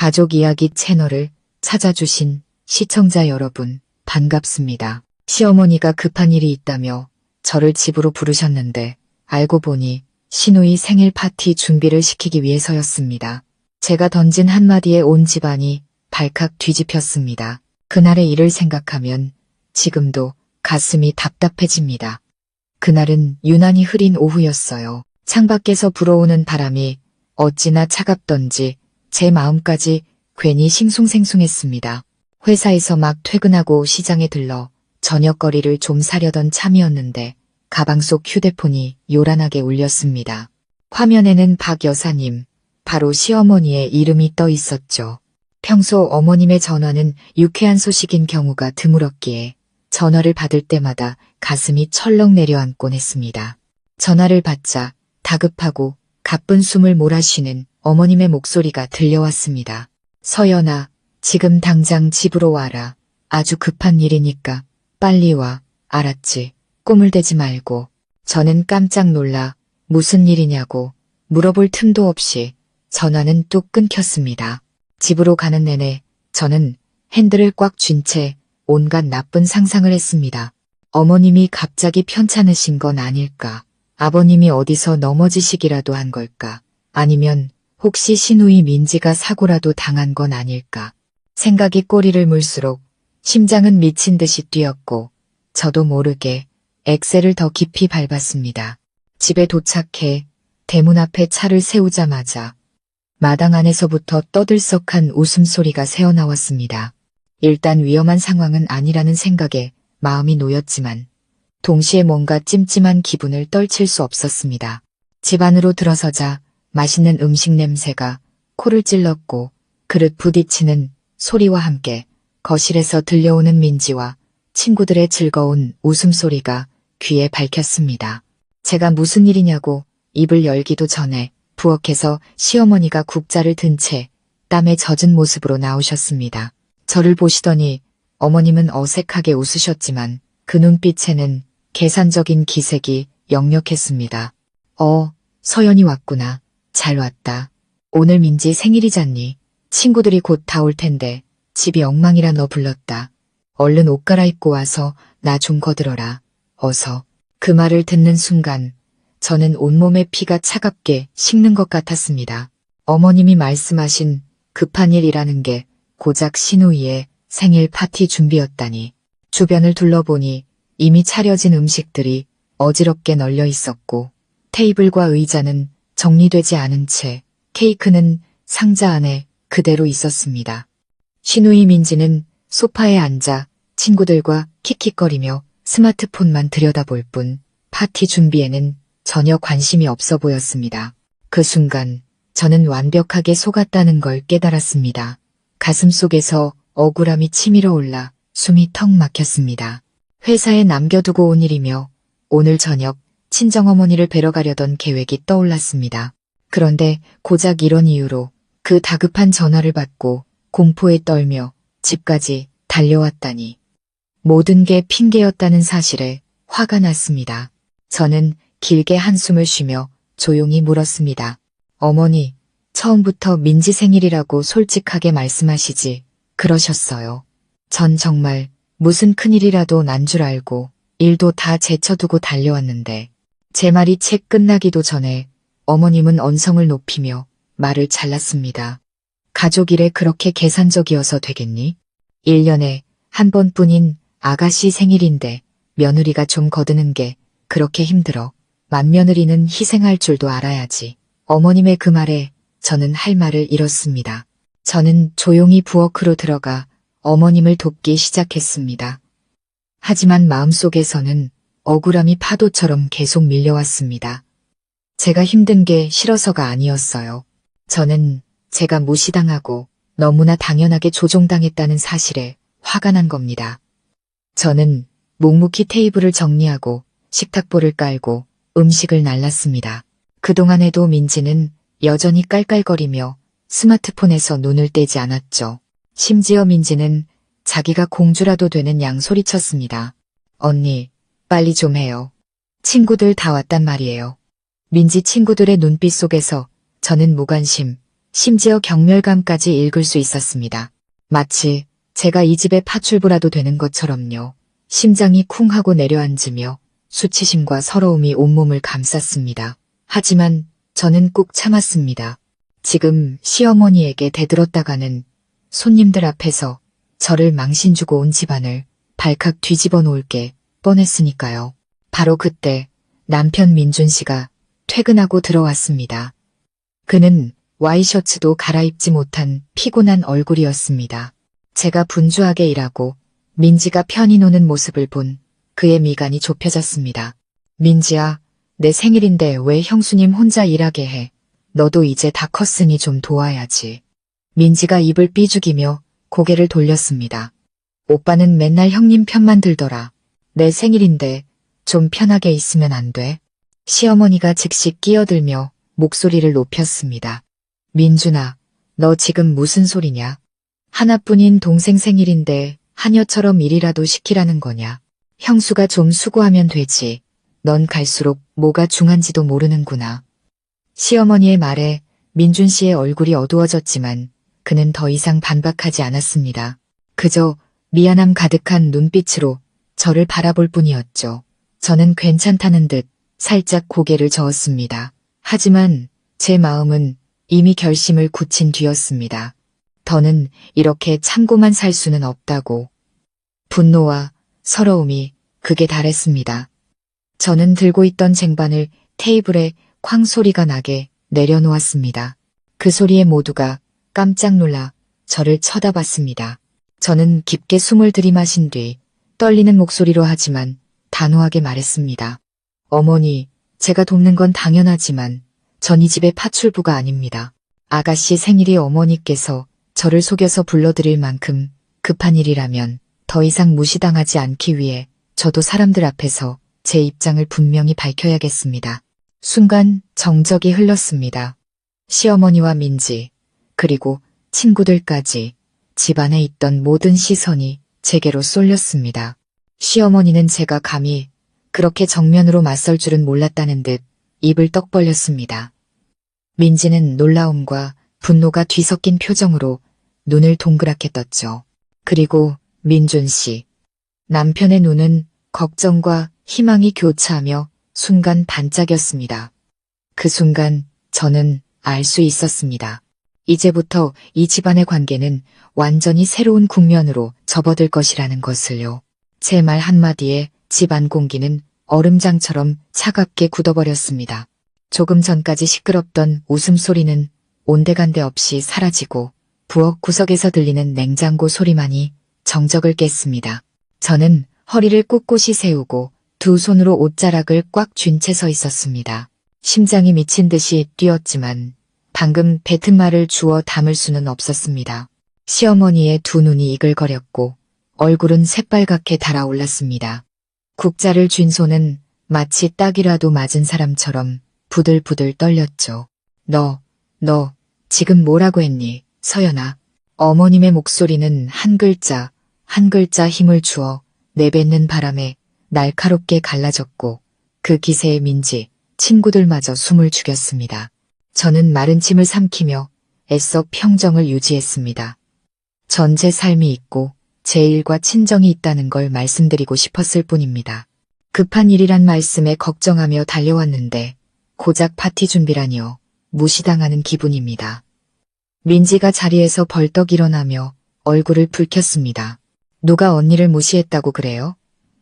가족 이야기 채널을 찾아주신 시청자 여러분, 반갑습니다. 시어머니가 급한 일이 있다며 저를 집으로 부르셨는데 알고 보니 시누이 생일 파티 준비를 시키기 위해서였습니다. 제가 던진 한마디에 온 집안이 발칵 뒤집혔습니다. 그날의 일을 생각하면 지금도 가슴이 답답해집니다. 그날은 유난히 흐린 오후였어요. 창밖에서 불어오는 바람이 어찌나 차갑던지 제 마음까지 괜히 싱숭생숭했습니다. 회사에서 막 퇴근하고 시장에 들러 저녁거리를 좀 사려던 참이었는데 가방 속 휴대폰이 요란하게 울렸습니다. 화면에는 박 여사님, 바로 시어머니의 이름이 떠 있었죠. 평소 어머님의 전화는 유쾌한 소식인 경우가 드물었기에 전화를 받을 때마다 가슴이 철렁 내려앉곤 했습니다. 전화를 받자 다급하고 가쁜 숨을 몰아쉬는 어머님의 목소리가 들려왔습니다. 서연아, 지금 당장 집으로 와라. 아주 급한 일이니까 빨리 와. 알았지? 꾸물대지 말고. 저는 깜짝 놀라 무슨 일이냐고 물어볼 틈도 없이 전화는 뚝 끊겼습니다. 집으로 가는 내내 저는 핸들을 꽉 쥔 채 온갖 나쁜 상상을 했습니다. 어머님이 갑자기 편찮으신 건 아닐까? 아버님이 어디서 넘어지시기라도 한 걸까? 아니면 혹시 시누이 민지가 사고라도 당한 건 아닐까? 생각이 꼬리를 물수록 심장은 미친 듯이 뛰었고 저도 모르게 엑셀을 더 깊이 밟았습니다. 집에 도착해 대문 앞에 차를 세우자마자 마당 안에서부터 떠들썩한 웃음소리가 새어나왔습니다. 일단 위험한 상황은 아니라는 생각에 마음이 놓였지만 동시에 뭔가 찜찜한 기분을 떨칠 수 없었습니다. 집 안으로 들어서자 맛있는 음식 냄새가 코를 찔렀고 그릇 부딪히는 소리와 함께 거실에서 들려오는 민지와 친구들의 즐거운 웃음소리가 귀에 밝혔습니다. 제가 무슨 일이냐고 입을 열기도 전에 부엌에서 시어머니가 국자를 든 채 땀에 젖은 모습으로 나오셨습니다. 저를 보시더니 어머님은 어색하게 웃으셨지만 그 눈빛에는 계산적인 기색이 역력했습니다. 서연이 왔구나. 잘 왔다. 오늘 민지 생일이잖니. 친구들이 곧 다 올 텐데 집이 엉망이라 너 불렀다. 얼른 옷 갈아입고 와서 나 좀 거들어라. 어서. 그 말을 듣는 순간 저는 온몸의 피가 차갑게 식는 것 같았습니다. 어머님이 말씀하신 급한 일이라는 게 고작 시누이의 생일 파티 준비였다니. 주변을 둘러보니 이미 차려진 음식들이 어지럽게 널려 있었고 테이블과 의자는 정리되지 않은 채 케이크는 상자 안에 그대로 있었습니다. 시누이 민지는 소파에 앉아 친구들과 킥킥거리며 스마트폰만 들여다볼 뿐 파티 준비에는 전혀 관심이 없어 보였습니다. 그 순간 저는 완벽하게 속았다는 걸 깨달았습니다. 가슴속에서 억울함이 치밀어 올라 숨이 턱 막혔습니다. 회사에 남겨두고 온 일이며 오늘 저녁 친정어머니를 뵈러 가려던 계획이 떠올랐습니다. 그런데 고작 이런 이유로 그 다급한 전화를 받고 공포에 떨며 집까지 달려왔다니. 모든 게 핑계였다는 사실에 화가 났습니다. 저는 길게 한숨을 쉬며 조용히 물었습니다. 어머니, 처음부터 민지 생일이라고 솔직하게 말씀하시지 그러셨어요. 전 정말 무슨 큰일이라도 난 줄 알고 일도 다 제쳐두고 달려왔는데 제 말이 채 끝나기도 전에 어머님은 언성을 높이며 말을 잘랐습니다. 가족 일에 그렇게 계산적이어서 되겠니? 1년에 한 번뿐인 아가씨 생일인데 며느리가 좀 거드는 게 그렇게 힘들어. 맏며느리는 희생할 줄도 알아야지. 어머님의 그 말에 저는 할 말을 잃었습니다. 저는 조용히 부엌으로 들어가 어머님을 돕기 시작했습니다. 하지만 마음속에서는 억울함이 파도처럼 계속 밀려왔습니다. 제가 힘든 게 싫어서가 아니었어요. 저는 제가 무시당하고 너무나 당연하게 조종당했다는 사실에 화가 난 겁니다. 저는 묵묵히 테이블을 정리하고 식탁보를 깔고 음식을 날랐습니다. 그동안에도 민지는 여전히 깔깔거리며 스마트폰에서 눈을 떼지 않았죠. 심지어 민지는 자기가 공주라도 되는 양 소리쳤습니다. 언니, 빨리 좀 해요. 친구들 다 왔단 말이에요. 민지 친구들의 눈빛 속에서 저는 무관심, 심지어 경멸감까지 읽을 수 있었습니다. 마치 제가 이 집의 파출부라도 되는 것처럼요. 심장이 쿵 하고 내려앉으며 수치심과 서러움이 온몸을 감쌌습니다. 하지만 저는 꾹 참았습니다. 지금 시어머니에게 대들었다가는 손님들 앞에서 저를 망신 주고 온 집안을 발칵 뒤집어 놓을 게 뻔했으니까요. 바로 그때 남편 민준 씨가 퇴근하고 들어왔습니다. 그는 와이셔츠도 갈아입지 못한 피곤한 얼굴이었습니다. 제가 분주하게 일하고 민지가 편히 노는 모습을 본 그의 미간이 좁혀졌습니다. 민지야, 내 생일인데 왜 형수님 혼자 일하게 해? 너도 이제 다 컸으니 좀 도와야지. 민지가 입을 삐죽이며 고개를 돌렸습니다. 오빠는 맨날 형님 편만 들더라. 내 생일인데 좀 편하게 있으면 안 돼? 시어머니가 즉시 끼어들며 목소리를 높였습니다. 민준아, 너 지금 무슨 소리냐? 하나뿐인 동생 생일인데 하녀처럼 일이라도 시키라는 거냐? 형수가 좀 수고하면 되지. 넌 갈수록 뭐가 중한지도 모르는구나. 시어머니의 말에 민준 씨의 얼굴이 어두워졌지만 그는 더 이상 반박하지 않았습니다. 그저 미안함 가득한 눈빛으로 저를 바라볼 뿐이었죠. 저는 괜찮다는 듯 살짝 고개를 저었습니다. 하지만 제 마음은 이미 결심을 굳힌 뒤였습니다. 더는 이렇게 참고만 살 수는 없다고. 분노와 서러움이 극에 달했습니다. 저는 들고 있던 쟁반을 테이블에 쾅 소리가 나게 내려놓았습니다. 그 소리에 모두가 깜짝 놀라 저를 쳐다봤습니다. 저는 깊게 숨을 들이마신 뒤 떨리는 목소리로 하지만 단호하게 말했습니다. 어머니, 제가 돕는 건 당연하지만 전 이 집의 파출부가 아닙니다. 아가씨 생일이 어머니께서 저를 속여서 불러드릴 만큼 급한 일이라면 더 이상 무시당하지 않기 위해 저도 사람들 앞에서 제 입장을 분명히 밝혀야겠습니다. 순간 정적이 흘렀습니다. 시어머니와 민지, 그리고 친구들까지 집안에 있던 모든 시선이 제게로 쏠렸습니다. 시어머니는 제가 감히 그렇게 정면으로 맞설 줄은 몰랐다는 듯 입을 떡 벌렸습니다. 민지는 놀라움과 분노가 뒤섞인 표정으로 눈을 동그랗게 떴죠. 그리고 민준 씨. 남편의 눈은 걱정과 희망이 교차하며 순간 반짝였습니다. 그 순간 저는 알 수 있었습니다. 이제부터 이 집안의 관계는 완전히 새로운 국면으로 접어들 것이라는 것을요. 제 말 한마디에 집안 공기는 얼음장처럼 차갑게 굳어버렸습니다. 조금 전까지 시끄럽던 웃음소리는 온데간데 없이 사라지고 부엌 구석에서 들리는 냉장고 소리만이 정적을 깼습니다. 저는 허리를 꼿꼿이 세우고 두 손으로 옷자락을 꽉 쥔 채 서 있었습니다. 심장이 미친 듯이 뛰었지만 방금 뱉은 말을 주워 담을 수는 없었습니다. 시어머니의 두 눈이 이글거렸고 얼굴은 새빨갛게 달아올랐습니다. 국자를 쥔 손은 마치 딱이라도 맞은 사람처럼 부들부들 떨렸죠. 너 지금 뭐라고 했니, 서연아? 어머님의 목소리는 한 글자 힘을 주어 내뱉는 바람에 날카롭게 갈라졌고 그 기세에 민지, 친구들마저 숨을 죽였습니다. 저는 마른 침을 삼키며 애써 평정을 유지했습니다. 전 제 삶이 있고 제 일과 친정이 있다는 걸 말씀드리고 싶었을 뿐입니다. 급한 일이란 말씀에 걱정하며 달려왔는데 고작 파티 준비라니요. 무시당하는 기분입니다. 민지가 자리에서 벌떡 일어나며 얼굴을 붉혔습니다. 누가 언니를 무시했다고 그래요?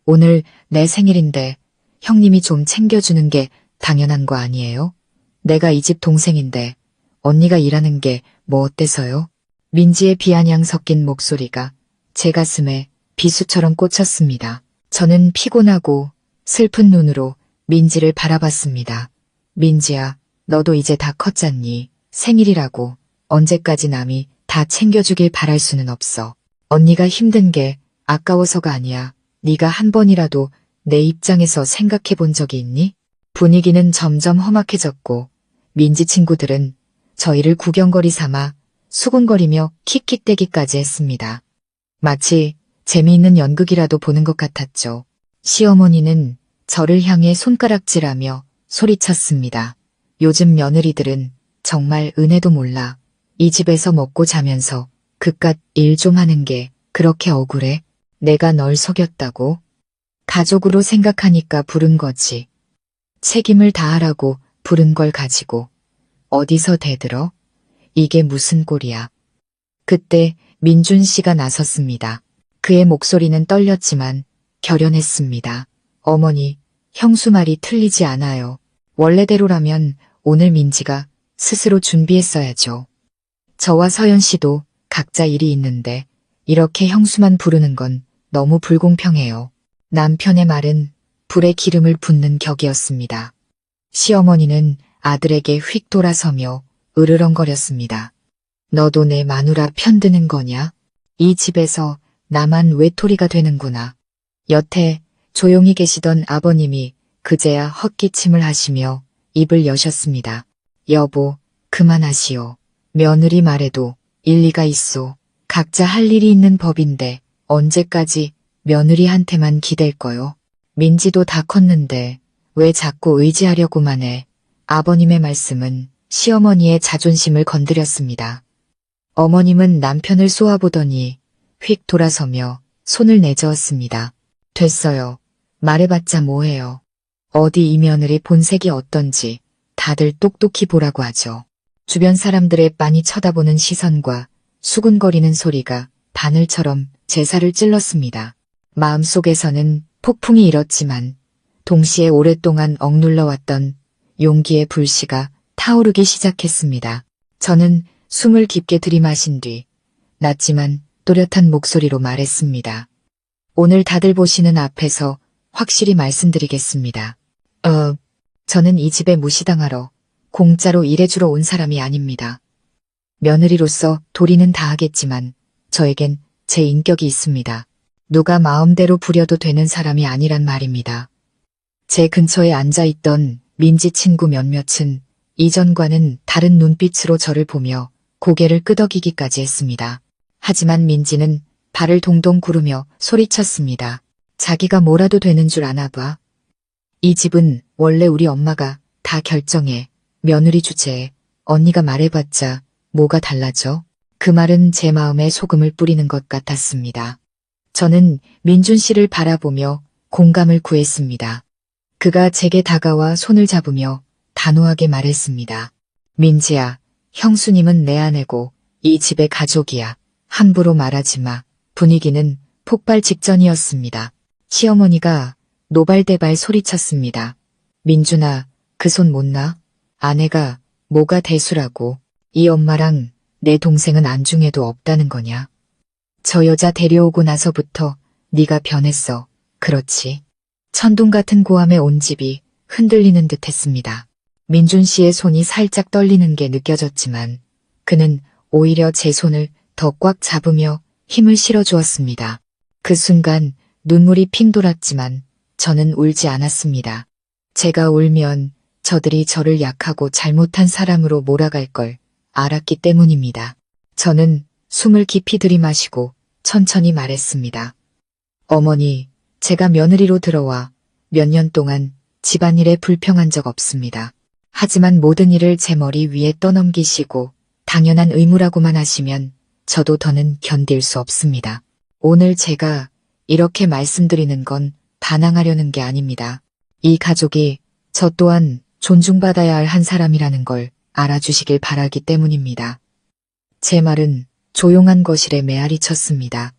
오늘 내 생일인데 형님이 좀 챙겨주는 게 당연한 거 아니에요? 내가 이 집 동생인데 언니가 일하는 게 뭐 어때서요? 민지의 비아냥 섞인 목소리가 제 가슴에 비수처럼 꽂혔습니다. 저는 피곤하고 슬픈 눈으로 민지를 바라봤습니다. 민지야, 너도 이제 다 컸잖니. 생일이라고 언제까지 남이 다 챙겨주길 바랄 수는 없어. 언니가 힘든 게 아까워서가 아니야. 네가 한 번이라도 내 입장에서 생각해 본 적이 있니? 분위기는 점점 험악해졌고 민지 친구들은 저희를 구경거리 삼아 수군거리며 킥킥대기까지 했습니다. 마치 재미있는 연극이라도 보는 것 같았죠. 시어머니는 저를 향해 손가락질하며 소리쳤습니다. 요즘 며느리들은 정말 은혜도 몰라. 이 집에서 먹고 자면서 그깟 일 좀 하는 게 그렇게 억울해? 내가 널 속였다고? 가족으로 생각하니까 부른 거지. 책임을 다하라고 부른 걸 가지고 어디서 대들어? 이게 무슨 꼴이야. 그때 민준 씨가 나섰습니다. 그의 목소리는 떨렸지만 결연했습니다. 어머니, 형수 말이 틀리지 않아요. 원래대로라면 오늘 민지가 스스로 준비했어야죠. 저와 서연 씨도 각자 일이 있는데 이렇게 형수만 부르는 건 너무 불공평해요. 남편의 말은 불에 기름을 붓는 격이었습니다. 시어머니는 아들에게 휙 돌아서며 으르렁거렸습니다. 너도 내 마누라 편드는 거냐? 이 집에서 나만 외톨이가 되는구나. 여태 조용히 계시던 아버님이 그제야 헛기침을 하시며 입을 여셨습니다. 여보, 그만하시오. 며느리 말에도 일리가 있소. 각자 할 일이 있는 법인데 언제까지 며느리한테만 기댈 거요? 민지도 다 컸는데 왜 자꾸 의지하려고만 해? 아버님의 말씀은 시어머니의 자존심을 건드렸습니다. 어머님은 남편을 쏘아보더니 휙 돌아서며 손을 내저었습니다. 됐어요. 말해봤자 뭐해요. 어디 이 며느리 본색이 어떤지 다들 똑똑히 보라고 하죠. 주변 사람들의 빤히 쳐다보는 시선과 수군거리는 소리가 바늘처럼 제사를 찔렀습니다. 마음속에서는 폭풍이 일었지만 동시에 오랫동안 억눌러왔던 용기의 불씨가 타오르기 시작했습니다. 저는 숨을 깊게 들이마신 뒤 낮지만 또렷한 목소리로 말했습니다. 오늘 다들 보시는 앞에서 확실히 말씀드리겠습니다. 저는 이 집에 무시당하러 공짜로 일해주러 온 사람이 아닙니다. 며느리로서 도리는 다하겠지만 저에겐 제 인격이 있습니다. 누가 마음대로 부려도 되는 사람이 아니란 말입니다. 제 근처에 앉아있던 민지 친구 몇몇은 이전과는 다른 눈빛으로 저를 보며 고개를 끄덕이기까지 했습니다. 하지만 민지는 발을 동동 구르며 소리쳤습니다. 자기가 뭐라도 되는 줄 아나 봐. 이 집은 원래 우리 엄마가 다 결정해. 며느리 주제에 언니가 말해봤자 뭐가 달라져? 그 말은 제 마음에 소금을 뿌리는 것 같았습니다. 저는 민준 씨를 바라보며 공감을 구했습니다. 그가 제게 다가와 손을 잡으며 단호하게 말했습니다. 민지야, 형수님은 내 아내고 이 집의 가족이야. 함부로 말하지 마. 분위기는 폭발 직전이었습니다. 시어머니가 노발대발 소리쳤습니다. 민준아, 그 손 못 놔? 아내가 뭐가 대수라고. 이 엄마랑 내 동생은 안중에도 없다는 거냐? 저 여자 데려오고 나서부터 네가 변했어. 그렇지. 천둥 같은 고함에 온 집이 흔들리는 듯 했습니다. 민준 씨의 손이 살짝 떨리는 게 느껴졌지만 그는 오히려 제 손을 더 꽉 잡으며 힘을 실어주었습니다. 그 순간 눈물이 핑 돌았지만 저는 울지 않았습니다. 제가 울면 저들이 저를 약하고 잘못한 사람으로 몰아갈 걸 알았기 때문입니다. 저는 숨을 깊이 들이마시고 천천히 말했습니다. 어머니, 제가 며느리로 들어와 몇 년 동안 집안일에 불평한 적 없습니다. 하지만 모든 일을 제 머리 위에 떠넘기시고 당연한 의무라고만 하시면 저도 더는 견딜 수 없습니다. 오늘 제가 이렇게 말씀드리는 건 반항하려는 게 아닙니다. 이 가족이 저 또한 존중받아야 할 한 사람이라는 걸 알아주시길 바라기 때문입니다. 제 말은 조용한 거실에 메아리 쳤습니다.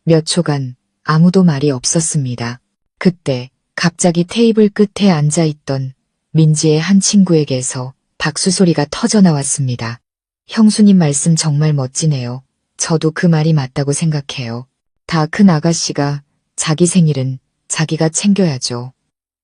몇 초간 아무도 말이 없었습니다. 그때 갑자기 테이블 끝에 앉아있던 민지의 한 친구에게서 박수 소리가 터져 나왔습니다. 형수님 말씀 정말 멋지네요. 저도 그 말이 맞다고 생각해요. 다 큰 아가씨가 자기 생일은 자기가 챙겨야죠.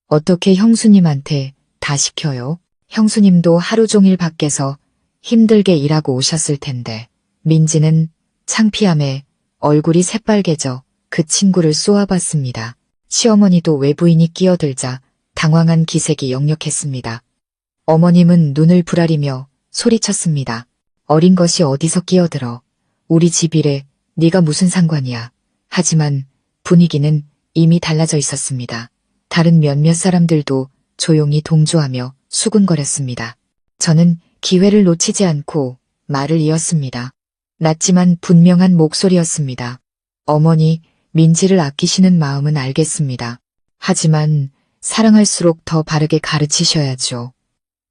어떻게 형수님한테 다 시켜요? 형수님도 하루 종일 밖에서 힘들게 일하고 오셨을 텐데. 민지는 창피함에 얼굴이 새빨개져 그 친구를 쏘아봤습니다. 시어머니도 외부인이 끼어들자 당황한 기색이 역력했습니다. 어머님은 눈을 부라리며 소리쳤습니다. 어린 것이 어디서 끼어들어. 우리 집 일에 네가 무슨 상관이야. 하지만 분위기는 이미 달라져 있었습니다. 다른 몇몇 사람들도 조용히 동조하며 수군거렸습니다. 저는 기회를 놓치지 않고 말을 이었습니다. 낮지만 분명한 목소리였습니다. 어머니, 민지를 아끼시는 마음은 알겠습니다. 하지만 사랑할수록 더 바르게 가르치셔야죠.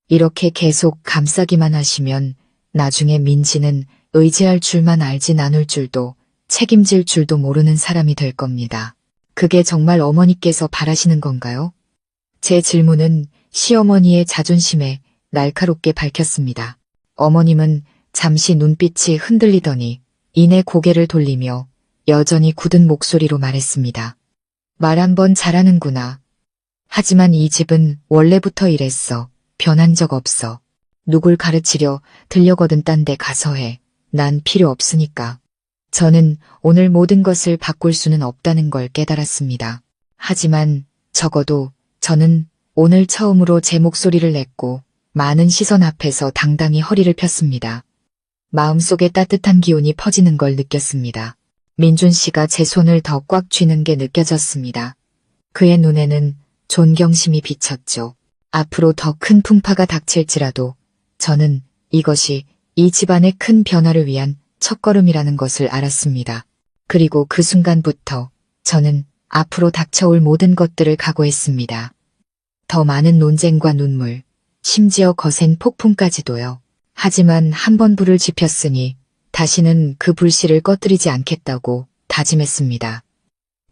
이렇게 계속 감싸기만 하시면 나중에 민지는 의지할 줄만 알지 나눌 줄도 책임질 줄도 모르는 사람이 될 겁니다. 그게 정말 어머니께서 바라시는 건가요? 제 질문은 시어머니의 자존심에 날카롭게 밝혔습니다. 어머님은 잠시 눈빛이 흔들리더니 이내 고개를 돌리며 여전히 굳은 목소리로 말했습니다. 말 한 번 잘하는구나. 하지만 이 집은 원래부터 이랬어. 변한 적 없어. 누굴 가르치려 들려거든 딴 데 가서 해. 난 필요 없으니까. 저는 오늘 모든 것을 바꿀 수는 없다는 걸 깨달았습니다. 하지만 적어도 저는 오늘 처음으로 제 목소리를 냈고 많은 시선 앞에서 당당히 허리를 폈습니다. 마음속에 따뜻한 기운이 퍼지는 걸 느꼈습니다. 민준 씨가 제 손을 더 꽉 쥐는 게 느껴졌습니다. 그의 눈에는 존경심이 비쳤죠. 앞으로 더 큰 풍파가 닥칠지라도 저는 이것이 이 집안의 큰 변화를 위한 첫걸음이라는 것을 알았습니다. 그리고 그 순간부터 저는 앞으로 닥쳐올 모든 것들을 각오했습니다. 더 많은 논쟁과 눈물, 심지어 거센 폭풍까지도요. 하지만 한 번 불을 지폈으니 다시는 그 불씨를 꺼뜨리지 않겠다고 다짐했습니다.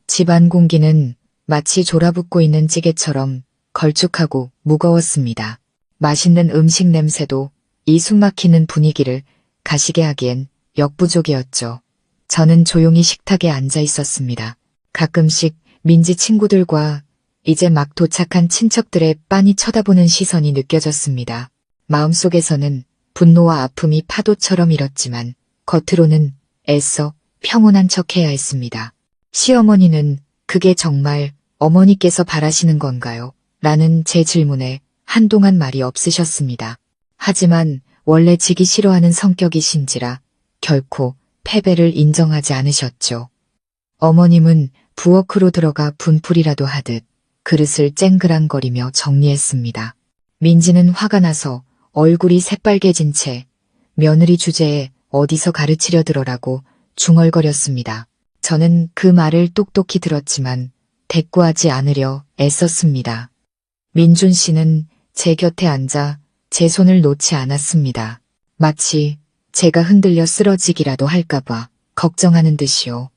집안 공기는 마치 졸아붙고 있는 찌개처럼 걸쭉하고 무거웠습니다. 맛있는 음식 냄새도 이 숨막히는 분위기를 가시게 하기엔 역부족이었죠. 저는 조용히 식탁에 앉아 있었습니다. 가끔씩 민지 친구들과 이제 막 도착한 친척들의 빤히 쳐다보는 시선이 느껴졌습니다. 마음속에서는 분노와 아픔이 파도처럼 일었지만 겉으로는 애써 평온한 척해야 했습니다. 시어머니는 그게 정말 어머니께서 바라시는 건가요? 라는 제 질문에 한동안 말이 없으셨습니다. 하지만 원래 지기 싫어하는 성격이신지라 결코 패배를 인정하지 않으셨죠. 어머님은 부엌으로 들어가 분풀이라도 하듯 그릇을 쨍그랑거리며 정리했습니다. 민지는 화가 나서 얼굴이 새빨개진 채 며느리 주제에 어디서 가르치려 들어라고 중얼거렸습니다. 저는 그 말을 똑똑히 들었지만 대꾸하지 않으려 애썼습니다. 민준 씨는 제 곁에 앉아 제 손을 놓지 않았습니다. 마치 제가 흔들려 쓰러지기라도 할까봐 걱정하는 듯이요.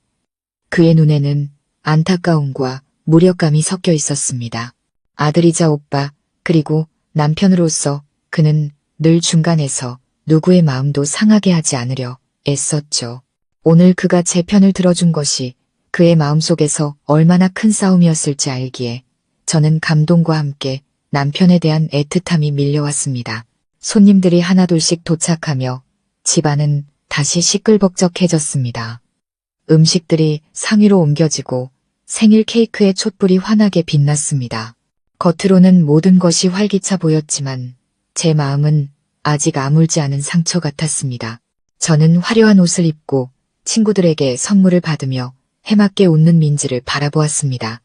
그의 눈에는 안타까움과 무력감이 섞여 있었습니다. 아들이자 오빠, 그리고 남편으로서 그는 늘 중간에서 누구의 마음도 상하게 하지 않으려 애썼죠. 오늘 그가 제 편을 들어준 것이 그의 마음속에서 얼마나 큰 싸움이었을지 알기에 저는 감동과 함께 남편에 대한 애틋함이 밀려왔습니다. 손님들이 하나둘씩 도착하며 집안은 다시 시끌벅적해졌습니다. 음식들이 상위로 옮겨지고 생일 케이크의 촛불이 환하게 빛났습니다. 겉으로는 모든 것이 활기차 보였지만 제 마음은 아직 아물지 않은 상처 같았습니다. 저는 화려한 옷을 입고 친구들에게 선물을 받으며 해맑게 웃는 민지를 바라보았습니다.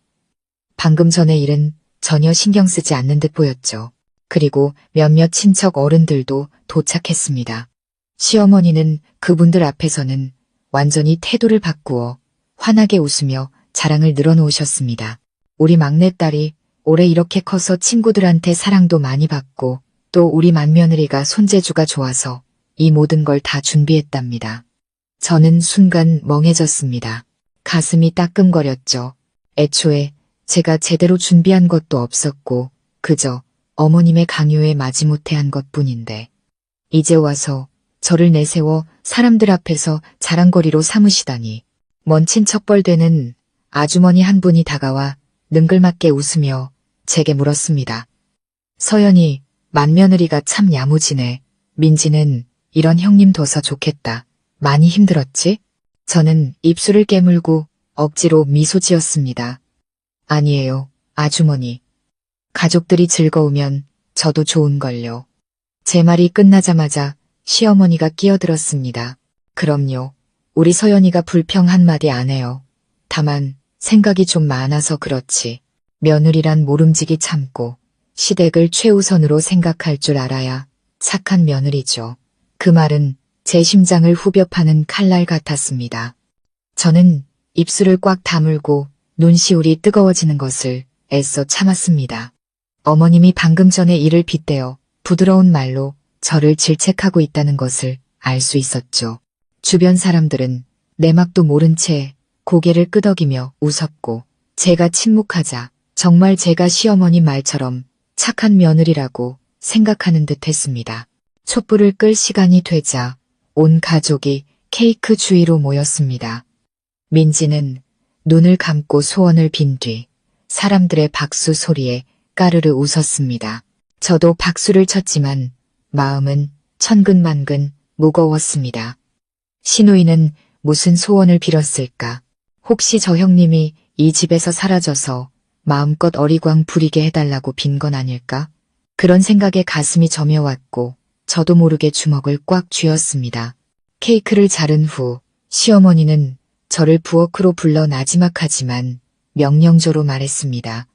방금 전의 일은 전혀 신경 쓰지 않는 듯 보였죠. 그리고 몇몇 친척 어른들도 도착했습니다. 시어머니는 그분들 앞에서는 완전히 태도를 바꾸어 환하게 웃으며 자랑을 늘어놓으셨습니다. 우리 막내딸이 올해 이렇게 커서 친구들한테 사랑도 많이 받고 또 우리 맏며느리가 손재주가 좋아서 이 모든 걸 다 준비했답니다. 저는 순간 멍해졌습니다. 가슴이 따끔거렸죠. 애초에 제가 제대로 준비한 것도 없었고 그저 어머님의 강요에 마지못해 한 것뿐인데 이제 와서 저를 내세워 사람들 앞에서 자랑거리로 삼으시다니. 먼 친척벌되는 아주머니 한 분이 다가와 능글맞게 웃으며 제게 물었습니다. 서연이 맏며느리가 참 야무지네. 민지는 이런 형님 둬서 좋겠다. 많이 힘들었지? 저는 입술을 깨물고 억지로 미소 지었습니다. 아니에요, 아주머니. 가족들이 즐거우면 저도 좋은걸요. 제 말이 끝나자마자 시어머니가 끼어들었습니다. 그럼요. 우리 서연이가 불평 한마디 안 해요. 다만 생각이 좀 많아서 그렇지. 며느리란 모름지기 참고 시댁을 최우선으로 생각할 줄 알아야 착한 며느리죠. 그 말은 제 심장을 후벼 파는 칼날 같았습니다. 저는 입술을 꽉 다물고 눈시울이 뜨거워지는 것을 애써 참았습니다. 어머님이 방금 전에 이를 빗대어 부드러운 말로 저를 질책하고 있다는 것을 알 수 있었죠. 주변 사람들은 내막도 모른 채 고개를 끄덕이며 웃었고 제가 침묵하자 정말 제가 시어머니 말처럼 착한 며느리라고 생각하는 듯 했습니다. 촛불을 끌 시간이 되자 온 가족이 케이크 주위로 모였습니다. 민지는 눈을 감고 소원을 빈 뒤 사람들의 박수 소리에 까르르 웃었습니다. 저도 박수를 쳤지만 마음은 천근만근 무거웠습니다. 시누이는 무슨 소원을 빌었을까? 혹시 저 형님이 이 집에서 사라져서 마음껏 어리광 부리게 해달라고 빈 건 아닐까? 그런 생각에 가슴이 저며왔고 저도 모르게 주먹을 꽉 쥐었습니다. 케이크를 자른 후 시어머니는 저를 부엌으로 불러 나지막하지만 명령조로 말했습니다.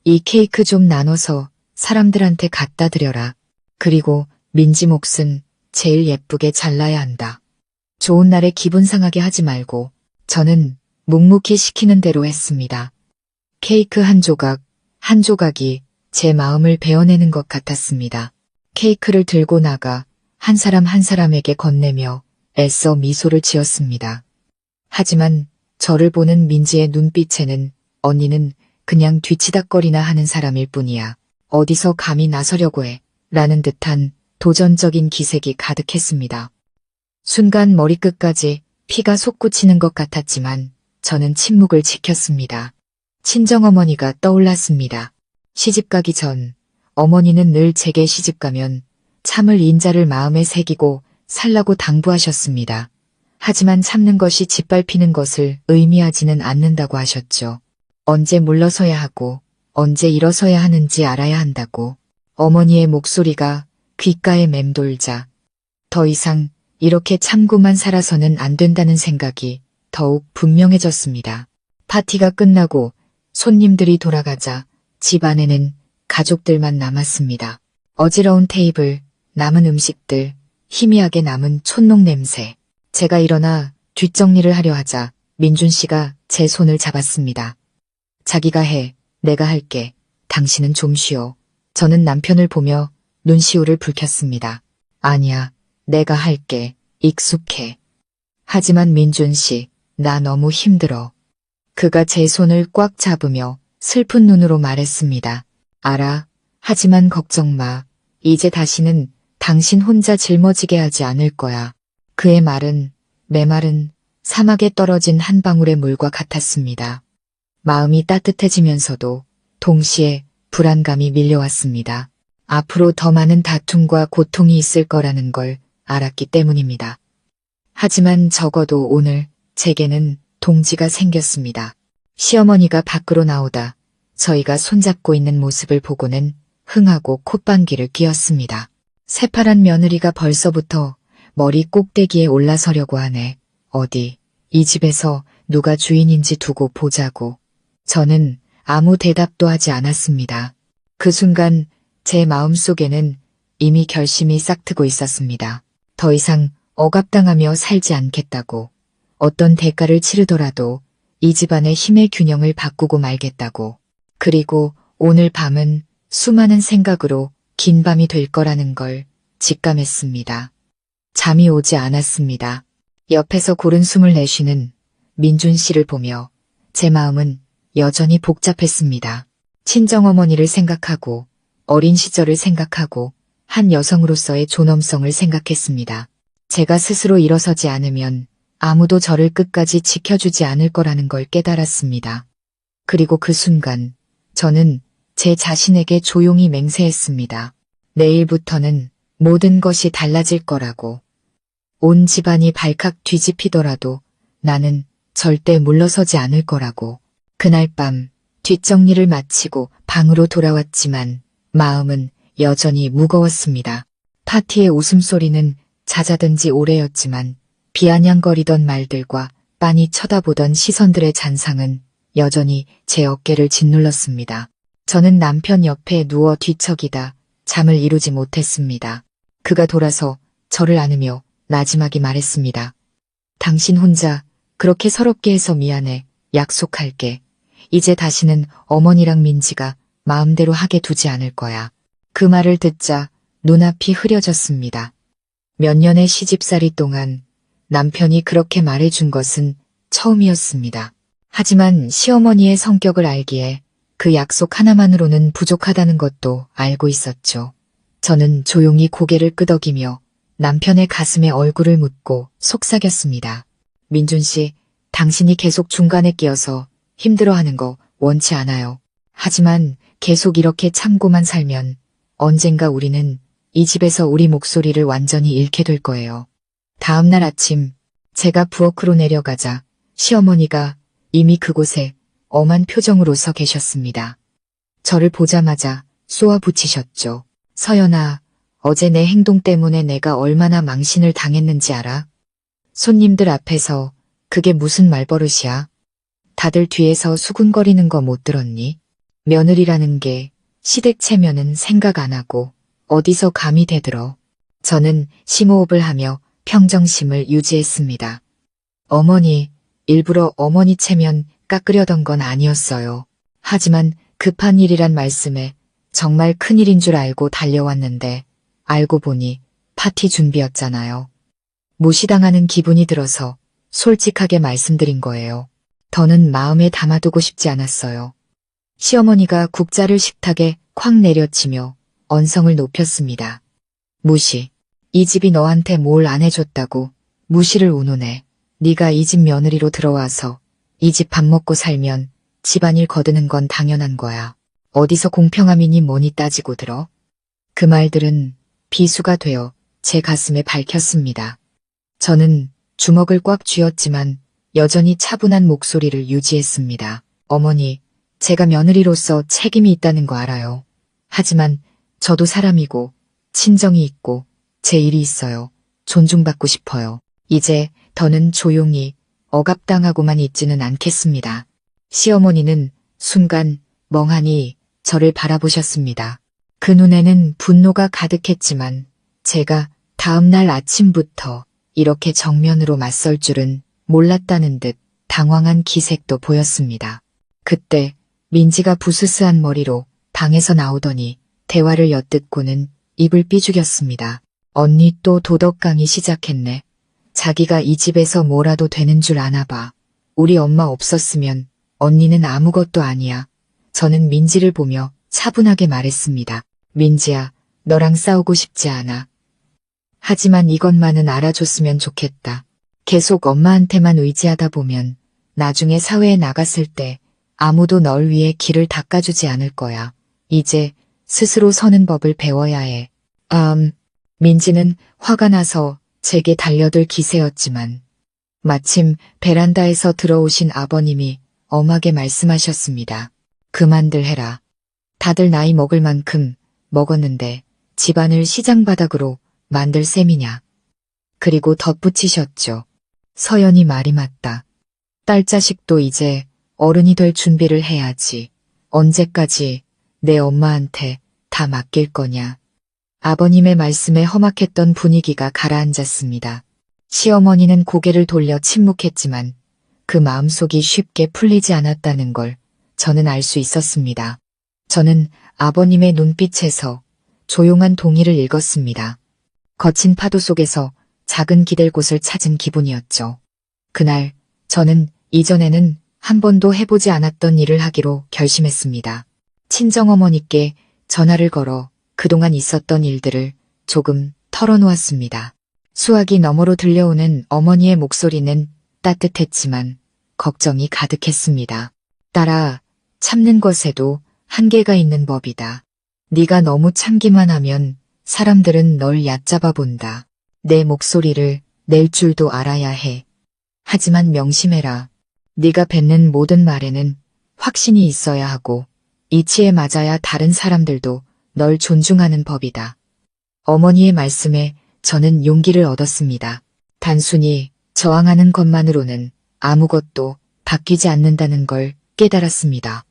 이 케이크 좀 나눠서 사람들한테 갖다 드려라. 그리고 민지 몫은 제일 예쁘게 잘라야 한다. 좋은 날에 기분 상하게 하지 말고 저는 묵묵히 시키는 대로 했습니다. 케이크 한 조각, 한 조각이 제 마음을 베어내는 것 같았습니다. 케이크를 들고 나가 한 사람 한 사람에게 건네며 애써 미소를 지었습니다. 하지만 저를 보는 민지의 눈빛에는 언니는 그냥 뒤치다꺼리나 하는 사람일 뿐이야. 어디서 감히 나서려고 해. 라는 듯한 도전적인 기색이 가득했습니다. 순간 머리끝까지 피가 솟구치는 것 같았지만 저는 침묵을 지켰습니다. 친정어머니가 떠올랐습니다. 시집가기 전 어머니는 늘 제게 시집가면 참을 인자를 마음에 새기고 살라고 당부하셨습니다. 하지만 참는 것이 짓밟히는 것을 의미하지는 않는다고 하셨죠. 언제 물러서야 하고 언제 일어서야 하는지 알아야 한다고. 어머니의 목소리가 귓가에 맴돌자 더 이상 이렇게 참고만 살아서는 안 된다는 생각이 더욱 분명해졌습니다. 파티가 끝나고 손님들이 돌아가자 집 안에는 가족들만 남았습니다. 어지러운 테이블, 남은 음식들, 희미하게 남은 촛농 냄새. 제가 일어나 뒷정리를 하려 하자 민준 씨가 제 손을 잡았습니다. 자기가 해, 내가 할게. 당신은 좀 쉬어. 저는 남편을 보며 눈시울을 붉혔습니다. 아니야, 내가 할게. 익숙해. 하지만 민준 씨, 나 너무 힘들어. 그가 제 손을 꽉 잡으며 슬픈 눈으로 말했습니다. 알아. 하지만 걱정 마. 이제 다시는 당신 혼자 짊어지게 하지 않을 거야. 그의 말은 메마른 사막에 떨어진 한 방울의 물과 같았습니다. 마음이 따뜻해지면서도 동시에 불안감이 밀려왔습니다. 앞으로 더 많은 다툼과 고통이 있을 거라는 걸 알았기 때문입니다. 하지만 적어도 오늘 제게는 동지가 생겼습니다. 시어머니가 밖으로 나오다 저희가 손잡고 있는 모습을 보고는 흥하고 콧방귀를 뀌었습니다. 새파란 며느리가 벌써부터 머리 꼭대기에 올라서려고 하네. 어디 이 집에서 누가 주인인지 두고 보자고. 저는 아무 대답도 하지 않았습니다. 그 순간 제 마음속에는 이미 결심이 싹트고 있었습니다. 더 이상 억압당하며 살지 않겠다고. 어떤 대가를 치르더라도 이 집안의 힘의 균형을 바꾸고 말겠다고. 그리고 오늘 밤은 수많은 생각으로 긴 밤이 될 거라는 걸 직감했습니다. 잠이 오지 않았습니다. 옆에서 고른 숨을 내쉬는 민준 씨를 보며 제 마음은 여전히 복잡했습니다. 친정어머니를 생각하고 어린 시절을 생각하고 한 여성으로서의 존엄성을 생각했습니다. 제가 스스로 일어서지 않으면 아무도 저를 끝까지 지켜주지 않을 거라는 걸 깨달았습니다. 그리고 그 순간 저는 제 자신에게 조용히 맹세했습니다. 내일부터는 모든 것이 달라질 거라고. 온 집안이 발칵 뒤집히더라도 나는 절대 물러서지 않을 거라고. 그날 밤 뒷정리를 마치고 방으로 돌아왔지만 마음은 여전히 무거웠습니다. 파티의 웃음소리는 잦아든 지 오래였지만 비아냥거리던 말들과 빤히 쳐다보던 시선들의 잔상은 여전히 제 어깨를 짓눌렀습니다. 저는 남편 옆에 누워 뒤척이다 잠을 이루지 못했습니다. 그가 돌아서 저를 안으며 나지막이 말했습니다. 당신 혼자 그렇게 서럽게 해서 미안해. 약속할게. 이제 다시는 어머니랑 민지가 마음대로 하게 두지 않을 거야. 그 말을 듣자 눈앞이 흐려졌습니다. 몇 년의 시집살이 동안 남편이 그렇게 말해준 것은 처음이었습니다. 하지만 시어머니의 성격을 알기에 그 약속 하나만으로는 부족하다는 것도 알고 있었죠. 저는 조용히 고개를 끄덕이며 남편의 가슴에 얼굴을 묻고 속삭였습니다. 민준 씨, 당신이 계속 중간에 끼어서 힘들어하는 거 원치 않아요. 하지만 계속 이렇게 참고만 살면 언젠가 우리는 이 집에서 우리 목소리를 완전히 잃게 될 거예요. 다음 날 아침 제가 부엌으로 내려가자 시어머니가 이미 그곳에 엄한 표정으로 서 계셨습니다. 저를 보자마자 쏘아붙이셨죠. 서연아, 어제 내 행동 때문에 내가 얼마나 망신을 당했는지 알아? 손님들 앞에서 그게 무슨 말버릇이야? 다들 뒤에서 수군거리는 거 못 들었니? 며느리라는 게 시댁 체면은 생각 안 하고 어디서 감히 대들어. 저는 심호흡을 하며 평정심을 유지했습니다. 어머니, 일부러 어머니 체면 깎으려던 건 아니었어요. 하지만 급한 일이란 말씀에 정말 큰일인 줄 알고 달려왔는데 알고 보니 파티 준비였잖아요. 무시당하는 기분이 들어서 솔직하게 말씀드린 거예요. 더는 마음에 담아두고 싶지 않았어요. 시어머니가 국자를 식탁에 콱 내려치며 언성을 높였습니다. 무시. 이 집이 너한테 뭘 안 해줬다고 무시를 운운해. 네가 이 집 며느리로 들어와서 이 집 밥 먹고 살면 집안일 거드는 건 당연한 거야. 어디서 공평함이니 뭐니 따지고 들어? 그 말들은 비수가 되어 제 가슴에 밝혔습니다. 저는 주먹을 꽉 쥐었지만 여전히 차분한 목소리를 유지했습니다. 어머니, 제가 며느리로서 책임이 있다는 거 알아요. 하지만 저도 사람이고 친정이 있고 제 일이 있어요. 존중받고 싶어요. 이제 더는 조용히 억압당하고만 있지는 않겠습니다. 시어머니는 순간 멍하니 저를 바라보셨습니다. 그 눈에는 분노가 가득했지만 제가 다음 날 아침부터 이렇게 정면으로 맞설 줄은 몰랐다는 듯 당황한 기색도 보였습니다. 그때 민지가 부스스한 머리로 방에서 나오더니 대화를 엿듣고는 입을 삐죽였습니다. 언니 또 도덕강의 시작했네. 자기가 이 집에서 뭐라도 되는 줄 아나 봐. 우리 엄마 없었으면 언니는 아무것도 아니야. 저는 민지를 보며 차분하게 말했습니다. 민지야, 너랑 싸우고 싶지 않아. 하지만 이것만은 알아줬으면 좋겠다. 계속 엄마한테만 의지하다 보면 나중에 사회에 나갔을 때 아무도 널 위해 길을 닦아주지 않을 거야. 이제 스스로 서는 법을 배워야 해. 민지는 화가 나서 제게 달려들 기세였지만 마침 베란다에서 들어오신 아버님이 엄하게 말씀하셨습니다. 그만들 해라. 다들 나이 먹을 만큼 먹었는데 집안을 시장 바닥으로 만들 셈이냐. 그리고 덧붙이셨죠. 서연이 말이 맞다. 딸 자식도 이제 어른이 될 준비를 해야지. 언제까지 내 엄마한테 다 맡길 거냐. 아버님의 말씀에 험악했던 분위기가 가라앉았습니다. 시어머니는 고개를 돌려 침묵했지만 그 마음속이 쉽게 풀리지 않았다는 걸 저는 알 수 있었습니다. 저는 아버님의 눈빛에서 조용한 동의를 읽었습니다. 거친 파도 속에서 작은 기댈 곳을 찾은 기분이었죠. 그날 저는 이전에는 한 번도 해보지 않았던 일을 하기로 결심했습니다. 친정어머니께 전화를 걸어 그동안 있었던 일들을 조금 털어놓았습니다. 수화기 너머로 들려오는 어머니의 목소리는 따뜻했지만 걱정이 가득했습니다. 딸아, 참는 것에도 한계가 있는 법이다. 네가 너무 참기만 하면 사람들은 널 얕잡아 본다. 내 목소리를 낼 줄도 알아야 해. 하지만 명심해라. 네가 뱉는 모든 말에는 확신이 있어야 하고 이치에 맞아야 다른 사람들도 널 존중하는 법이다. 어머니의 말씀에 저는 용기를 얻었습니다. 단순히 저항하는 것만으로는 아무것도 바뀌지 않는다는 걸 깨달았습니다.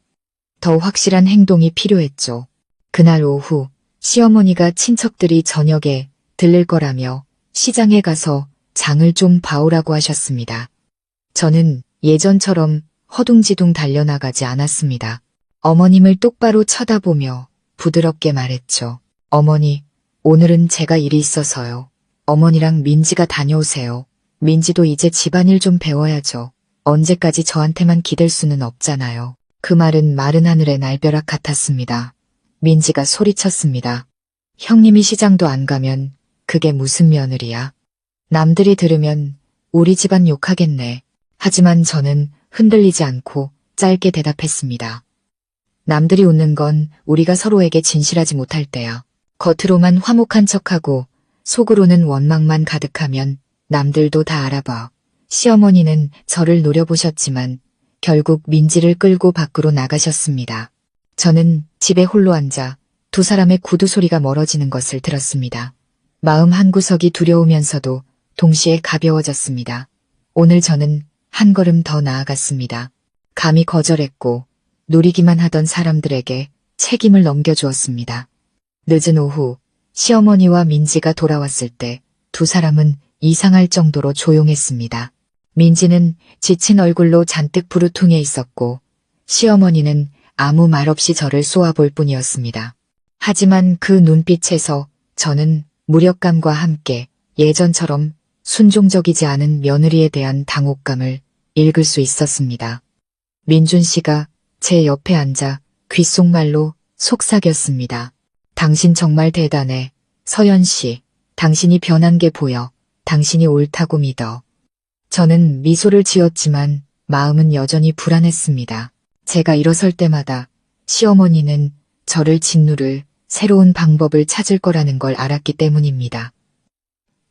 더 확실한 행동이 필요했죠. 그날 오후 시어머니가 친척들이 저녁에 들를 거라며 시장에 가서 장을 좀 봐오라고 하셨습니다. 저는 예전처럼 허둥지둥 달려나가지 않았습니다. 어머님을 똑바로 쳐다보며 부드럽게 말했죠. 어머니, 오늘은 제가 일이 있어서요. 어머니랑 민지가 다녀오세요. 민지도 이제 집안일 좀 배워야죠. 언제까지 저한테만 기댈 수는 없잖아요. 그 말은 마른 하늘의 날벼락 같았습니다. 민지가 소리쳤습니다. 형님이 시장도 안 가면 그게 무슨 며느리야. 남들이 들으면 우리 집안 욕하겠네. 하지만 저는 흔들리지 않고 짧게 대답했습니다. 남들이 웃는 건 우리가 서로에게 진실하지 못할 때야. 겉으로만 화목한 척하고 속으로는 원망만 가득하면 남들도 다 알아봐. 시어머니는 저를 노려보셨지만 결국 민지를 끌고 밖으로 나가셨습니다. 저는 집에 홀로 앉아 두 사람의 구두 소리가 멀어지는 것을 들었습니다. 마음 한구석이 두려우면서도 동시에 가벼워졌습니다. 오늘 저는 한 걸음 더 나아갔습니다. 감히 거절했고 노리기만 하던 사람들에게 책임을 넘겨주었습니다. 늦은 오후 시어머니와 민지가 돌아왔을 때 두 사람은 이상할 정도로 조용했습니다. 민지는 지친 얼굴로 잔뜩 부르퉁해 있었고 시어머니는 아무 말 없이 저를 쏘아볼 뿐이었습니다. 하지만 그 눈빛에서 저는 무력감과 함께 예전처럼 순종적이지 않은 며느리에 대한 당혹감을 읽을 수 있었습니다. 민준 씨가 제 옆에 앉아 귓속말로 속삭였습니다. 당신 정말 대단해. 서연 씨, 당신이 변한 게 보여. 당신이 옳다고 믿어. 저는 미소를 지었지만 마음은 여전히 불안했습니다. 제가 일어설 때마다 시어머니는 저를 짓누를 새로운 방법을 찾을 거라는 걸 알았기 때문입니다.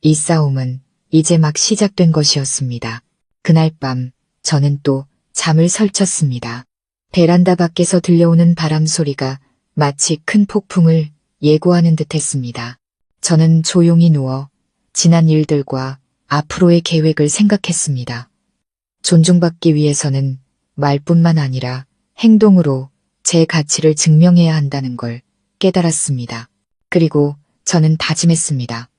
이 싸움은 이제 막 시작된 것이었습니다. 그날 밤 저는 또 잠을 설쳤습니다. 베란다 밖에서 들려오는 바람 소리가 마치 큰 폭풍을 예고하는 듯했습니다. 저는 조용히 누워 지난 일들과 앞으로의 계획을 생각했습니다. 존중받기 위해서는 말뿐만 아니라 행동으로 제 가치를 증명해야 한다는 걸 깨달았습니다. 그리고 저는 다짐했습니다.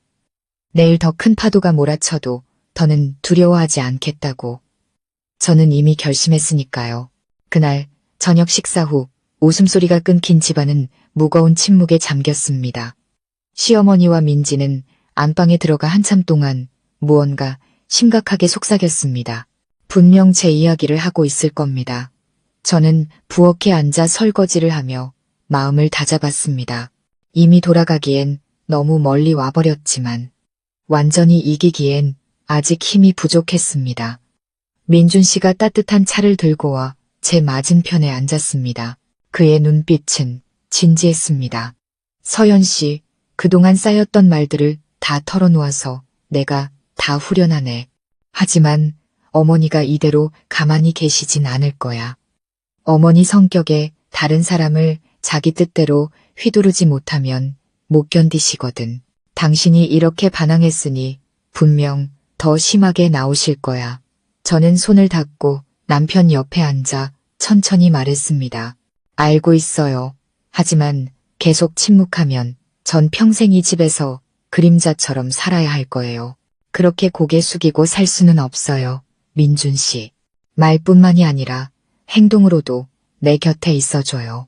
내일 더 큰 파도가 몰아쳐도 더는 두려워하지 않겠다고. 저는 이미 결심했으니까요. 그날 저녁 식사 후 웃음소리가 끊긴 집안은 무거운 침묵에 잠겼습니다. 시어머니와 민지는 안방에 들어가 한참 동안 무언가 심각하게 속삭였습니다. 분명 제 이야기를 하고 있을 겁니다. 저는 부엌에 앉아 설거지를 하며 마음을 다잡았습니다. 이미 돌아가기엔 너무 멀리 와버렸지만 완전히 이기기엔 아직 힘이 부족했습니다. 민준 씨가 따뜻한 차를 들고 와 제 맞은편에 앉았습니다. 그의 눈빛은 진지했습니다. 서연 씨, 그동안 쌓였던 말들을 다 털어놓아서 내가 다 후련하네. 하지만 어머니가 이대로 가만히 계시진 않을 거야. 어머니 성격에 다른 사람을 자기 뜻대로 휘두르지 못하면 못 견디시거든. 당신이 이렇게 반항했으니 분명 더 심하게 나오실 거야. 저는 손을 닫고 남편 옆에 앉아 천천히 말했습니다. 알고 있어요. 하지만 계속 침묵하면 전 평생 이 집에서 그림자처럼 살아야 할 거예요. 그렇게 고개 숙이고 살 수는 없어요. 민준 씨. 말뿐만이 아니라 행동으로도 내 곁에 있어줘요.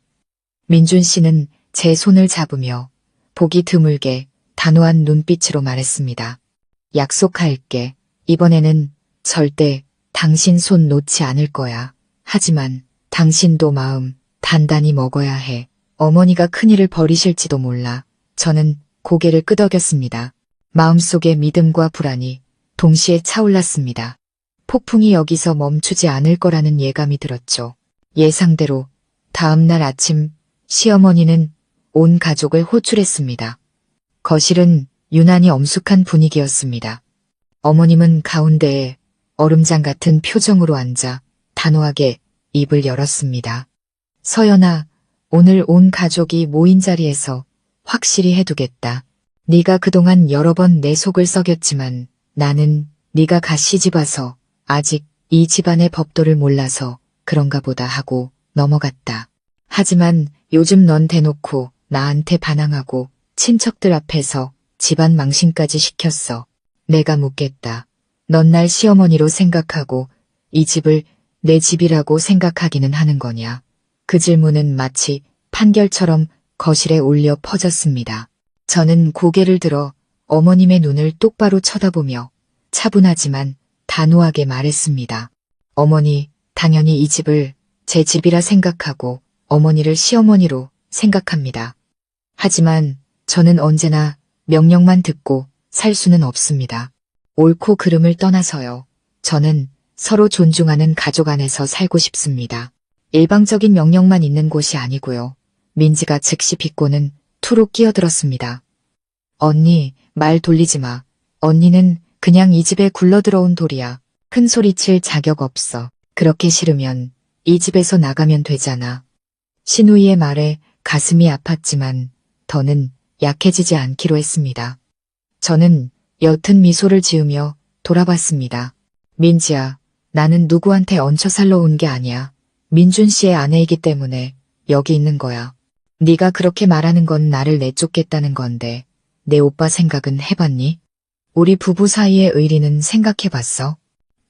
민준 씨는 제 손을 잡으며 보기 드물게 단호한 눈빛으로 말했습니다. 약속할게. 이번에는 절대 당신 손 놓지 않을 거야. 하지만 당신도 마음 단단히 먹어야 해. 어머니가 큰일을 벌이실지도 몰라. 저는 고개를 끄덕였습니다. 마음속에 믿음과 불안이 동시에 차올랐습니다. 폭풍이 여기서 멈추지 않을 거라는 예감이 들었죠. 예상대로 다음날 아침 시어머니는 온 가족을 호출했습니다. 거실은 유난히 엄숙한 분위기였습니다. 어머님은 가운데에 얼음장 같은 표정으로 앉아 단호하게 입을 열었습니다. 서연아, 오늘 온 가족이 모인 자리에서 확실히 해두겠다. 네가 그동안 여러 번 내 속을 썩였지만 나는 네가 갓 시집와서 아직 이 집안의 법도를 몰라서 그런가 보다 하고 넘어갔다. 하지만 요즘 넌 대놓고 나한테 반항하고 친척들 앞에서 집안 망신까지 시켰어. 내가 묻겠다. 넌 날 시어머니로 생각하고 이 집을 내 집이라고 생각하기는 하는 거냐? 그 질문은 마치 판결처럼 거실에 울려 퍼졌습니다. 저는 고개를 들어 어머님의 눈을 똑바로 쳐다보며 차분하지만 단호하게 말했습니다. 어머니, 당연히 이 집을 제 집이라 생각하고 어머니를 시어머니로 생각합니다. 하지만 저는 언제나 명령만 듣고 살 수는 없습니다. 옳고 그름을 떠나서요. 저는 서로 존중하는 가족 안에서 살고 싶습니다. 일방적인 명령만 있는 곳이 아니고요. 민지가 즉시 비꼬는 투로 끼어들었습니다. 언니, 말 돌리지 마. 언니는 그냥 이 집에 굴러들어온 돌이야. 큰 소리칠 자격 없어. 그렇게 싫으면 이 집에서 나가면 되잖아. 신우이의 말에 가슴이 아팠지만 더는 약해지지 않기로 했습니다. 저는 옅은 미소를 지으며 돌아봤습니다. 민지야, 나는 누구한테 얹혀 살러 온 게 아니야. 민준 씨의 아내이기 때문에 여기 있는 거야. 네가 그렇게 말하는 건 나를 내쫓겠다는 건데 내 오빠 생각은 해봤니? 우리 부부 사이의 의리는 생각해봤어?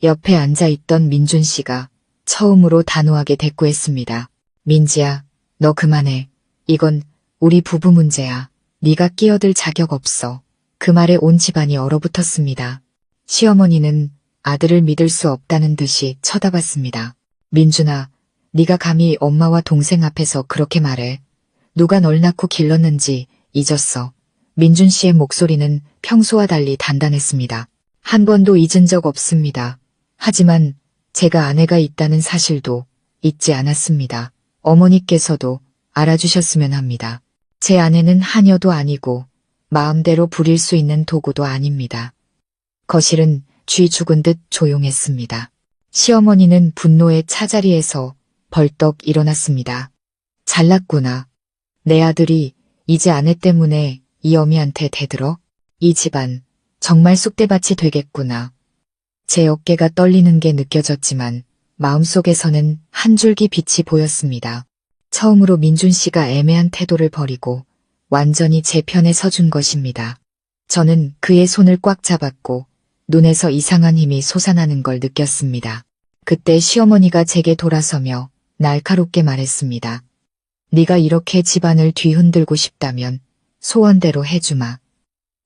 옆에 앉아있던 민준 씨가 처음으로 단호하게 대꾸했습니다. 민지야, 너 그만해. 이건 우리 부부 문제야. 네가 끼어들 자격 없어. 그 말에 온 집안이 얼어붙었습니다. 시어머니는 아들을 믿을 수 없다는 듯이 쳐다봤습니다. 민준아, 네가 감히 엄마와 동생 앞에서 그렇게 말해. 누가 널 낳고 길렀는지 잊었어. 민준 씨의 목소리는 평소와 달리 단단했습니다. 한 번도 잊은 적 없습니다. 하지만 제가 아내가 있다는 사실도 잊지 않았습니다. 어머니께서도 알아주셨으면 합니다. 제 아내는 하녀도 아니고 마음대로 부릴 수 있는 도구도 아닙니다. 거실은 쥐 죽은 듯 조용했습니다. 시어머니는 분노의 차자리에서 벌떡 일어났습니다. 잘났구나. 내 아들이 이제 아내 때문에 이 어미한테 대들어? 이 집안 정말 쑥대밭이 되겠구나. 제 어깨가 떨리는 게 느껴졌지만 마음속에서는 한 줄기 빛이 보였습니다. 처음으로 민준 씨가 애매한 태도를 버리고 완전히 제 편에 서준 것입니다. 저는 그의 손을 꽉 잡았고 눈에서 이상한 힘이 솟아나는 걸 느꼈습니다. 그때 시어머니가 제게 돌아서며 날카롭게 말했습니다. 네가 이렇게 집안을 뒤흔들고 싶다면 소원대로 해주마.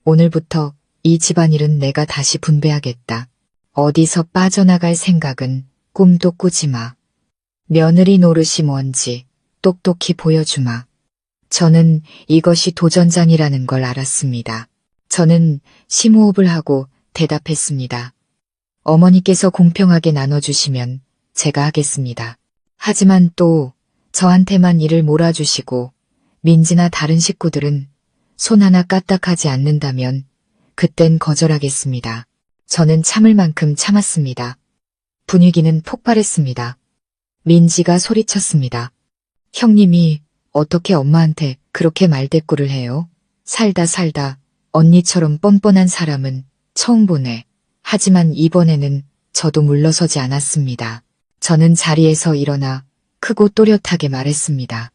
오늘부터 이 집안일은 내가 다시 분배하겠다. 어디서 빠져나갈 생각은 꿈도 꾸지 마. 며느리 노릇이 뭔지 똑똑히 보여주마. 저는 이것이 도전장이라는 걸 알았습니다. 저는 심호흡을 하고 대답했습니다. 어머니께서 공평하게 나눠주시면 제가 하겠습니다. 하지만 또 저한테만 일을 몰아주시고 민지나 다른 식구들은 손 하나 까딱하지 않는다면 그땐 거절하겠습니다. 저는 참을 만큼 참았습니다. 분위기는 폭발했습니다. 민지가 소리쳤습니다. 형님이 어떻게 엄마한테 그렇게 말대꾸를 해요? 살다 언니처럼 뻔뻔한 사람은 처음 보네. 하지만 이번에는 저도 물러서지 않았습니다. 저는 자리에서 일어나 크고 또렷하게 말했습니다.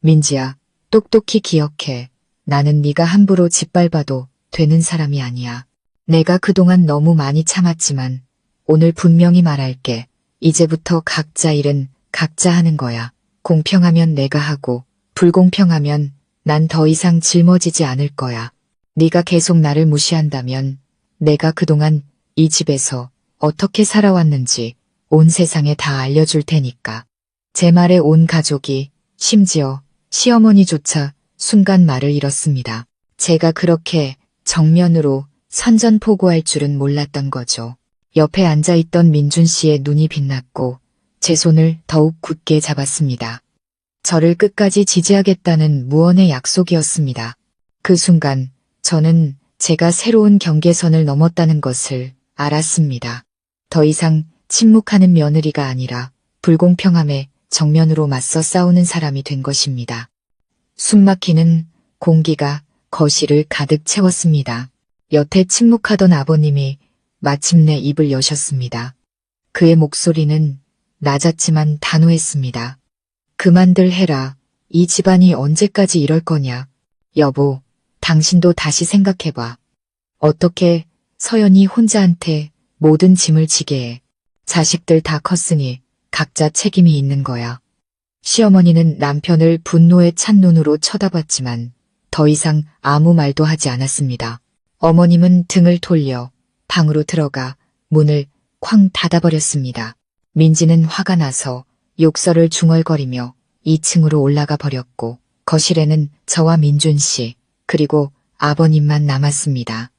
민지야, 똑똑히 기억해. 나는 네가 함부로 짓밟아도 되는 사람이 아니야. 내가 그동안 너무 많이 참았지만 오늘 분명히 말할게. 이제부터 각자 일은 각자 하는 거야. 공평하면 내가 하고 불공평하면 난 더 이상 짊어지지 않을 거야. 네가 계속 나를 무시한다면 내가 그동안 이 집에서 어떻게 살아왔는지 온 세상에 다 알려줄 테니까. 제 말에 온 가족이 심지어 시어머니조차 순간 말을 잃었습니다. 제가 그렇게 정면으로 선전포고할 줄은 몰랐던 거죠. 옆에 앉아있던 민준 씨의 눈이 빛났고 제 손을 더욱 굳게 잡았습니다. 저를 끝까지 지지하겠다는 무언의 약속이었습니다. 그 순간 저는 제가 새로운 경계선을 넘었다는 것을 알았습니다. 더 이상 침묵하는 며느리가 아니라 불공평함에 정면으로 맞서 싸우는 사람이 된 것입니다. 숨막히는 공기가 거실을 가득 채웠습니다. 여태 침묵하던 아버님이 마침내 입을 여셨습니다. 그의 목소리는 낮았지만 단호했습니다. 그만들 해라. 이 집안이 언제까지 이럴 거냐. 여보, 당신도 다시 생각해봐. 어떻게 서연이 혼자한테 모든 짐을 지게 해. 자식들 다 컸으니 각자 책임이 있는 거야. 시어머니는 남편을 분노에 찬 눈으로 쳐다봤지만 더 이상 아무 말도 하지 않았습니다. 어머님은 등을 돌려 방으로 들어가 문을 쾅 닫아버렸습니다. 민지는 화가 나서 욕설을 중얼거리며 2층으로 올라가 버렸고 거실에는 저와 민준 씨 그리고 아버님만 남았습니다.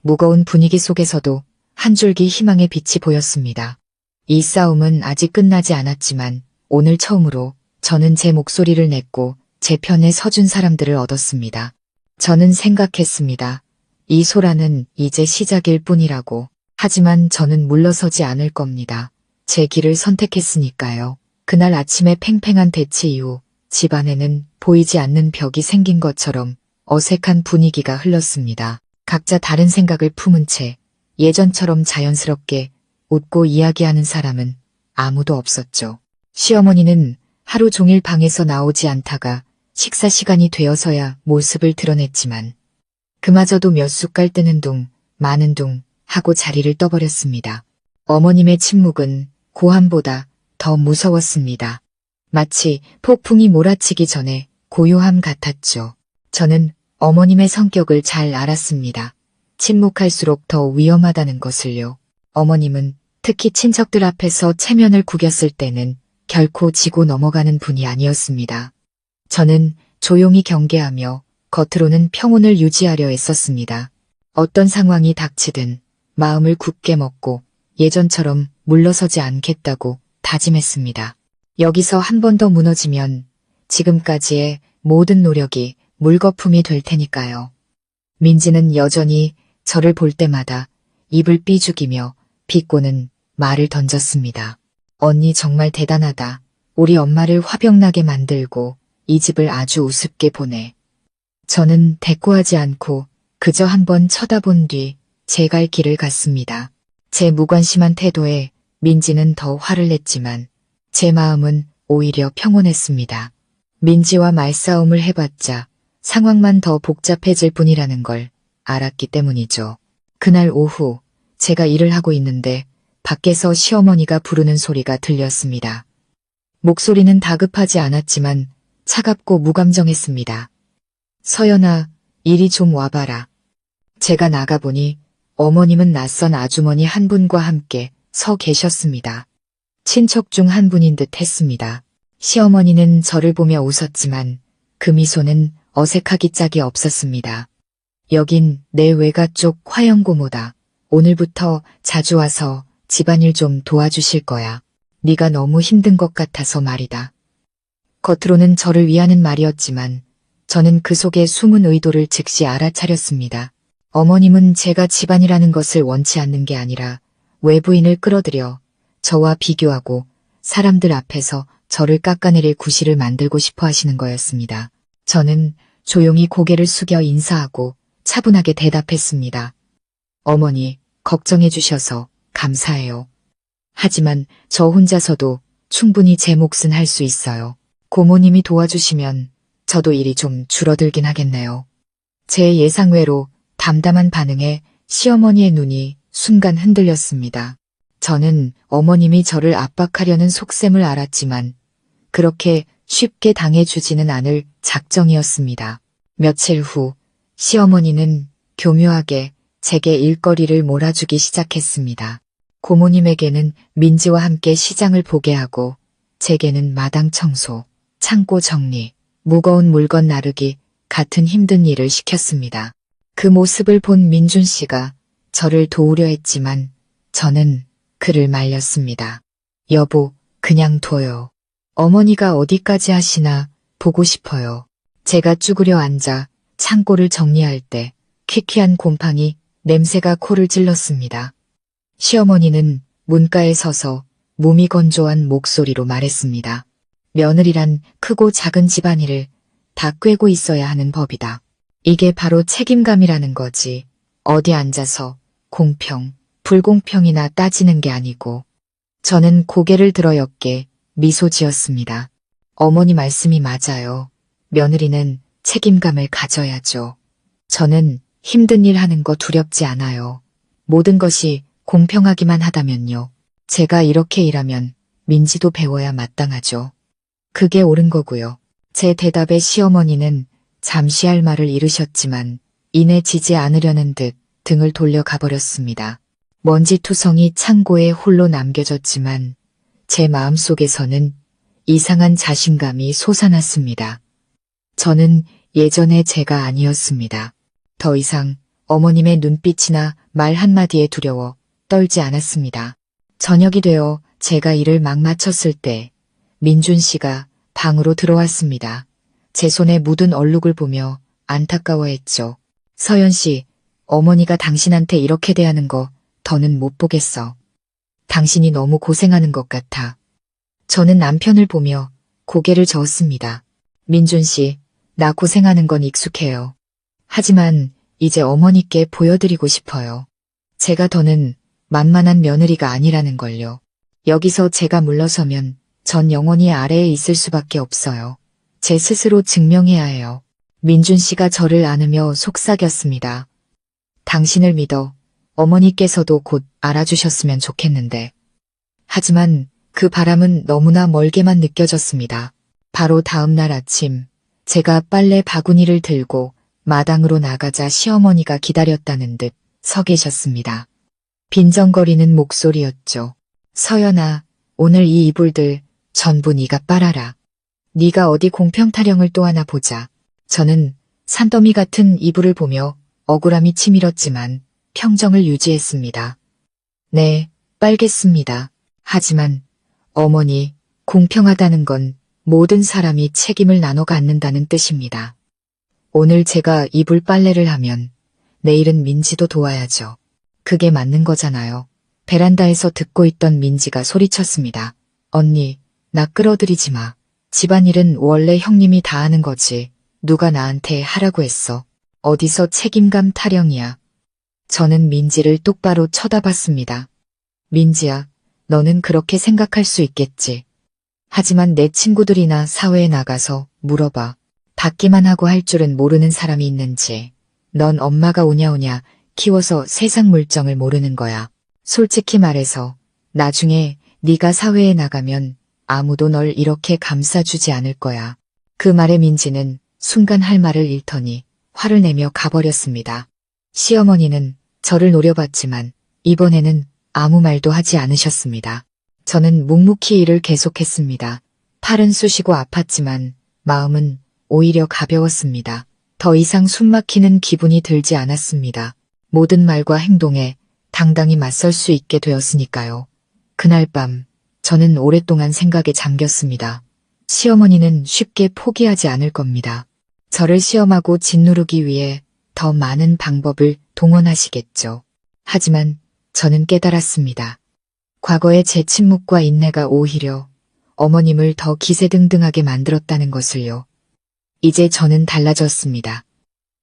무거운 분위기 속에서도 한 줄기 희망의 빛이 보였습니다. 이 싸움은 아직 끝나지 않았지만 오늘 처음으로 저는 제 목소리를 냈고 제 편에 서준 사람들을 얻었습니다. 저는 생각했습니다. 이 소란은 이제 시작일 뿐이라고. 하지만 저는 물러서지 않을 겁니다. 제 길을 선택했으니까요. 그날 아침에 팽팽한 대치 이후 집안에는 보이지 않는 벽이 생긴 것처럼 어색한 분위기가 흘렀습니다. 각자 다른 생각을 품은 채 예전처럼 자연스럽게 웃고 이야기하는 사람은 아무도 없었죠. 시어머니는 하루 종일 방에서 나오지 않다가 식사 시간이 되어서야 모습을 드러냈지만 그마저도 몇 숟갈 뜨는 둥 마는 둥 하고 자리를 떠버렸습니다. 어머님의 침묵은 고함보다 더 무서웠습니다. 마치 폭풍이 몰아치기 전에 고요함 같았죠. 저는 어머님의 성격을 잘 알았습니다. 침묵할수록 더 위험하다는 것을요. 어머님은 특히 친척들 앞에서 체면을 구겼을 때는 결코 지고 넘어가는 분이 아니었습니다. 저는 조용히 경계하며 겉으로는 평온을 유지하려 애썼습니다. 어떤 상황이 닥치든 마음을 굳게 먹고 예전처럼 물러서지 않겠다고 다짐했습니다. 여기서 한 번 더 무너지면 지금까지의 모든 노력이 물거품이 될 테니까요. 민지는 여전히 저를 볼 때마다 입을 삐죽이며 비꼬는 말을 던졌습니다. 언니 정말 대단하다. 우리 엄마를 화병나게 만들고 이 집을 아주 우습게 보내. 저는 대꾸하지 않고 그저 한번 쳐다본 뒤 제 갈 길을 갔습니다. 제 무관심한 태도에 민지는 더 화를 냈지만 제 마음은 오히려 평온했습니다. 민지와 말싸움을 해봤자 상황만 더 복잡해질 뿐이라는 걸 알았기 때문이죠. 그날 오후 제가 일을 하고 있는데 밖에서 시어머니가 부르는 소리가 들렸습니다. 목소리는 다급하지 않았지만 차갑고 무감정했습니다. 서연아, 이리 좀 와봐라. 제가 나가보니 어머님은 낯선 아주머니 한 분과 함께 서 계셨습니다. 친척 중 한 분인 듯 했습니다. 시어머니는 저를 보며 웃었지만 그 미소는 어색하기 짝이 없었습니다. 여긴 내 외가 쪽 화영고모다. 오늘부터 자주 와서 집안일 좀 도와주실 거야. 네가 너무 힘든 것 같아서 말이다. 겉으로는 저를 위하는 말이었지만 저는 그 속에 숨은 의도를 즉시 알아차렸습니다. 어머님은 제가 집안이라는 것을 원치 않는 게 아니라 외부인을 끌어들여 저와 비교하고 사람들 앞에서 저를 깎아내릴 구실을 만들고 싶어 하시는 거였습니다. 저는 조용히 고개를 숙여 인사하고 차분하게 대답했습니다. 어머니, 걱정해 주셔서 감사해요. 하지만 저 혼자서도 충분히 제 몫은 할 수 있어요. 고모님이 도와주시면 저도 일이 좀 줄어들긴 하겠네요. 제 예상외로 담담한 반응에 시어머니의 눈이 순간 흔들렸습니다. 저는 어머님이 저를 압박하려는 속셈을 알았지만 그렇게 쉽게 당해주지는 않을 작정이었습니다. 며칠 후 시어머니는 교묘하게 제게 일거리를 몰아주기 시작했습니다. 고모님에게는 민지와 함께 시장을 보게 하고 제게는 마당 청소, 창고 정리, 무거운 물건 나르기 같은 힘든 일을 시켰습니다. 그 모습을 본 민준 씨가 저를 도우려 했지만 저는 그를 말렸습니다. 여보, 그냥 둬요. 어머니가 어디까지 하시나 보고 싶어요. 제가 쭈그려 앉아 창고를 정리할 때 퀴퀴한 곰팡이 냄새가 코를 찔렀습니다. 시어머니는 문가에 서서 몸이 건조한 목소리로 말했습니다. 며느리란 크고 작은 집안일을 다 꿰고 있어야 하는 법이다. 이게 바로 책임감이라는 거지. 어디 앉아서 공평, 불공평이나 따지는 게 아니고. 저는 고개를 들어 옅게 미소 지었습니다. 어머니 말씀이 맞아요. 며느리는 책임감을 가져야죠. 저는 힘든 일 하는 거 두렵지 않아요. 모든 것이 공평하기만 하다면요. 제가 이렇게 일하면 민지도 배워야 마땅하죠. 그게 옳은 거고요. 제 대답에 시어머니는 잠시 할 말을 잃으셨지만 이내 지지 않으려는 듯 등을 돌려 가버렸습니다. 먼지투성이 창고에 홀로 남겨졌지만 제 마음속에서는 이상한 자신감이 솟아났습니다. 저는 예전의 제가 아니었습니다. 더 이상 어머님의 눈빛이나 말 한마디에 두려워 떨지 않았습니다. 저녁이 되어 제가 일을 막 마쳤을 때 민준 씨가 방으로 들어왔습니다. 제 손에 묻은 얼룩을 보며 안타까워했죠. 서연 씨, 어머니가 당신한테 이렇게 대하는 거 더는 못 보겠어. 당신이 너무 고생하는 것 같아. 저는 남편을 보며 고개를 저었습니다. 민준 씨, 나 고생하는 건 익숙해요. 하지만 이제 어머니께 보여드리고 싶어요. 제가 더는 만만한 며느리가 아니라는 걸요. 여기서 제가 물러서면 전 영원히 아래에 있을 수밖에 없어요. 제 스스로 증명해야 해요. 민준 씨가 저를 안으며 속삭였습니다. 당신을 믿어 어머니께서도 곧 알아주셨으면 좋겠는데. 하지만 그 바람은 너무나 멀게만 느껴졌습니다. 바로 다음 날 아침 제가 빨래 바구니를 들고 마당으로 나가자 시어머니가 기다렸다는 듯 서 계셨습니다. 빈정거리는 목소리였죠. 서연아, 오늘 이 이불들 전부 네가 빨아라. 네가 어디 공평타령을 또 하나 보자. 저는 산더미 같은 이불을 보며 억울함이 치밀었지만 평정을 유지했습니다. 네, 빨겠습니다. 하지만 어머니, 공평하다는 건 모든 사람이 책임을 나눠 갖는다는 뜻입니다. 오늘 제가 이불 빨래를 하면 내일은 민지도 도와야죠. 그게 맞는 거잖아요. 베란다에서 듣고 있던 민지가 소리쳤습니다. 언니, 나 끌어들이지 마. 집안일은 원래 형님이 다 하는 거지. 누가 나한테 하라고 했어. 어디서 책임감 타령이야. 저는 민지를 똑바로 쳐다봤습니다. 민지야, 너는 그렇게 생각할 수 있겠지. 하지만 내 친구들이나 사회에 나가서 물어봐. 받기만 하고 할 줄은 모르는 사람이 있는지. 넌 엄마가 오냐오냐 키워서 세상 물정을 모르는 거야. 솔직히 말해서 나중에 네가 사회에 나가면 아무도 널 이렇게 감싸주지 않을 거야. 그 말에 민지는 순간 할 말을 잃더니 화를 내며 가버렸습니다. 시어머니는 저를 노려봤지만 이번에는 아무 말도 하지 않으셨습니다. 저는 묵묵히 일을 계속했습니다. 팔은 쑤시고 아팠지만 마음은 오히려 가벼웠습니다. 더 이상 숨막히는 기분이 들지 않았습니다. 모든 말과 행동에 당당히 맞설 수 있게 되었으니까요. 그날 밤 저는 오랫동안 생각에 잠겼습니다. 시어머니는 쉽게 포기하지 않을 겁니다. 저를 시험하고 짓누르기 위해 더 많은 방법을 동원하시겠죠. 하지만 저는 깨달았습니다. 과거의 제 침묵과 인내가 오히려 어머님을 더 기세등등하게 만들었다는 것을요. 이제 저는 달라졌습니다.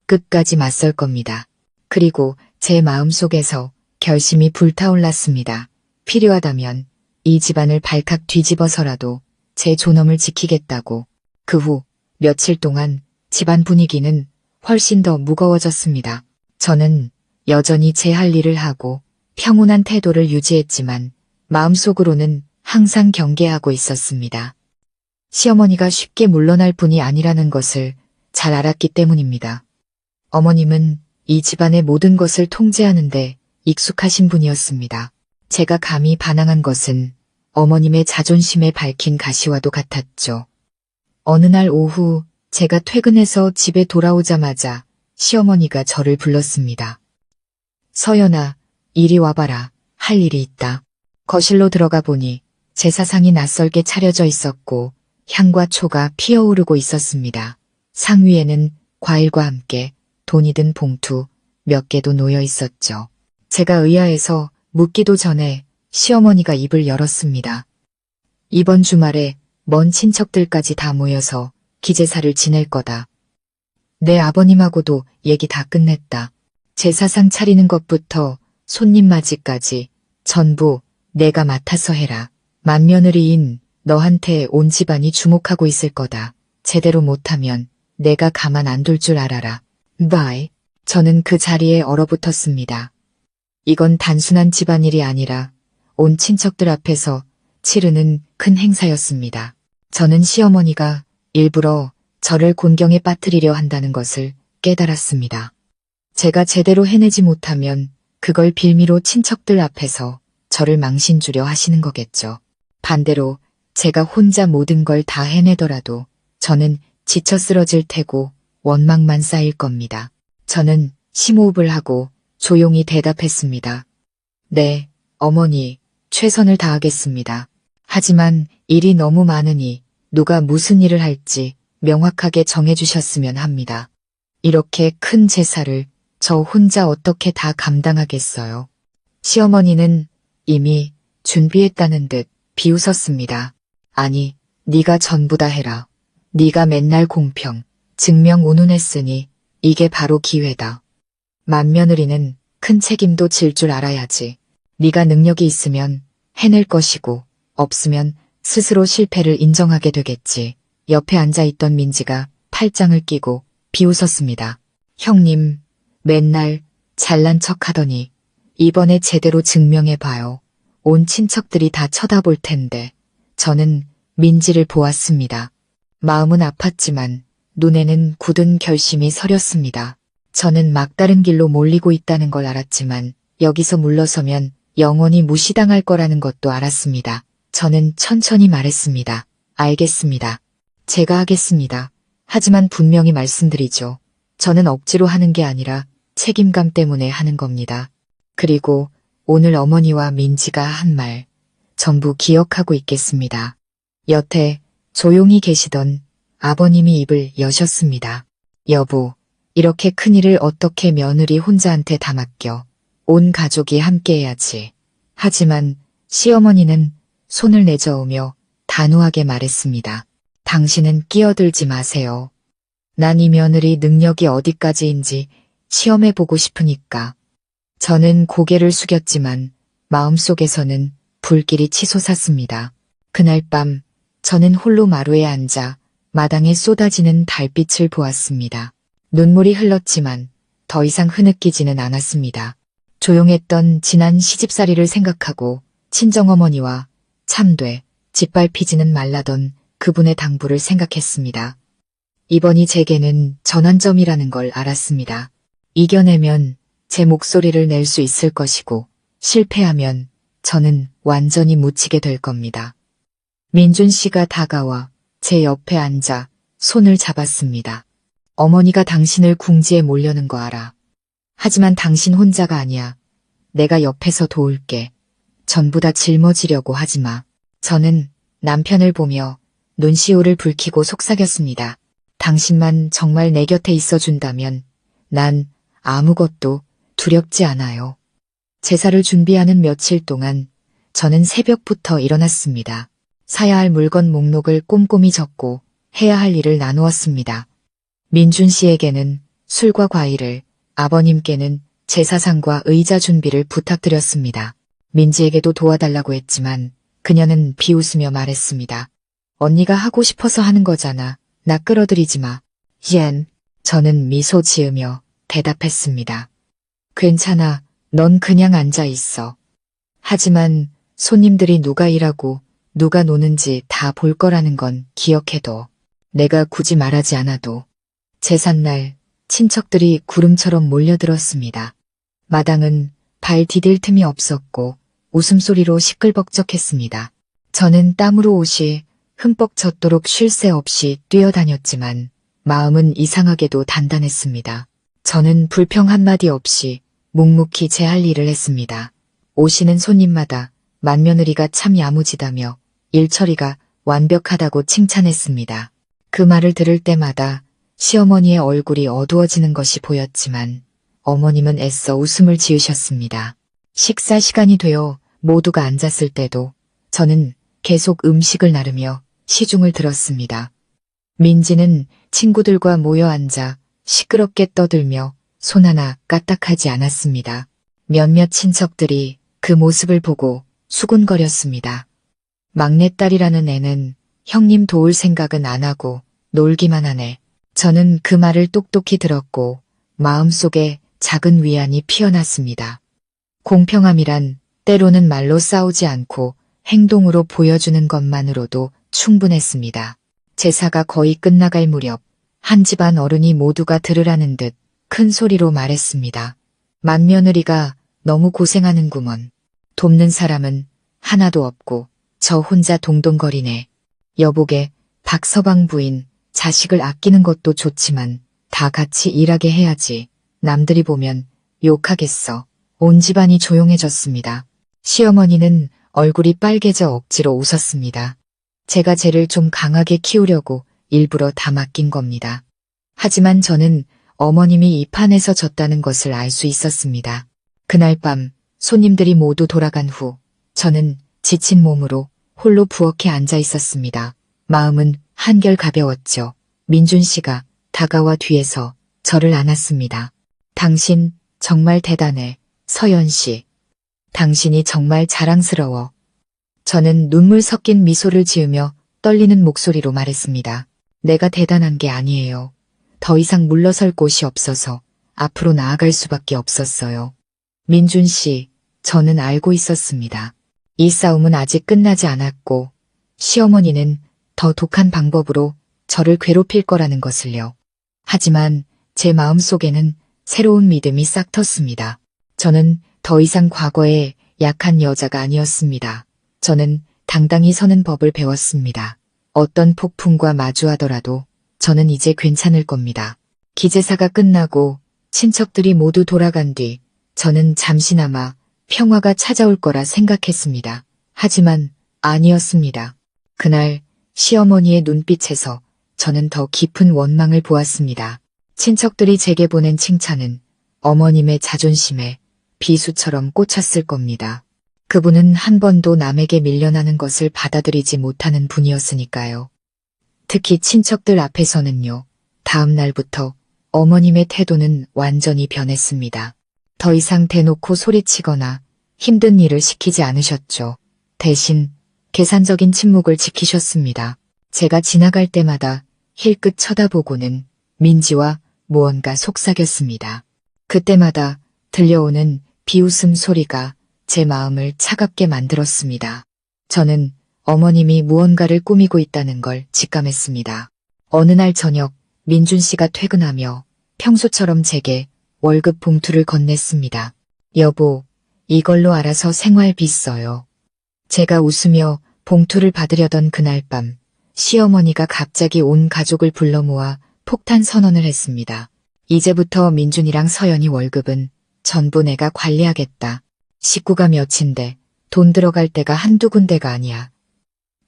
끝까지 맞설 겁니다. 그리고 제 마음속에서 결심이 불타올랐습니다. 필요하다면 이 집안을 발칵 뒤집어서라도 제 존엄을 지키겠다고. 그 후 며칠 동안 집안 분위기는 훨씬 더 무거워졌습니다. 저는 여전히 제 할 일을 하고 평온한 태도를 유지했지만 마음속으로는 항상 경계하고 있었습니다. 시어머니가 쉽게 물러날 분이 아니라는 것을 잘 알았기 때문입니다. 어머님은 이 집안의 모든 것을 통제하는데 익숙하신 분이었습니다. 제가 감히 반항한 것은 어머님의 자존심에 밝힌 가시와도 같았죠. 어느 날 오후 제가 퇴근해서 집에 돌아오자마자 시어머니가 저를 불렀습니다. 서연아, 이리 와봐라. 할 일이 있다. 거실로 들어가 보니 제사상이 낯설게 차려져 있었고 향과 초가 피어오르고 있었습니다. 상 위에는 과일과 함께 돈이 든 봉투 몇 개도 놓여 있었죠. 제가 의아해서 묻기도 전에 시어머니가 입을 열었습니다. 이번 주말에 먼 친척들까지 다 모여서 기제사를 지낼 거다. 내 아버님하고도 얘기 다 끝냈다. 제사상 차리는 것부터 손님 맞이까지 전부 내가 맡아서 해라. 맏며느리인 너한테 온 집안이 주목하고 있을 거다. 제대로 못하면 내가 가만 안 둘 줄 알아라. 바이. 저는 그 자리에 얼어붙었습니다. 이건 단순한 집안일이 아니라 온 친척들 앞에서 치르는 큰 행사였습니다. 저는 시어머니가 일부러 저를 곤경에 빠뜨리려 한다는 것을 깨달았습니다. 제가 제대로 해내지 못하면 그걸 빌미로 친척들 앞에서 저를 망신 주려 하시는 거겠죠. 반대로 제가 혼자 모든 걸 다 해내더라도 저는 지쳐 쓰러질 테고 원망만 쌓일 겁니다. 저는 심호흡을 하고 조용히 대답했습니다. 네, 어머니, 최선을 다하겠습니다. 하지만 일이 너무 많으니 누가 무슨 일을 할지 명확하게 정해주셨으면 합니다. 이렇게 큰 제사를 저 혼자 어떻게 다 감당하겠어요. 시어머니는 이미 준비했다는 듯 비웃었습니다. 아니, 네가 전부 다 해라. 네가 맨날 공평, 증명 운운했으니 이게 바로 기회다. 맏며느리는 큰 책임도 질 줄 알아야지. 네가 능력이 있으면 해낼 것이고 없으면 스스로 실패를 인정하게 되겠지. 옆에 앉아있던 민지가 팔짱을 끼고 비웃었습니다. 형님, 맨날 잘난 척하더니 이번에 제대로 증명해봐요. 온 친척들이 다 쳐다볼 텐데. 저는 민지를 보았습니다. 마음은 아팠지만 눈에는 굳은 결심이 서렸습니다. 저는 막다른 길로 몰리고 있다는 걸 알았지만 여기서 물러서면 영원히 무시당할 거라는 것도 알았습니다. 저는 천천히 말했습니다. 알겠습니다. 제가 하겠습니다. 하지만 분명히 말씀드리죠. 저는 억지로 하는 게 아니라 책임감 때문에 하는 겁니다. 그리고 오늘 어머니와 민지가 한 말 전부 기억하고 있겠습니다. 여태 조용히 계시던 아버님이 입을 여셨습니다. 여보, 이렇게 큰일을 어떻게 며느리 혼자한테 다 맡겨. 온 가족이 함께해야지. 하지만 시어머니는 손을 내저으며 단호하게 말했습니다. 당신은 끼어들지 마세요. 난 이 며느리 능력이 어디까지인지 시험해보고 싶으니까. 저는 고개를 숙였지만 마음속에서는 불길이 치솟았습니다. 그날 밤 저는 홀로 마루에 앉아 마당에 쏟아지는 달빛을 보았습니다. 눈물이 흘렀지만 더 이상 흐느끼지는 않았습니다. 조용했던 지난 시집살이를 생각하고 친정어머니와 참돼 짓밟히지는 말라던 그분의 당부를 생각했습니다. 이번이 제게는 전환점이라는 걸 알았습니다. 이겨내면 제 목소리를 낼 수 있을 것이고 실패하면 저는 완전히 묻히게 될 겁니다. 민준 씨가 다가와 제 옆에 앉아 손을 잡았습니다. 어머니가 당신을 궁지에 몰려는 거 알아. 하지만 당신 혼자가 아니야. 내가 옆에서 도울게. 전부 다 짊어지려고 하지 마. 저는 남편을 보며 눈시울을 붉히고 속삭였습니다. 당신만 정말 내 곁에 있어준다면 난 아무것도 두렵지 않아요. 제사를 준비하는 며칠 동안 저는 새벽부터 일어났습니다. 사야 할 물건 목록을 꼼꼼히 적고 해야 할 일을 나누었습니다. 민준 씨에게는 술과 과일을, 아버님께는 제사상과 의자 준비를 부탁드렸습니다. 민지에게도 도와달라고 했지만 그녀는 비웃으며 말했습니다. 언니가 하고 싶어서 하는 거잖아. 나 끌어들이지 마. 옌. 저는 미소 지으며 대답했습니다. 괜찮아. 넌 그냥 앉아 있어. 하지만 손님들이 누가 일하고 누가 노는지 다 볼 거라는 건 기억해둬. 내가 굳이 말하지 않아도. 제삿날 친척들이 구름처럼 몰려들었습니다. 마당은 발 디딜 틈이 없었고 웃음소리로 시끌벅적했습니다. 저는 땀으로 옷이 흠뻑 젖도록 쉴 새 없이 뛰어다녔지만 마음은 이상하게도 단단했습니다. 저는 불평 한마디 없이 묵묵히 제 할 일을 했습니다. 오시는 손님마다 맏며느리가 참 야무지다며 일처리가 완벽하다고 칭찬했습니다. 그 말을 들을 때마다 시어머니의 얼굴이 어두워지는 것이 보였지만 어머님은 애써 웃음을 지으셨습니다. 식사 시간이 되어 모두가 앉았을 때도 저는 계속 음식을 나르며 시중을 들었습니다. 민지는 친구들과 모여 앉아 시끄럽게 떠들며 손 하나 까딱하지 않았습니다. 몇몇 친척들이 그 모습을 보고 수군거렸습니다. 막내딸이라는 애는 형님 도울 생각은 안 하고 놀기만 하네. 저는 그 말을 똑똑히 들었고 마음속에 작은 위안이 피어났습니다. 공평함이란 때로는 말로 싸우지 않고 행동으로 보여주는 것만으로도 충분했습니다. 제사가 거의 끝나갈 무렵 한 집안 어른이 모두가 들으라는 듯 큰 소리로 말했습니다. 맏며느리가 너무 고생하는구먼. 돕는 사람은 하나도 없고 저 혼자 동동거리네. 여보게 박서방 부인 자식을 아끼는 것도 좋지만 다 같이 일하게 해야지. 남들이 보면 욕하겠어. 온 집안이 조용해졌습니다. 시어머니는 얼굴이 빨개져 억지로 웃었습니다. 제가 쟤를 좀 강하게 키우려고 일부러 다 맡긴 겁니다. 하지만 저는 어머님이 이 판에서 졌다는 것을 알 수 있었습니다. 그날 밤 손님들이 모두 돌아간 후 저는 지친 몸으로 홀로 부엌에 앉아 있었습니다. 마음은 한결 가벼웠죠. 민준 씨가 다가와 뒤에서 저를 안았습니다. 당신 정말 대단해, 서연 씨. 당신이 정말 자랑스러워. 저는 눈물 섞인 미소를 지으며 떨리는 목소리로 말했습니다. 내가 대단한 게 아니에요. 더 이상 물러설 곳이 없어서 앞으로 나아갈 수밖에 없었어요. 민준 씨, 저는 알고 있었습니다. 이 싸움은 아직 끝나지 않았고 시어머니는 더 독한 방법으로 저를 괴롭힐 거라는 것을요. 하지만 제 마음속에는 새로운 믿음이 싹 텄습니다. 저는 더 이상 과거의 약한 여자가 아니었습니다. 저는 당당히 서는 법을 배웠습니다. 어떤 폭풍과 마주하더라도 저는 이제 괜찮을 겁니다. 기제사가 끝나고 친척들이 모두 돌아간 뒤 저는 잠시나마 평화가 찾아올 거라 생각했습니다. 하지만 아니었습니다. 그날 시어머니의 눈빛에서 저는 더 깊은 원망을 보았습니다. 친척들이 제게 보낸 칭찬은 어머님의 자존심에 비수처럼 꽂혔을 겁니다. 그분은 한 번도 남에게 밀려나는 것을 받아들이지 못하는 분이었으니까요. 특히 친척들 앞에서는요. 다음 날부터 어머님의 태도는 완전히 변했습니다. 더 이상 대놓고 소리치거나 힘든 일을 시키지 않으셨죠. 대신 계산적인 침묵을 지키셨습니다. 제가 지나갈 때마다 힐끗 쳐다보고는 민지와 무언가 속삭였습니다. 그때마다 들려오는 비웃음 소리가 제 마음을 차갑게 만들었습니다. 저는 어머님이 무언가를 꾸미고 있다는 걸 직감했습니다. 어느 날 저녁 민준 씨가 퇴근하며 평소처럼 제게 월급 봉투를 건넸습니다. 여보, 이걸로 알아서 생활비 써요. 제가 웃으며 봉투를 받으려던 그날 밤 시어머니가 갑자기 온 가족을 불러 모아 폭탄 선언을 했습니다. 이제부터 민준이랑 서연이 월급은 전부 내가 관리하겠다. 식구가 몇인데 돈 들어갈 데가 한두 군데가 아니야.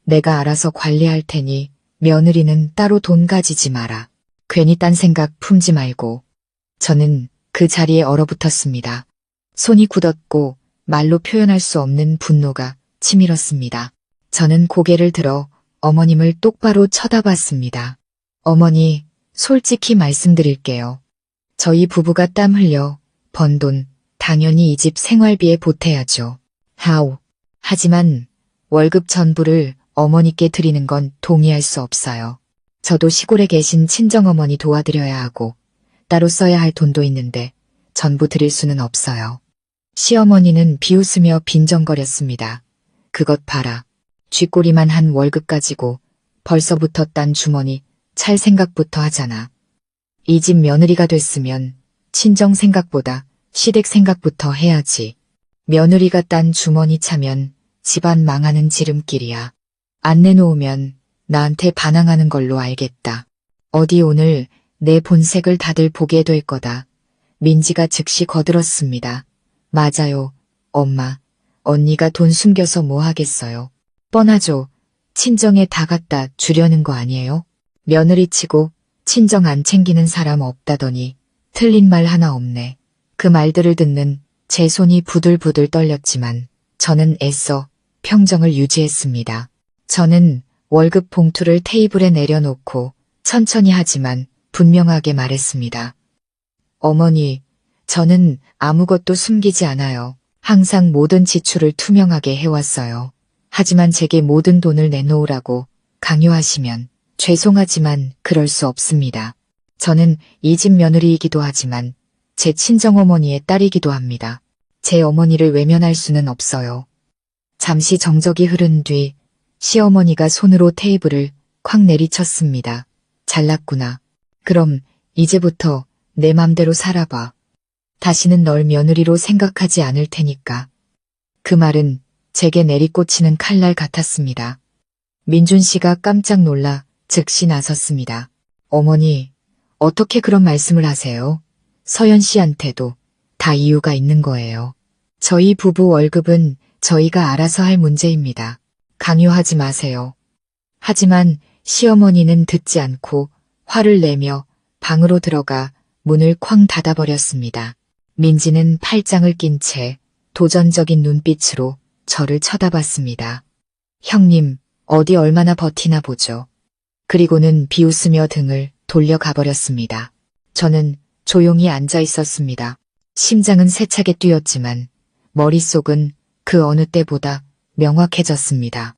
내가 알아서 관리할 테니 며느리는 따로 돈 가지지 마라. 괜히 딴 생각 품지 말고. 저는 그 자리에 얼어붙었습니다. 손이 굳었고 말로 표현할 수 없는 분노가 치밀었습니다. 저는 고개를 들어 어머님을 똑바로 쳐다봤습니다. 어머니, 솔직히 말씀드릴게요. 저희 부부가 땀 흘려 번 돈 당연히 이 집 생활비에 보태야죠. 하오. 하지만 월급 전부를 어머니께 드리는 건 동의할 수 없어요. 저도 시골에 계신 친정어머니 도와드려야 하고 따로 써야 할 돈도 있는데 전부 드릴 수는 없어요. 시어머니는 비웃으며 빈정거렸습니다. 그것 봐라. 쥐꼬리만 한 월급 가지고 벌써부터 딴 주머니 찰 생각부터 하잖아. 이 집 며느리가 됐으면 친정 생각보다 시댁 생각부터 해야지. 며느리가 딴 주머니 차면 집안 망하는 지름길이야. 안 내놓으면 나한테 반항하는 걸로 알겠다. 어디 오늘 내 본색을 다들 보게 될 거다. 민지가 즉시 거들었습니다. 맞아요, 엄마. 언니가 돈 숨겨서 뭐 하겠어요. 뻔하죠. 친정에 다 갖다 주려는 거 아니에요? 며느리 치고 친정 안 챙기는 사람 없다더니 틀린 말 하나 없네. 그 말들을 듣는 제 손이 부들부들 떨렸지만 저는 애써 평정을 유지했습니다. 저는 월급 봉투를 테이블에 내려놓고 천천히 하지만 분명하게 말했습니다. 어머니, 저는 아무것도 숨기지 않아요. 항상 모든 지출을 투명하게 해왔어요. 하지만 제게 모든 돈을 내놓으라고 강요하시면 죄송하지만 그럴 수 없습니다. 저는 이 집 며느리이기도 하지만 제 친정어머니의 딸이기도 합니다. 제 어머니를 외면할 수는 없어요. 잠시 정적이 흐른 뒤 시어머니가 손으로 테이블을 콱 내리쳤습니다. 잘났구나. 그럼 이제부터 내 맘대로 살아봐. 다시는 널 며느리로 생각하지 않을 테니까. 그 말은 제게 내리꽂히는 칼날 같았습니다. 민준 씨가 깜짝 놀라 즉시 나섰습니다. 어머니, 어떻게 그런 말씀을 하세요? 서연 씨한테도 다 이유가 있는 거예요. 저희 부부 월급은 저희가 알아서 할 문제입니다. 강요하지 마세요. 하지만 시어머니는 듣지 않고 화를 내며 방으로 들어가 문을 쾅 닫아버렸습니다. 민지는 팔짱을 낀 채 도전적인 눈빛으로 저를 쳐다봤습니다. 형님, 어디 얼마나 버티나 보죠. 그리고는 비웃으며 등을 돌려가버렸습니다. 저는 조용히 앉아 있었습니다. 심장은 세차게 뛰었지만 머릿속은 그 어느 때보다 명확해졌습니다.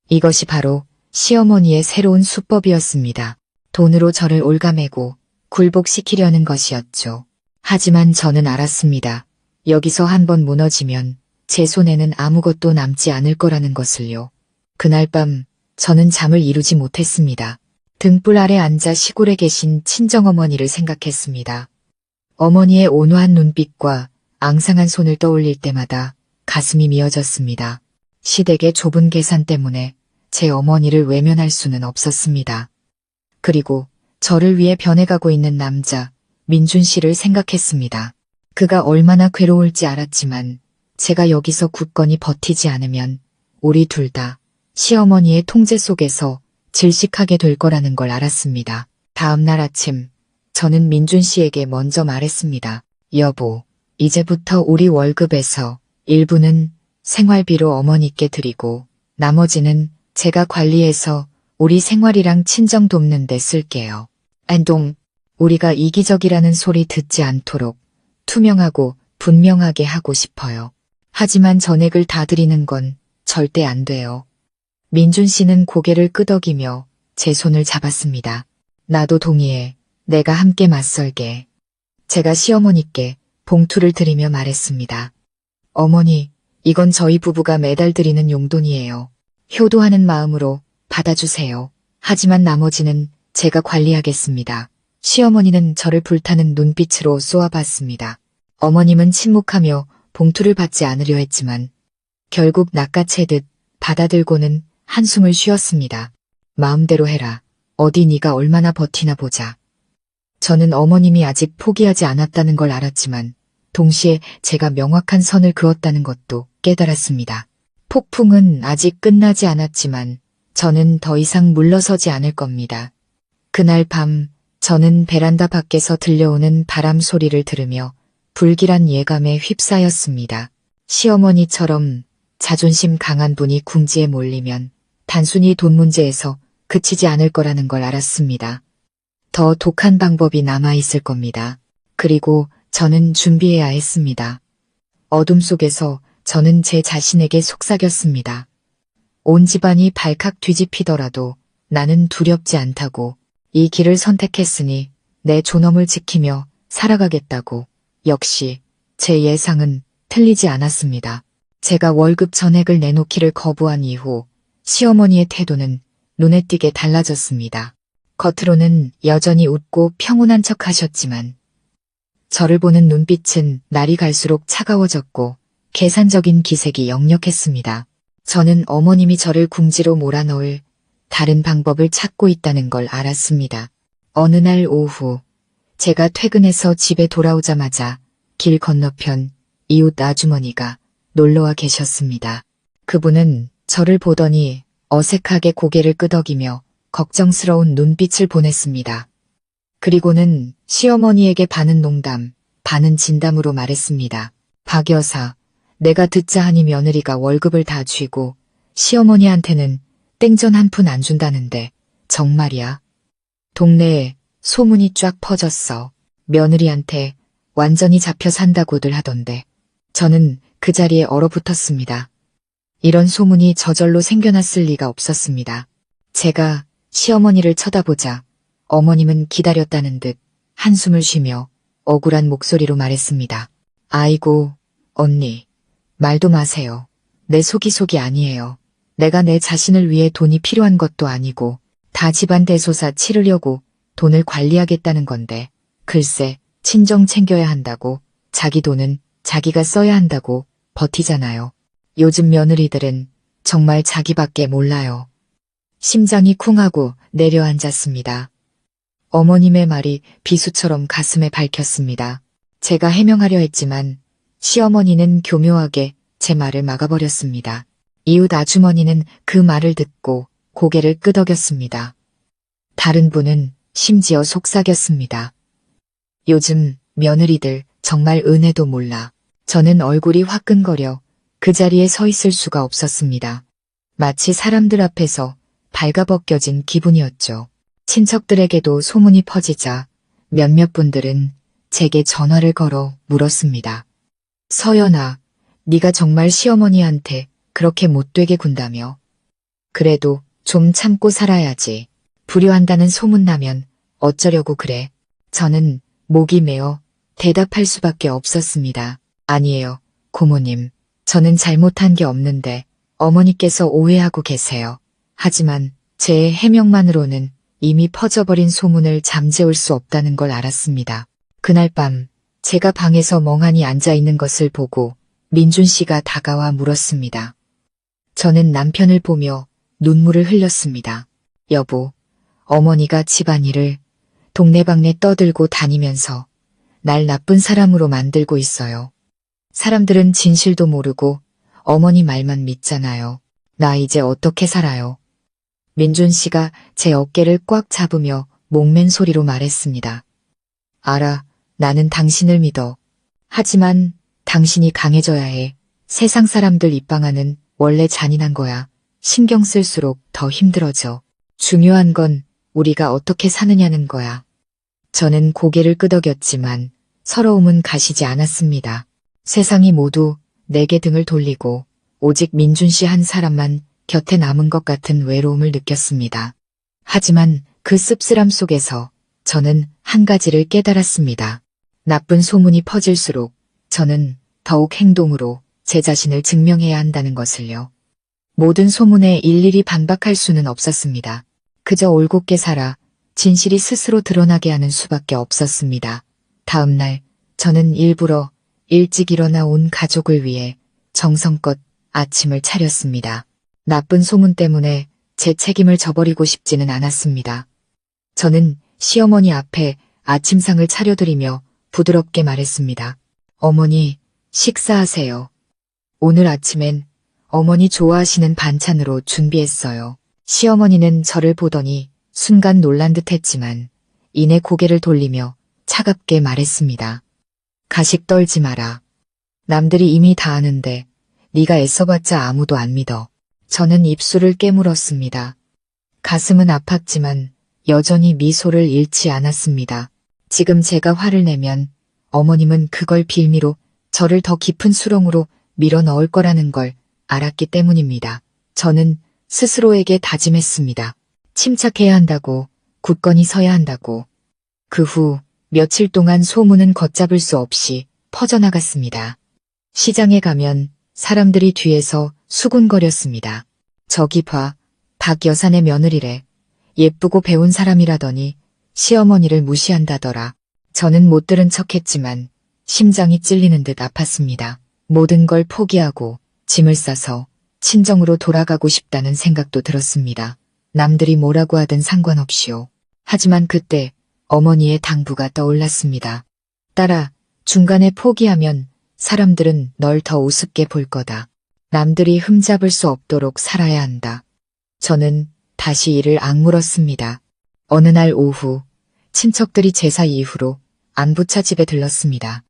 이것이 바로 시어머니의 새로운 수법이었습니다. 돈으로 저를 올가매고 굴복시키려는 것이었죠. 하지만 저는 알았습니다. 여기서 한번 무너지면 제 손에는 아무것도 남지 않을 거라는 것을요. 그날 밤 저는 잠을 이루지 못했습니다. 등불 아래 앉아 시골에 계신 친정어머니를 생각했습니다. 어머니의 온화한 눈빛과 앙상한 손을 떠올릴 때마다 가슴이 미어졌습니다. 시댁의 좁은 계산 때문에 제 어머니를 외면할 수는 없었습니다. 그리고 저를 위해 변해가고 있는 남자 민준 씨를 생각했습니다. 그가 얼마나 괴로울지 알았지만 제가 여기서 굳건히 버티지 않으면 우리 둘 다 시어머니의 통제 속에서 질식하게 될 거라는 걸 알았습니다. 다음 날 아침 저는 민준 씨에게 먼저 말했습니다. 여보, 이제부터 우리 월급에서 일부는 생활비로 어머니께 드리고 나머지는 제가 관리해서 우리 생활이랑 친정 돕는 데 쓸게요. 안동, 우리가 이기적이라는 소리 듣지 않도록 투명하고 분명하게 하고 싶어요. 하지만 전액을 다 드리는 건 절대 안 돼요. 민준 씨는 고개를 끄덕이며 제 손을 잡았습니다. 나도 동의해. 내가 함께 맞설게. 제가 시어머니께 봉투를 드리며 말했습니다. 어머니, 이건 저희 부부가 매달 드리는 용돈이에요. 효도하는 마음으로 받아주세요. 하지만 나머지는 제가 관리하겠습니다. 시어머니는 저를 불타는 눈빛으로 쏘아봤습니다. 어머님은 침묵하며 봉투를 받지 않으려 했지만 결국 낚아채듯 받아들고는 한숨을 쉬었습니다. 마음대로 해라. 어디 네가 얼마나 버티나 보자. 저는 어머님이 아직 포기하지 않았다는 걸 알았지만 동시에 제가 명확한 선을 그었다는 것도 깨달았습니다. 폭풍은 아직 끝나지 않았지만 저는 더 이상 물러서지 않을 겁니다. 그날 밤 저는 베란다 밖에서 들려오는 바람 소리를 들으며 불길한 예감에 휩싸였습니다. 시어머니처럼 자존심 강한 분이 궁지에 몰리면 단순히 돈 문제에서 그치지 않을 거라는 걸 알았습니다. 더 독한 방법이 남아있을 겁니다. 그리고 저는 준비해야 했습니다. 어둠 속에서 저는 제 자신에게 속삭였습니다. 온 집안이 발칵 뒤집히더라도 나는 두렵지 않다고. 이 길을 선택했으니 내 존엄을 지키며 살아가겠다고. 역시 제 예상은 틀리지 않았습니다. 제가 월급 전액을 내놓기를 거부한 이후 시어머니의 태도는 눈에 띄게 달라졌습니다. 겉으로는 여전히 웃고 평온한 척 하셨지만 저를 보는 눈빛은 날이 갈수록 차가워졌고 계산적인 기색이 역력했습니다. 저는 어머님이 저를 궁지로 몰아넣을 다른 방법을 찾고 있다는 걸 알았습니다. 어느 날 오후 제가 퇴근해서 집에 돌아오자마자 길 건너편 이웃 아주머니가 놀러와 계셨습니다. 그분은 저를 보더니 어색하게 고개를 끄덕이며 걱정스러운 눈빛을 보냈습니다. 그리고는 시어머니에게 반은 농담, 반은 진담으로 말했습니다. 박 여사, 내가 듣자 하니 며느리가 월급을 다 쥐고 시어머니한테는 땡전 한 푼 안 준다는데 정말이야? 동네에 소문이 쫙 퍼졌어. 며느리한테 완전히 잡혀 산다고들 하던데. 저는 그 자리에 얼어붙었습니다. 이런 소문이 저절로 생겨났을 리가 없었습니다. 제가 시어머니를 쳐다보자 어머님은 기다렸다는 듯 한숨을 쉬며 억울한 목소리로 말했습니다. 아이고, 언니, 말도 마세요. 내 속이 아니에요. 내가 내 자신을 위해 돈이 필요한 것도 아니고 다 집안 대소사 치르려고 돈을 관리하겠다는 건데 글쎄 친정 챙겨야 한다고 자기 돈은 자기가 써야 한다고 버티잖아요. 요즘 며느리들은 정말 자기밖에 몰라요. 심장이 쿵하고 내려앉았습니다. 어머님의 말이 비수처럼 가슴에 박혔습니다. 제가 해명하려 했지만 시어머니는 교묘하게 제 말을 막아버렸습니다. 이웃 아주머니는 그 말을 듣고 고개를 끄덕였습니다. 다른 분은 심지어 속삭였습니다. 요즘 며느리들 정말 은혜도 몰라. 저는 얼굴이 화끈거려 그 자리에 서 있을 수가 없었습니다. 마치 사람들 앞에서 발가벗겨진 기분이었죠. 친척들에게도 소문이 퍼지자 몇몇 분들은 제게 전화를 걸어 물었습니다. 서연아, 네가 정말 시어머니한테 그렇게 못되게 군다며? 그래도 좀 참고 살아야지. 불효한다는 소문나면 어쩌려고 그래. 저는 목이 메어 대답할 수밖에 없었습니다. 아니에요, 고모님. 저는 잘못한 게 없는데 어머니께서 오해하고 계세요. 하지만 제 해명만으로는 이미 퍼져버린 소문을 잠재울 수 없다는 걸 알았습니다. 그날 밤 제가 방에서 멍하니 앉아있는 것을 보고 민준 씨가 다가와 물었습니다. 저는 남편을 보며 눈물을 흘렸습니다. 여보, 어머니가 집안일을 동네방네 떠들고 다니면서 날 나쁜 사람으로 만들고 있어요. 사람들은 진실도 모르고 어머니 말만 믿잖아요. 나 이제 어떻게 살아요? 민준 씨가 제 어깨를 꽉 잡으며 목맨 소리로 말했습니다. 알아, 나는 당신을 믿어. 하지만 당신이 강해져야 해. 세상 사람들 입방아는 원래 잔인한 거야. 신경 쓸수록 더 힘들어져. 중요한 건 우리가 어떻게 사느냐는 거야. 저는 고개를 끄덕였지만 서러움은 가시지 않았습니다. 세상이 모두 내게 등을 돌리고 오직 민준 씨 한 사람만 곁에 남은 것 같은 외로움을 느꼈습니다. 하지만 그 씁쓸함 속에서 저는 한 가지를 깨달았습니다. 나쁜 소문이 퍼질수록 저는 더욱 행동으로 제 자신을 증명해야 한다는 것을요. 모든 소문에 일일이 반박할 수는 없었습니다. 그저 올곧게 살아 진실이 스스로 드러나게 하는 수밖에 없었습니다. 다음 날 저는 일부러 일찍 일어나 온 가족을 위해 정성껏 아침을 차렸습니다. 나쁜 소문 때문에 제 책임을 져버리고 싶지는 않았습니다. 저는 시어머니 앞에 아침상을 차려드리며 부드럽게 말했습니다. 어머니, 식사하세요. 오늘 아침엔 어머니 좋아하시는 반찬으로 준비했어요. 시어머니는 저를 보더니 순간 놀란 듯 했지만 이내 고개를 돌리며 차갑게 말했습니다. 가식 떨지 마라. 남들이 이미 다 아는데 네가 애써봤자 아무도 안 믿어. 저는 입술을 깨물었습니다. 가슴은 아팠지만 여전히 미소를 잃지 않았습니다. 지금 제가 화를 내면 어머님은 그걸 빌미로 저를 더 깊은 수렁으로 밀어 넣을 거라는 걸 알았기 때문입니다. 저는 스스로에게 다짐했습니다. 침착해야 한다고, 굳건히 서야 한다고. 그 후 며칠 동안 소문은 걷잡을 수 없이 퍼져나갔습니다. 시장에 가면 사람들이 뒤에서 수군거렸습니다. 저기 봐, 박 여사네 며느리래. 예쁘고 배운 사람이라더니 시어머니를 무시한다더라. 저는 못 들은 척했지만 심장이 찔리는 듯 아팠습니다. 모든 걸 포기하고 짐을 싸서 친정으로 돌아가고 싶다는 생각도 들었습니다. 남들이 뭐라고 하든 상관없이요. 하지만 그때 어머니의 당부가 떠올랐습니다. 딸아, 중간에 포기하면 사람들은 널 더 우습게 볼 거다. 남들이 흠잡을 수 없도록 살아야 한다. 저는 다시 이를 악물었습니다. 어느 날 오후 친척들이 제사 이후로 안부차 집에 들렀습니다.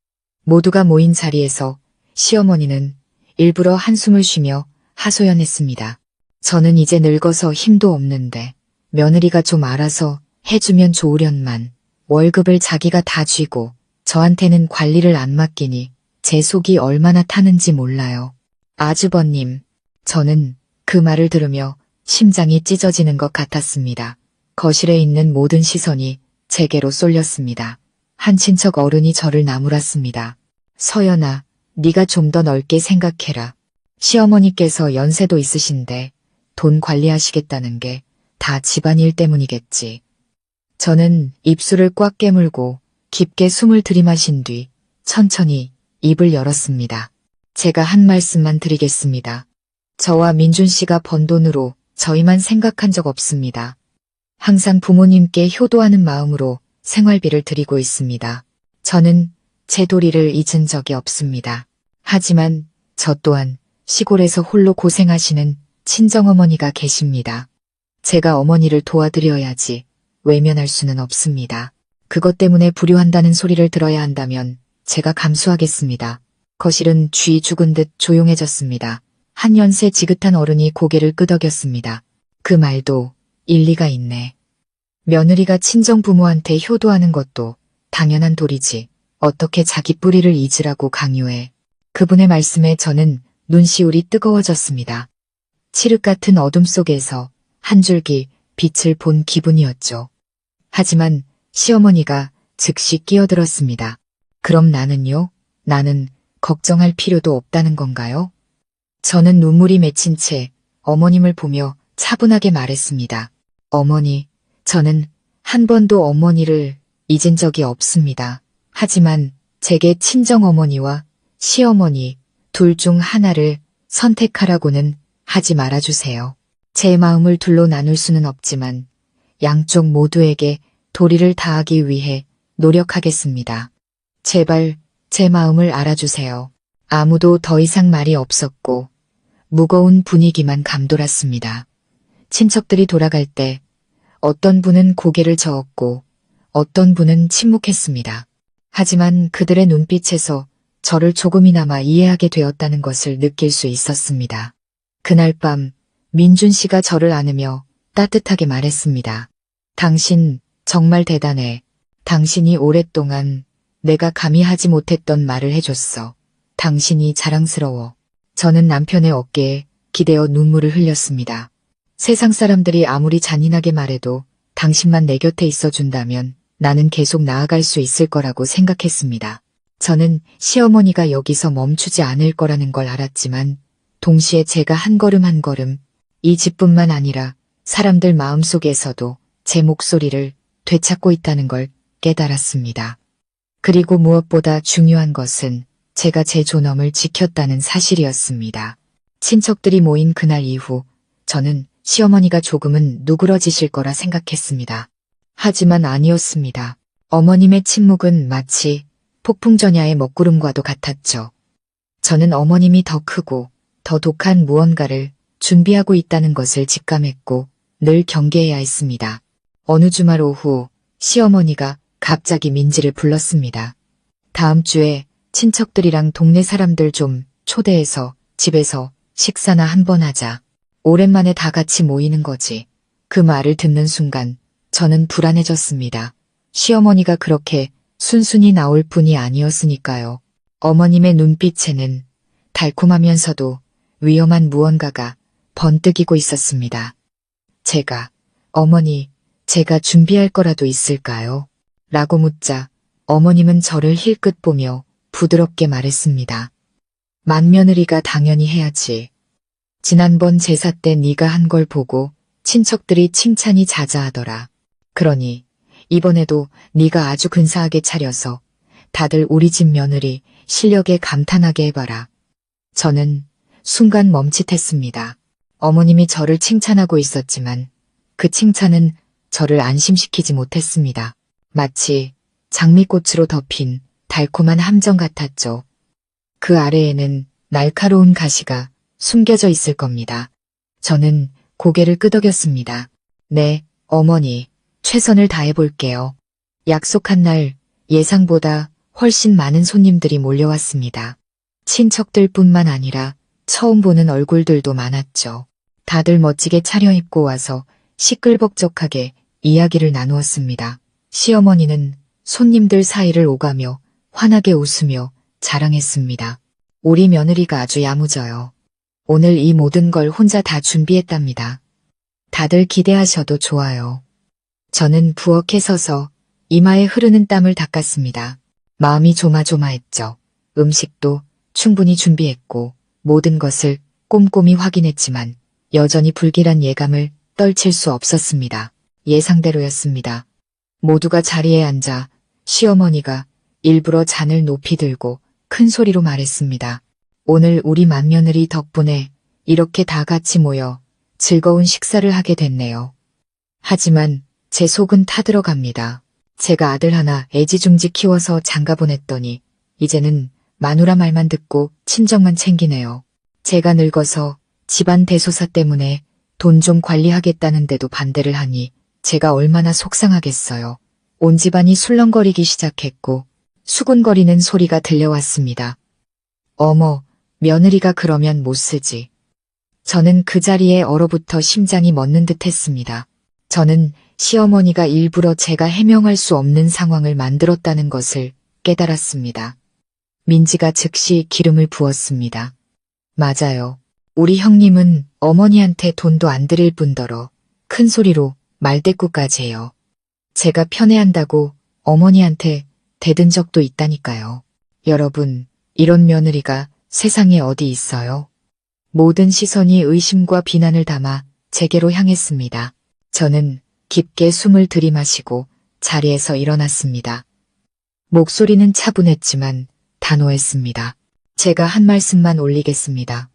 모두가 모인 자리에서 시어머니는 일부러 한숨을 쉬며 하소연했습니다. 저는 이제 늙어서 힘도 없는데 며느리가 좀 알아서 해주면 좋으련만 월급을 자기가 다 쥐고 저한테는 관리를 안 맡기니 제 속이 얼마나 타는지 몰라요. 아주버님, 저는 그 말을 들으며 심장이 찢어지는 것 같았습니다. 거실에 있는 모든 시선이 제게로 쏠렸습니다. 한 친척 어른이 저를 나무랐습니다. 서연아, 네가 좀 더 넓게 생각해라. 시어머니께서 연세도 있으신데 돈 관리하시겠다는 게 다 집안일 때문이겠지. 저는 입술을 꽉 깨물고 깊게 숨을 들이마신 뒤 천천히 입을 열었습니다. 제가 한 말씀만 드리겠습니다. 저와 민준 씨가 번 돈으로 저희만 생각한 적 없습니다. 항상 부모님께 효도하는 마음으로 생활비를 드리고 있습니다. 저는 제 도리를 잊은 적이 없습니다. 하지만 저 또한 시골에서 홀로 고생하시는 친정어머니가 계십니다. 제가 어머니를 도와드려야지 외면할 수는 없습니다. 그것 때문에 불효한다는 소리를 들어야 한다면 제가 감수하겠습니다. 거실은 쥐 죽은 듯 조용해졌습니다. 한 연세 지긋한 어른이 고개를 끄덕였습니다. 그 말도 일리가 있네. 며느리가 친정부모한테 효도하는 것도 당연한 도리지. 어떻게 자기 뿌리를 잊으라고 강요해. 그분의 말씀에 저는 눈시울이 뜨거워졌습니다. 칠흑 같은 어둠 속에서 한 줄기 빛을 본 기분이었죠. 하지만 시어머니가 즉시 끼어들었습니다. 그럼 나는요? 나는 걱정할 필요도 없다는 건가요? 저는 눈물이 맺힌 채 어머님을 보며 차분하게 말했습니다. 어머니, 저는 한 번도 어머니를 잊은 적이 없습니다. 하지만 제게 친정어머니와 시어머니 둘 중 하나를 선택하라고는 하지 말아주세요. 제 마음을 둘로 나눌 수는 없지만 양쪽 모두에게 도리를 다하기 위해 노력하겠습니다. 제발 제 마음을 알아주세요. 아무도 더 이상 말이 없었고 무거운 분위기만 감돌았습니다. 친척들이 돌아갈 때 어떤 분은 고개를 저었고 어떤 분은 침묵했습니다. 하지만 그들의 눈빛에서 저를 조금이나마 이해하게 되었다는 것을 느낄 수 있었습니다. 그날 밤 민준 씨가 저를 안으며 따뜻하게 말했습니다. 당신 정말 대단해. 당신이 오랫동안 내가 감히 하지 못했던 말을 해줬어. 당신이 자랑스러워. 저는 남편의 어깨에 기대어 눈물을 흘렸습니다. 세상 사람들이 아무리 잔인하게 말해도 당신만 내 곁에 있어준다면 나는 계속 나아갈 수 있을 거라고 생각했습니다. 저는 시어머니가 여기서 멈추지 않을 거라는 걸 알았지만 동시에 제가 한 걸음 한 걸음 이 집뿐만 아니라 사람들 마음속에서도 제 목소리를 되찾고 있다는 걸 깨달았습니다. 그리고 무엇보다 중요한 것은 제가 제 존엄을 지켰다는 사실이었습니다. 친척들이 모인 그날 이후 저는 시어머니가 조금은 누그러지실 거라 생각했습니다. 하지만 아니었습니다. 어머님의 침묵은 마치 폭풍전야의 먹구름과도 같았죠. 저는 어머님이 더 크고 더 독한 무언가를 준비하고 있다는 것을 직감했고 늘 경계해야 했습니다. 어느 주말 오후 시어머니가 갑자기 민지를 불렀습니다. 다음 주에 친척들이랑 동네 사람들 좀 초대해서 집에서 식사나 한번 하자. 오랜만에 다 같이 모이는 거지. 그 말을 듣는 순간 저는 불안해졌습니다. 시어머니가 그렇게 순순히 나올 뿐이 아니었으니까요. 어머님의 눈빛에는 달콤하면서도 위험한 무언가가 번뜩이고 있었습니다. 어머니, 제가 준비할 거라도 있을까요? 라고 묻자 어머님은 저를 힐끗 보며 부드럽게 말했습니다. 맏며느리가 당연히 해야지. 지난번 제사 때 네가 한 걸 보고 친척들이 칭찬이 자자하더라. 그러니 이번에도 네가 아주 근사하게 차려서 다들 우리 집 며느리 실력에 감탄하게 해봐라. 저는 순간 멈칫했습니다. 어머님이 저를 칭찬하고 있었지만 그 칭찬은 저를 안심시키지 못했습니다. 마치 장미꽃으로 덮인 달콤한 함정 같았죠. 그 아래에는 날카로운 가시가 숨겨져 있을 겁니다. 저는 고개를 끄덕였습니다. 네, 어머니, 최선을 다해볼게요. 약속한 날 예상보다 훨씬 많은 손님들이 몰려왔습니다. 친척들뿐만 아니라 처음 보는 얼굴들도 많았죠. 다들 멋지게 차려입고 와서 시끌벅적하게 이야기를 나누었습니다. 시어머니는 손님들 사이를 오가며 환하게 웃으며 자랑했습니다. 우리 며느리가 아주 야무져요. 오늘 이 모든 걸 혼자 다 준비했답니다. 다들 기대하셔도 좋아요. 저는 부엌에 서서 이마에 흐르는 땀을 닦았습니다. 마음이 조마조마했죠. 음식도 충분히 준비했고 모든 것을 꼼꼼히 확인했지만 여전히 불길한 예감을 떨칠 수 없었습니다. 예상대로였습니다. 모두가 자리에 앉아 시어머니가 일부러 잔을 높이 들고 큰 소리로 말했습니다. 오늘 우리 맏며느리 덕분에 이렇게 다 같이 모여 즐거운 식사를 하게 됐네요. 하지만 제 속은 타들어갑니다. 제가 아들 하나 애지중지 키워서 장가보냈더니 이제는 마누라 말만 듣고 친정만 챙기네요. 제가 늙어서 집안 대소사 때문에 돈 좀 관리하겠다는데도 반대를 하니 제가 얼마나 속상하겠어요. 온 집안이 술렁거리기 시작했고 수군거리는 소리가 들려왔습니다. 어머, 며느리가 그러면 못 쓰지. 저는 그 자리에 얼어붙어 심장이 멎는 듯 했습니다. 저는 시어머니가 일부러 제가 해명할 수 없는 상황을 만들었다는 것을 깨달았습니다. 민지가 즉시 기름을 부었습니다. 맞아요. 우리 형님은 어머니한테 돈도 안 드릴 뿐더러 큰 소리로 말대꾸까지 해요. 제가 편애한다고 어머니한테 대든 적도 있다니까요. 여러분, 이런 며느리가 세상에 어디 있어요? 모든 시선이 의심과 비난을 담아 제게로 향했습니다. 저는 깊게 숨을 들이마시고 자리에서 일어났습니다. 목소리는 차분했지만 단호했습니다. 제가 한 말씀만 올리겠습니다.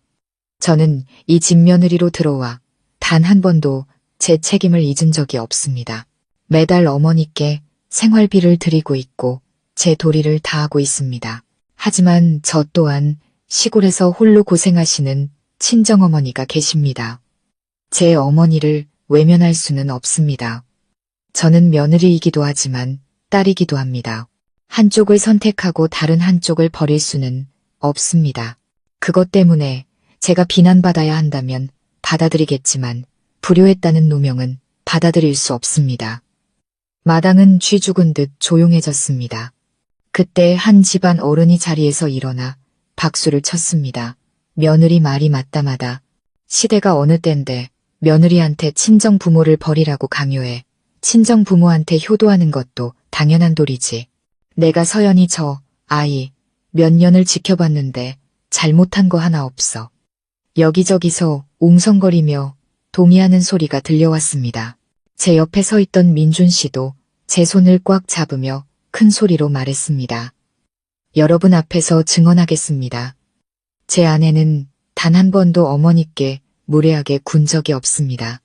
저는 이 집 며느리로 들어와 단 한 번도 제 책임을 잊은 적이 없습니다. 매달 어머니께 생활비를 드리고 있고 제 도리를 다하고 있습니다. 하지만 저 또한 시골에서 홀로 고생하시는 친정어머니가 계십니다. 제 어머니를 외면할 수는 없습니다. 저는 며느리이기도 하지만 딸이기도 합니다. 한쪽을 선택하고 다른 한쪽을 버릴 수는 없습니다. 그것 때문에 제가 비난받아야 한다면 받아들이겠지만 불효했다는 누명은 받아들일 수 없습니다. 마당은 쥐 죽은 듯 조용해졌습니다. 그때 한 집안 어른이 자리에서 일어나 박수를 쳤습니다. 며느리 말이 맞다마다 시대가 어느 땐데 며느리한테 친정 부모를 버리라고 강요해 친정 부모한테 효도하는 것도 당연한 도리지. 내가 서연이 저 아이 몇 년을 지켜봤는데 잘못한 거 하나 없어. 여기저기서 웅성거리며 동의하는 소리가 들려왔습니다. 제 옆에 서 있던 민준 씨도 제 손을 꽉 잡으며 큰 소리로 말했습니다. 여러분 앞에서 증언하겠습니다. 제 아내는 단 한 번도 어머니께 무례하게 군 적이 없습니다.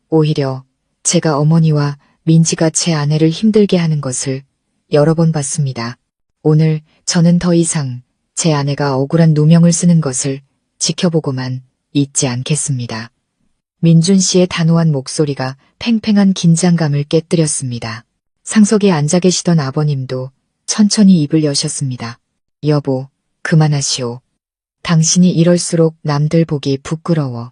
오히려 제가 어머니와 민지가 제 아내를 힘들게 하는 것을 여러 번 봤습니다. 오늘 저는 더 이상 제 아내가 억울한 누명을 쓰는 것을 지켜보고만 있지 않겠습니다. 민준 씨의 단호한 목소리가 팽팽한 긴장감을 깨뜨렸습니다. 상석에 앉아 계시던 아버님도 천천히 입을 여셨습니다. 여보, 그만하시오. 당신이 이럴수록 남들 보기 부끄러워.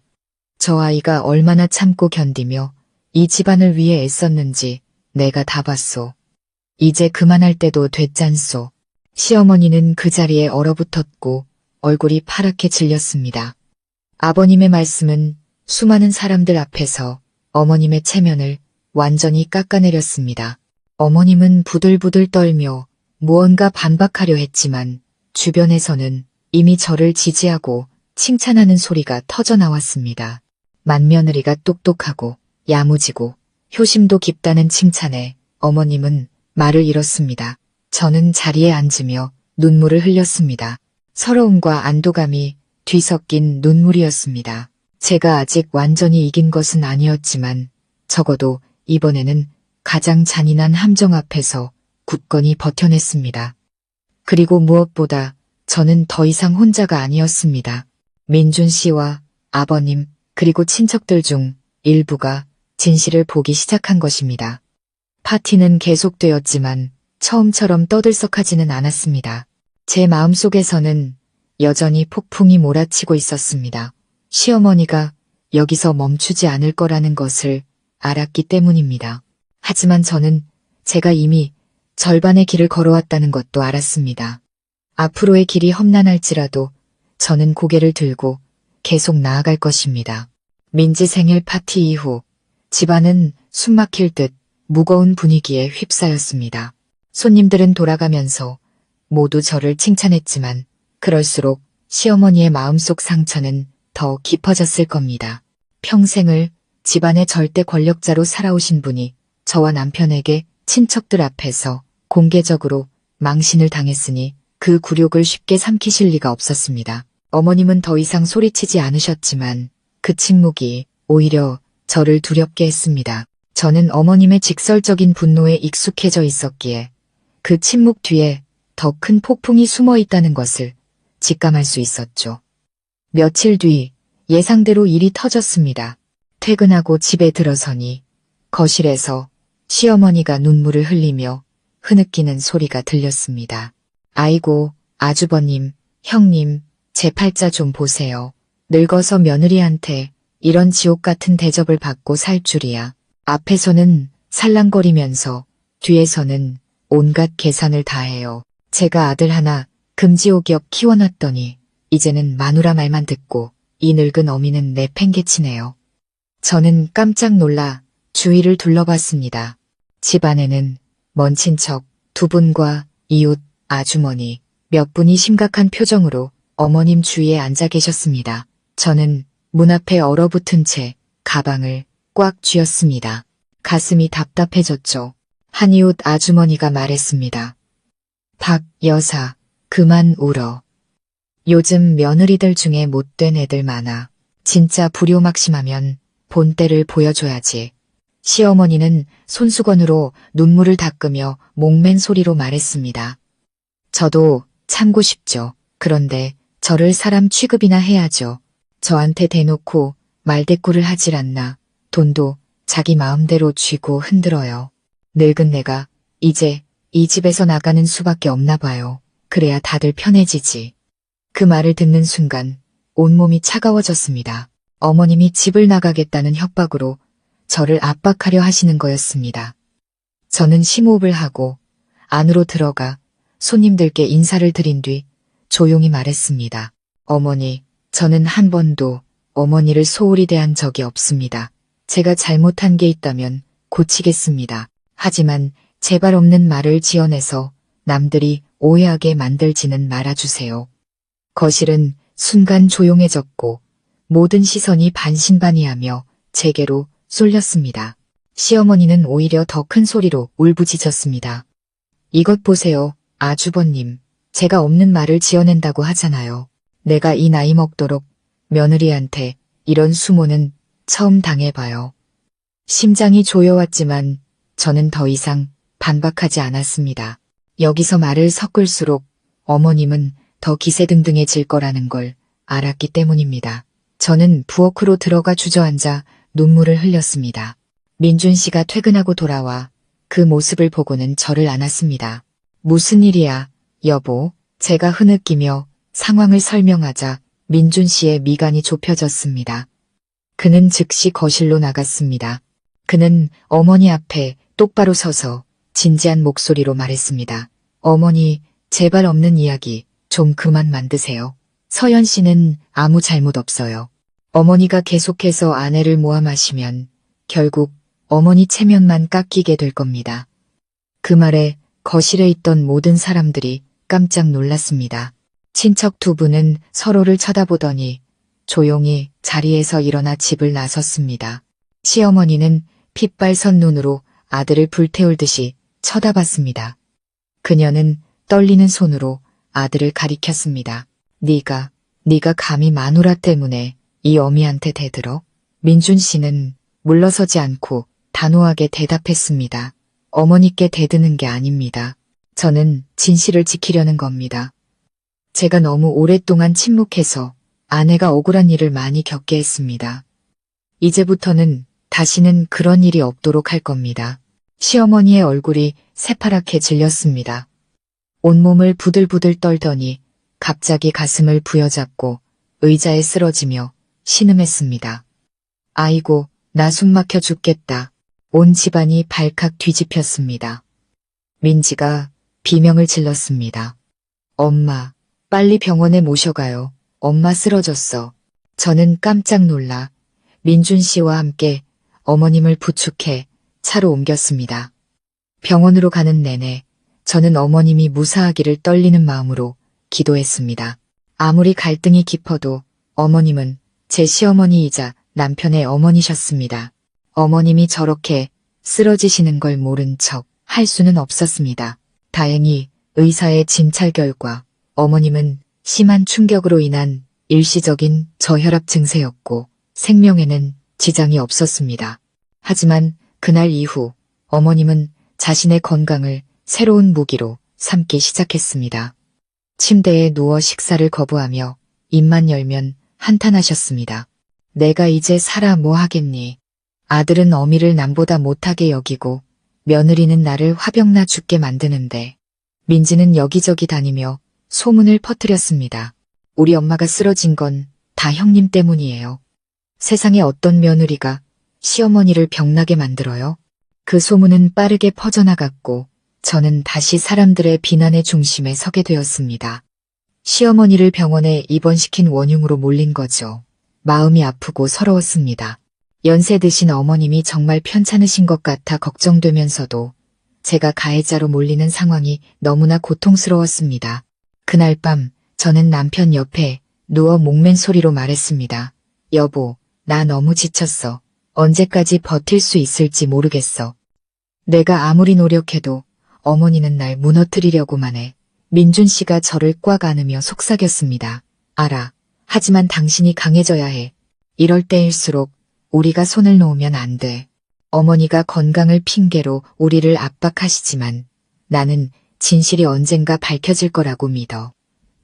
저 아이가 얼마나 참고 견디며 이 집안을 위해 애썼는지 내가 다 봤소. 이제 그만할 때도 됐잖소. 시어머니는 그 자리에 얼어붙었고 얼굴이 파랗게 질렸습니다. 아버님의 말씀은 수많은 사람들 앞에서 어머님의 체면을 완전히 깎아내렸습니다. 어머님은 부들부들 떨며 무언가 반박하려 했지만 주변에서는 이미 저를 지지하고 칭찬하는 소리가 터져나왔습니다. 맏며느리가 똑똑하고 야무지고 효심도 깊다는 칭찬에 어머님은 말을 잃었습니다. 저는 자리에 앉으며 눈물을 흘렸습니다. 서러움과 안도감이 뒤섞인 눈물이었습니다. 제가 아직 완전히 이긴 것은 아니었지만 적어도 이번에는 가장 잔인한 함정 앞에서 굳건히 버텨냈습니다. 그리고 무엇보다 저는 더 이상 혼자가 아니었습니다. 민준 씨와 아버님 그리고 친척들 중 일부가 진실을 보기 시작한 것입니다. 파티는 계속되었지만 처음처럼 떠들썩하지는 않았습니다. 제 마음속에서는 여전히 폭풍이 몰아치고 있었습니다. 시어머니가 여기서 멈추지 않을 거라는 것을 알았기 때문입니다. 하지만 저는 제가 이미 절반의 길을 걸어왔다는 것도 알았습니다. 앞으로의 길이 험난할지라도 저는 고개를 들고 계속 나아갈 것입니다. 민지 생일 파티 이후 집안은 숨막힐 듯 무거운 분위기에 휩싸였습니다. 손님들은 돌아가면서 모두 저를 칭찬했지만 그럴수록 시어머니의 마음속 상처는 더 깊어졌을 겁니다. 평생을 집안의 절대 권력자로 살아오신 분이 저와 남편에게 친척들 앞에서 공개적으로 망신을 당했으니 그 굴욕을 쉽게 삼키실 리가 없었습니다. 어머님은 더 이상 소리치지 않으셨지만 그 침묵이 오히려 저를 두렵게 했습니다. 저는 어머님의 직설적인 분노에 익숙해져 있었기에 그 침묵 뒤에 더 큰 폭풍이 숨어 있다는 것을 직감할 수 있었죠. 며칠 뒤 예상대로 일이 터졌습니다. 퇴근하고 집에 들어서니 거실에서 시어머니가 눈물을 흘리며 흐느끼는 소리가 들렸습니다. 아이고, 아주버님, 형님, 제 팔자 좀 보세요. 늙어서 며느리한테 이런 지옥 같은 대접을 받고 살 줄이야. 앞에서는 살랑거리면서 뒤에서는 온갖 계산을 다해요. 제가 아들 하나 금지옥이업 키워놨더니 이제는 마누라 말만 듣고 이 늙은 어미는 내팽개치네요. 저는 깜짝 놀라 주위를 둘러봤습니다. 집 안에는 먼 친척 두 분과 이웃, 아주머니 몇 분이 심각한 표정으로 어머님 주위에 앉아 계셨습니다. 저는 문 앞에 얼어붙은 채 가방을 꽉 쥐었습니다. 가슴이 답답해졌죠. 한 이웃 아주머니가 말했습니다. 박 여사, 그만 울어. 요즘 며느리들 중에 못된 애들 많아. 진짜 불효막심하면 본때를 보여줘야지. 시어머니는 손수건으로 눈물을 닦으며 목맨 소리로 말했습니다. 저도 참고 싶죠. 그런데 저를 사람 취급이나 해야죠. 저한테 대놓고 말대꾸를 하질 않나. 돈도 자기 마음대로 쥐고 흔들어요. 늙은 내가 이제 이 집에서 나가는 수밖에 없나 봐요. 그래야 다들 편해지지. 그 말을 듣는 순간 온몸이 차가워졌습니다. 어머님이 집을 나가겠다는 협박으로 저를 압박하려 하시는 거였습니다. 저는 심호흡을 하고 안으로 들어가 손님들께 인사를 드린 뒤 조용히 말했습니다. 어머니, 저는 한 번도 어머니를 소홀히 대한 적이 없습니다. 제가 잘못한 게 있다면 고치겠습니다. 하지만 제발 없는 말을 지어내서 남들이 오해하게 만들지는 말아주세요. 거실은 순간 조용해졌고 모든 시선이 반신반의하며 제게로 쏠렸습니다. 시어머니는 오히려 더 큰 소리로 울부짖었습니다. 이것 보세요, 아주버님. 제가 없는 말을 지어낸다고 하잖아요. 내가 이 나이 먹도록 며느리한테 이런 수모는 처음 당해봐요. 심장이 조여왔지만 저는 더 이상 반박하지 않았습니다. 여기서 말을 섞을수록 어머님은 더 기세등등해질 거라는 걸 알았기 때문입니다. 저는 부엌으로 들어가 주저앉아 눈물을 흘렸습니다. 민준 씨가 퇴근하고 돌아와 그 모습을 보고는 저를 안았습니다. 무슨 일이야, 여보? 제가 흐느끼며 상황을 설명하자 민준 씨의 미간이 좁혀졌습니다. 그는 즉시 거실로 나갔습니다. 그는 어머니 앞에 똑바로 서서 진지한 목소리로 말했습니다. 어머니, 제발 없는 이야기 좀 그만 만드세요. 서연 씨는 아무 잘못 없어요. 어머니가 계속해서 아내를 모함하시면 결국 어머니 체면만 깎이게 될 겁니다. 그 말에 거실에 있던 모든 사람들이 깜짝 놀랐습니다. 친척 두 분은 서로를 쳐다보더니 조용히 자리에서 일어나 집을 나섰습니다. 시어머니는 핏발선 눈으로 아들을 불태울 듯이 쳐다봤습니다. 그녀는 떨리는 손으로 아들을 가리켰습니다. 네가 감히 마누라 때문에 이 어미한테 대들어? 민준 씨는 물러서지 않고 단호하게 대답했습니다. 어머니께 대드는 게 아닙니다. 저는 진실을 지키려는 겁니다. 제가 너무 오랫동안 침묵해서 아내가 억울한 일을 많이 겪게 했습니다. 이제부터는 다시는 그런 일이 없도록 할 겁니다. 시어머니의 얼굴이 새파랗게 질렸습니다. 온몸을 부들부들 떨더니 갑자기 가슴을 부여잡고 의자에 쓰러지며 신음했습니다. 아이고, 나 숨 막혀 죽겠다. 온 집안이 발칵 뒤집혔습니다. 민지가 비명을 질렀습니다. 엄마, 빨리 병원에 모셔가요. 엄마 쓰러졌어. 저는 깜짝 놀라 민준 씨와 함께 어머님을 부축해 차로 옮겼습니다. 병원으로 가는 내내 저는 어머님이 무사하기를 떨리는 마음으로 기도했습니다. 아무리 갈등이 깊어도 어머님은 제 시어머니이자 남편의 어머니셨습니다. 어머님이 저렇게 쓰러지시는 걸 모른 척 할 수는 없었습니다. 다행히 의사의 진찰 결과 어머님은 심한 충격으로 인한 일시적인 저혈압 증세였고 생명에는 지장이 없었습니다. 하지만 그날 이후 어머님은 자신의 건강을 새로운 무기로 삼기 시작했습니다. 침대에 누워 식사를 거부하며 입만 열면 한탄하셨습니다. 내가 이제 살아 뭐 하겠니? 아들은 어미를 남보다 못하게 여기고 며느리는 나를 화병나 죽게 만드는데 민지는 여기저기 다니며 소문을 퍼뜨렸습니다. 우리 엄마가 쓰러진 건 다 형님 때문이에요. 세상에 어떤 며느리가 시어머니를 병나게 만들어요? 그 소문은 빠르게 퍼져나갔고 저는 다시 사람들의 비난의 중심에 서게 되었습니다. 시어머니를 병원에 입원시킨 원흉으로 몰린 거죠. 마음이 아프고 서러웠습니다. 연세 드신 어머님이 정말 편찮으신 것 같아 걱정되면서도 제가 가해자로 몰리는 상황이 너무나 고통스러웠습니다. 그날 밤 저는 남편 옆에 누워 목맨 소리로 말했습니다. 여보, 나 너무 지쳤어. 언제까지 버틸 수 있을지 모르겠어. 내가 아무리 노력해도 어머니는 날 무너뜨리려고만 해. 민준 씨가 저를 꽉 안으며 속삭였습니다. 알아. 하지만 당신이 강해져야 해. 이럴 때일수록 우리가 손을 놓으면 안 돼. 어머니가 건강을 핑계로 우리를 압박하시지만 나는 진실이 언젠가 밝혀질 거라고 믿어.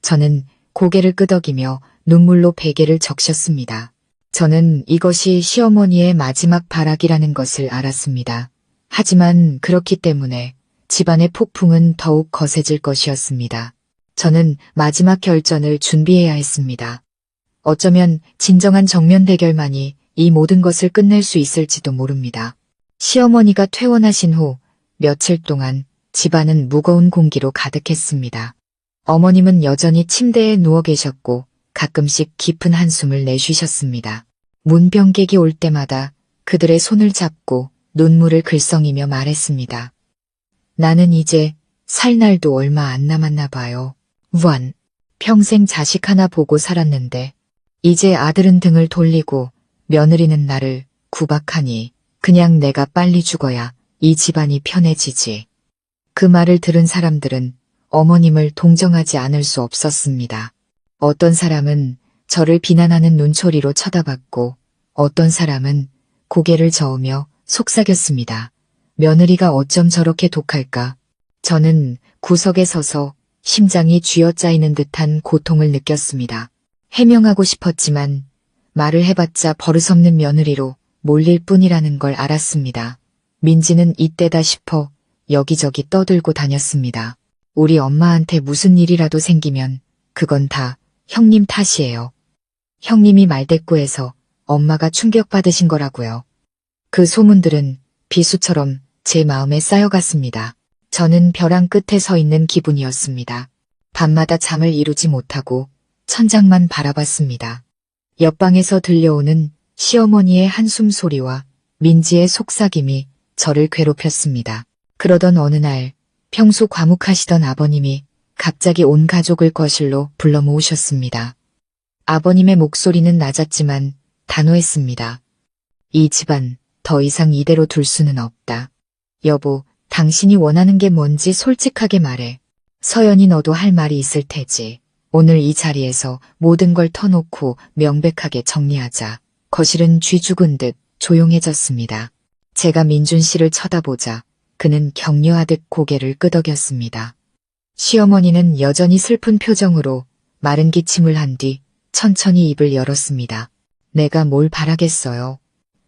저는 고개를 끄덕이며 눈물로 베개를 적셨습니다. 저는 이것이 시어머니의 마지막 발악이라는 것을 알았습니다. 하지만 그렇기 때문에 집안의 폭풍은 더욱 거세질 것이었습니다. 저는 마지막 결전을 준비해야 했습니다. 어쩌면 진정한 정면 대결만이 이 모든 것을 끝낼 수 있을지도 모릅니다. 시어머니가 퇴원하신 후 며칠 동안 집안은 무거운 공기로 가득했습니다. 어머님은 여전히 침대에 누워 계셨고 가끔씩 깊은 한숨을 내쉬셨습니다. 문병객이 올 때마다 그들의 손을 잡고 눈물을 글썽이며 말했습니다. 나는 이제 살 날도 얼마 안 남았나 봐요. 우한, 평생 자식 하나 보고 살았는데 이제 아들은 등을 돌리고 며느리는 나를 구박하니 그냥 내가 빨리 죽어야 이 집안이 편해지지. 그 말을 들은 사람들은 어머님을 동정하지 않을 수 없었습니다. 어떤 사람은 저를 비난하는 눈초리로 쳐다봤고 어떤 사람은 고개를 저으며 속삭였습니다. 며느리가 어쩜 저렇게 독할까? 저는 구석에 서서 심장이 쥐어짜이는 듯한 고통을 느꼈습니다. 해명하고 싶었지만 말을 해봤자 버릇없는 며느리로 몰릴 뿐이라는 걸 알았습니다. 민지는 이때다 싶어 여기저기 떠들고 다녔습니다. 우리 엄마한테 무슨 일이라도 생기면 그건 다 형님 탓이에요. 형님이 말대꾸해서 엄마가 충격받으신 거라고요. 그 소문들은 비수처럼 제 마음에 쌓여갔습니다. 저는 벼랑 끝에 서 있는 기분이었습니다. 밤마다 잠을 이루지 못하고 천장만 바라봤습니다. 옆방에서 들려오는 시어머니의 한숨 소리와 민지의 속삭임이 저를 괴롭혔습니다. 그러던 어느 날 평소 과묵하시던 아버님이 갑자기 온 가족을 거실로 불러 모으셨습니다. 아버님의 목소리는 낮았지만 단호했습니다. 이 집안 더 이상 이대로 둘 수는 없다. 여보, 당신이 원하는 게 뭔지 솔직하게 말해. 서연이 너도 할 말이 있을 테지. 오늘 이 자리에서 모든 걸 터놓고 명백하게 정리하자. 거실은 쥐 죽은 듯 조용해졌습니다. 제가 민준 씨를 쳐다보자 그는 격려하듯 고개를 끄덕였습니다. 시어머니는 여전히 슬픈 표정으로 마른 기침을 한 뒤 천천히 입을 열었습니다. 내가 뭘 바라겠어요.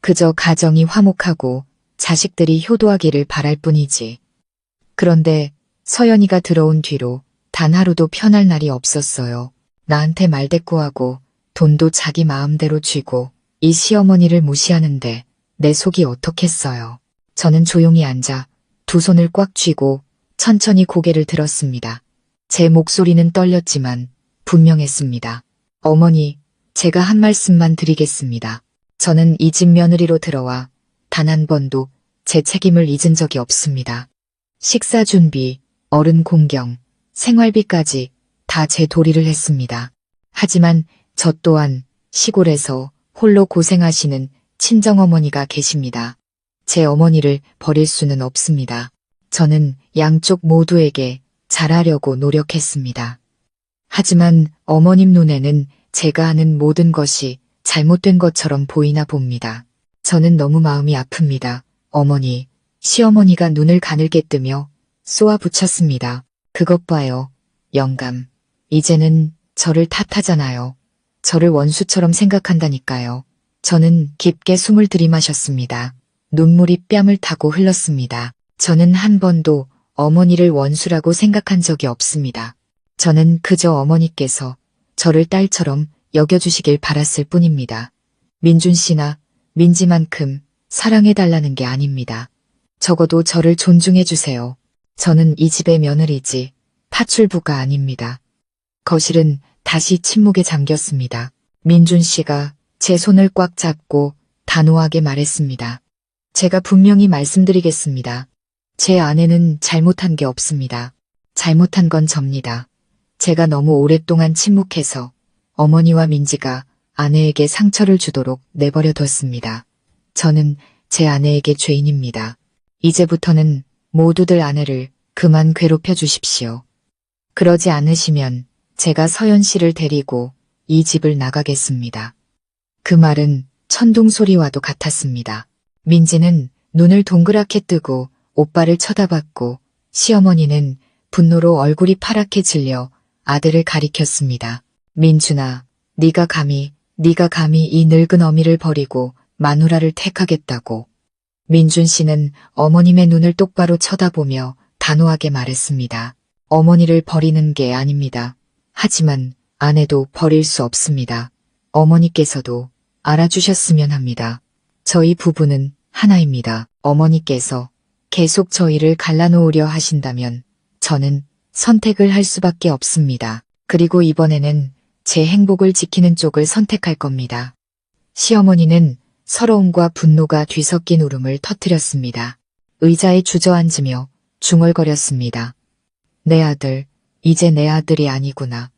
그저 가정이 화목하고 자식들이 효도하기를 바랄 뿐이지. 그런데 서연이가 들어온 뒤로 단 하루도 편할 날이 없었어요. 나한테 말대꾸하고 돈도 자기 마음대로 쥐고 이 시어머니를 무시하는데 내 속이 어떻겠어요. 저는 조용히 앉아 두 손을 꽉 쥐고 천천히 고개를 들었습니다. 제 목소리는 떨렸지만 분명했습니다. 어머니, 제가 한 말씀만 드리겠습니다. 저는 이 집 며느리로 들어와 단 한 번도 제 책임을 잊은 적이 없습니다. 식사 준비, 어른 공경, 생활비까지 다 제 도리를 했습니다. 하지만 저 또한 시골에서 홀로 고생하시는 친정어머니가 계십니다. 제 어머니를 버릴 수는 없습니다. 저는 양쪽 모두에게 잘하려고 노력했습니다. 하지만 어머님 눈에는 제가 하는 모든 것이 잘못된 것처럼 보이나 봅니다. 저는 너무 마음이 아픕니다. 어머니, 시어머니가 눈을 가늘게 뜨며 쏘아 붙였습니다. 그것 봐요. 영감. 이제는 저를 탓하잖아요. 저를 원수처럼 생각한다니까요. 저는 깊게 숨을 들이마셨습니다. 눈물이 뺨을 타고 흘렀습니다. 저는 한 번도 어머니를 원수라고 생각한 적이 없습니다. 저는 그저 어머니께서 저를 딸처럼 여겨주시길 바랐을 뿐입니다. 민준 씨나 민지만큼 사랑해달라는 게 아닙니다. 적어도 저를 존중해주세요. 저는 이 집의 며느리지 파출부가 아닙니다. 거실은 다시 침묵에 잠겼습니다. 민준 씨가 제 손을 꽉 잡고 단호하게 말했습니다. 제가 분명히 말씀드리겠습니다. 제 아내는 잘못한 게 없습니다. 잘못한 건 접니다. 제가 너무 오랫동안 침묵해서 어머니와 민지가 아내에게 상처를 주도록 내버려 뒀습니다. 저는 제 아내에게 죄인입니다. 이제부터는 모두들 아내를 그만 괴롭혀 주십시오. 그러지 않으시면 제가 서연 씨를 데리고 이 집을 나가겠습니다. 그 말은 천둥 소리와도 같았습니다. 민지는 눈을 동그랗게 뜨고 오빠를 쳐다봤고 시어머니는 분노로 얼굴이 파랗게 질려 아들을 가리켰습니다. 민준아, 네가 감히 이 늙은 어미를 버리고 마누라를 택하겠다고. 민준 씨는 어머님의 눈을 똑바로 쳐다보며 단호하게 말했습니다. 어머니를 버리는 게 아닙니다. 하지만 아내도 버릴 수 없습니다. 어머니께서도 알아주셨으면 합니다. 저희 부부는 하나입니다. 어머니께서 계속 저희를 갈라놓으려 하신다면 저는 선택을 할 수밖에 없습니다. 그리고 이번에는 제 행복을 지키는 쪽을 선택할 겁니다. 시어머니는 서러움과 분노가 뒤섞인 울음을 터뜨렸습니다. 의자에 주저앉으며 중얼거렸습니다. 내 아들, 이제 내 아들이 아니구나.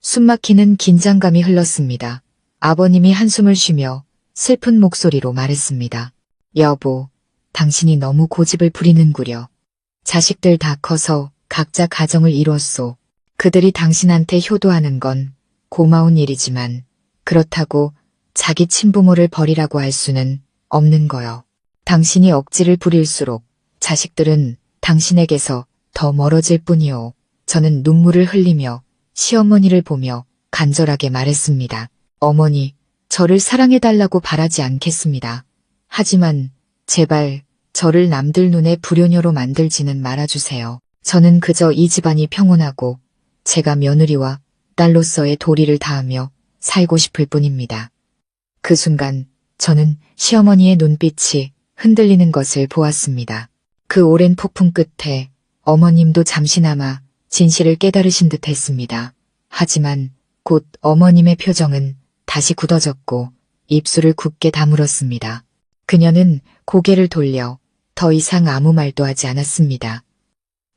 숨막히는 긴장감이 흘렀습니다. 아버님이 한숨을 쉬며 슬픈 목소리로 말했습니다. 여보, 당신이 너무 고집을 부리는구려. 자식들 다 커서 각자 가정을 이뤘소. 그들이 당신한테 효도하는 건 고마운 일이지만 그렇다고 자기 친부모를 버리라고 할 수는 없는 거요. 당신이 억지를 부릴수록 자식들은 당신에게서 더 멀어질 뿐이요. 저는 눈물을 흘리며 시어머니를 보며 간절하게 말했습니다. 어머니, 저를 사랑해달라고 바라지 않겠습니다. 하지만 제발 저를 남들 눈에 불효녀로 만들지는 말아주세요. 저는 그저 이 집안이 평온하고 제가 며느리와 딸로서의 도리를 다하며 살고 싶을 뿐입니다. 그 순간 저는 시어머니의 눈빛이 흔들리는 것을 보았습니다. 그 오랜 폭풍 끝에 어머님도 잠시나마 진실을 깨달으신 듯 했습니다. 하지만 곧 어머님의 표정은 다시 굳어졌고 입술을 굳게 다물었습니다. 그녀는 고개를 돌려 더 이상 아무 말도 하지 않았습니다.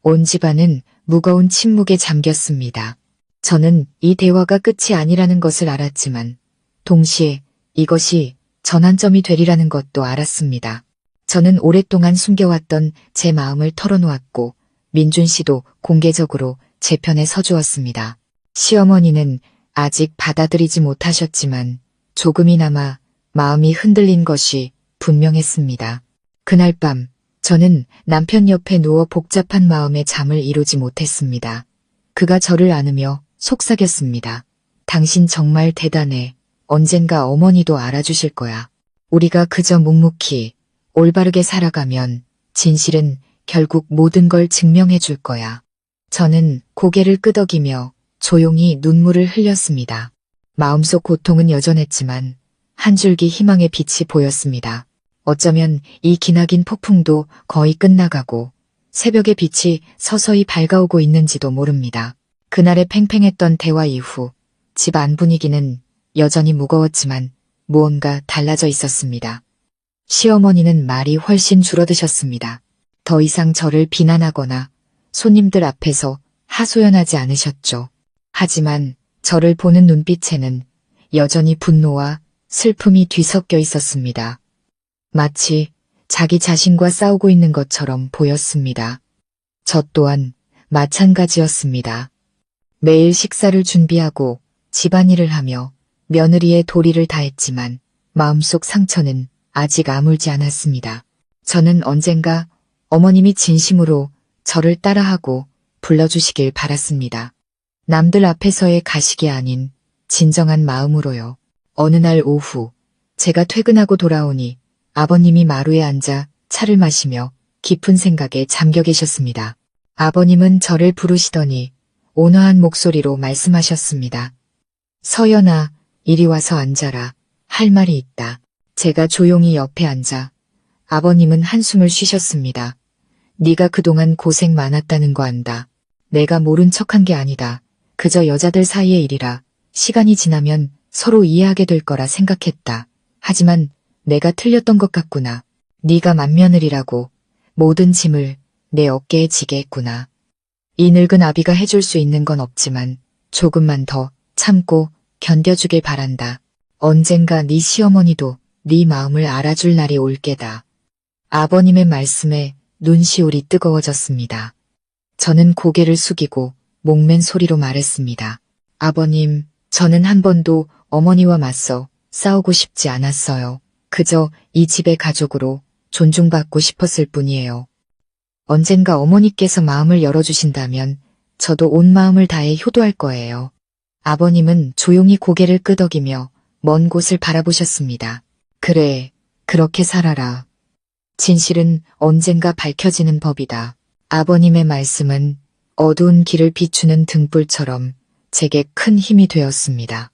온 집안은 무거운 침묵에 잠겼습니다. 저는 이 대화가 끝이 아니라는 것을 알았지만 동시에 이것이 전환점이 되리라는 것도 알았습니다. 저는 오랫동안 숨겨왔던 제 마음을 털어놓았고 민준 씨도 공개적으로 제 편에 서주었습니다. 시어머니는 아직 받아들이지 못하셨지만 조금이나마 마음이 흔들린 것이 분명했습니다. 그날 밤 저는 남편 옆에 누워 복잡한 마음의 잠을 이루지 못했습니다. 그가 저를 안으며 속삭였습니다. 당신 정말 대단해. 언젠가 어머니도 알아주실 거야. 우리가 그저 묵묵히 올바르게 살아가면 진실은 결국 모든 걸 증명해 줄 거야. 저는 고개를 끄덕이며 조용히 눈물을 흘렸습니다. 마음속 고통은 여전했지만 한 줄기 희망의 빛이 보였습니다. 어쩌면 이 기나긴 폭풍도 거의 끝나가고 새벽의 빛이 서서히 밝아오고 있는지도 모릅니다. 그날의 팽팽했던 대화 이후 집 안 분위기는 여전히 무거웠지만 무언가 달라져 있었습니다. 시어머니는 말이 훨씬 줄어드셨습니다. 더 이상 저를 비난하거나 손님들 앞에서 하소연하지 않으셨죠. 하지만 저를 보는 눈빛에는 여전히 분노와 슬픔이 뒤섞여 있었습니다. 마치 자기 자신과 싸우고 있는 것처럼 보였습니다. 저 또한 마찬가지였습니다. 매일 식사를 준비하고 집안일을 하며 며느리의 도리를 다했지만 마음속 상처는 아직 아물지 않았습니다. 저는 언젠가 어머님이 진심으로 저를 따라하고 불러주시길 바랐습니다. 남들 앞에서의 가식이 아닌 진정한 마음으로요. 어느 날 오후 제가 퇴근하고 돌아오니 아버님이 마루에 앉아 차를 마시며 깊은 생각에 잠겨 계셨습니다. 아버님은 저를 부르시더니 온화한 목소리로 말씀하셨습니다. 서연아, 이리 와서 앉아라. 할 말이 있다. 제가 조용히 옆에 앉아 아버님은 한숨을 쉬셨습니다. 네가 그동안 고생 많았다는 거 안다. 내가 모른 척한 게 아니다. 그저 여자들 사이의 일이라 시간이 지나면 서로 이해하게 될 거라 생각했다. 하지만 내가 틀렸던 것 같구나. 네가 맏며느리라고 모든 짐을 내 어깨에 지게 했구나. 이 늙은 아비가 해줄 수 있는 건 없지만 조금만 더 참고 견뎌주길 바란다. 언젠가 네 시어머니도 네 마음을 알아줄 날이 올 게다. 아버님의 말씀에 눈시울이 뜨거워졌습니다. 저는 고개를 숙이고 목맨 소리로 말했습니다. 아버님, 저는 한 번도 어머니와 맞서 싸우고 싶지 않았어요. 그저 이 집의 가족으로 존중받고 싶었을 뿐이에요. 언젠가 어머니께서 마음을 열어주신다면 저도 온 마음을 다해 효도할 거예요. 아버님은 조용히 고개를 끄덕이며 먼 곳을 바라보셨습니다. 그래, 그렇게 살아라. 진실은 언젠가 밝혀지는 법이다. 아버님의 말씀은 어두운 길을 비추는 등불처럼 제게 큰 힘이 되었습니다.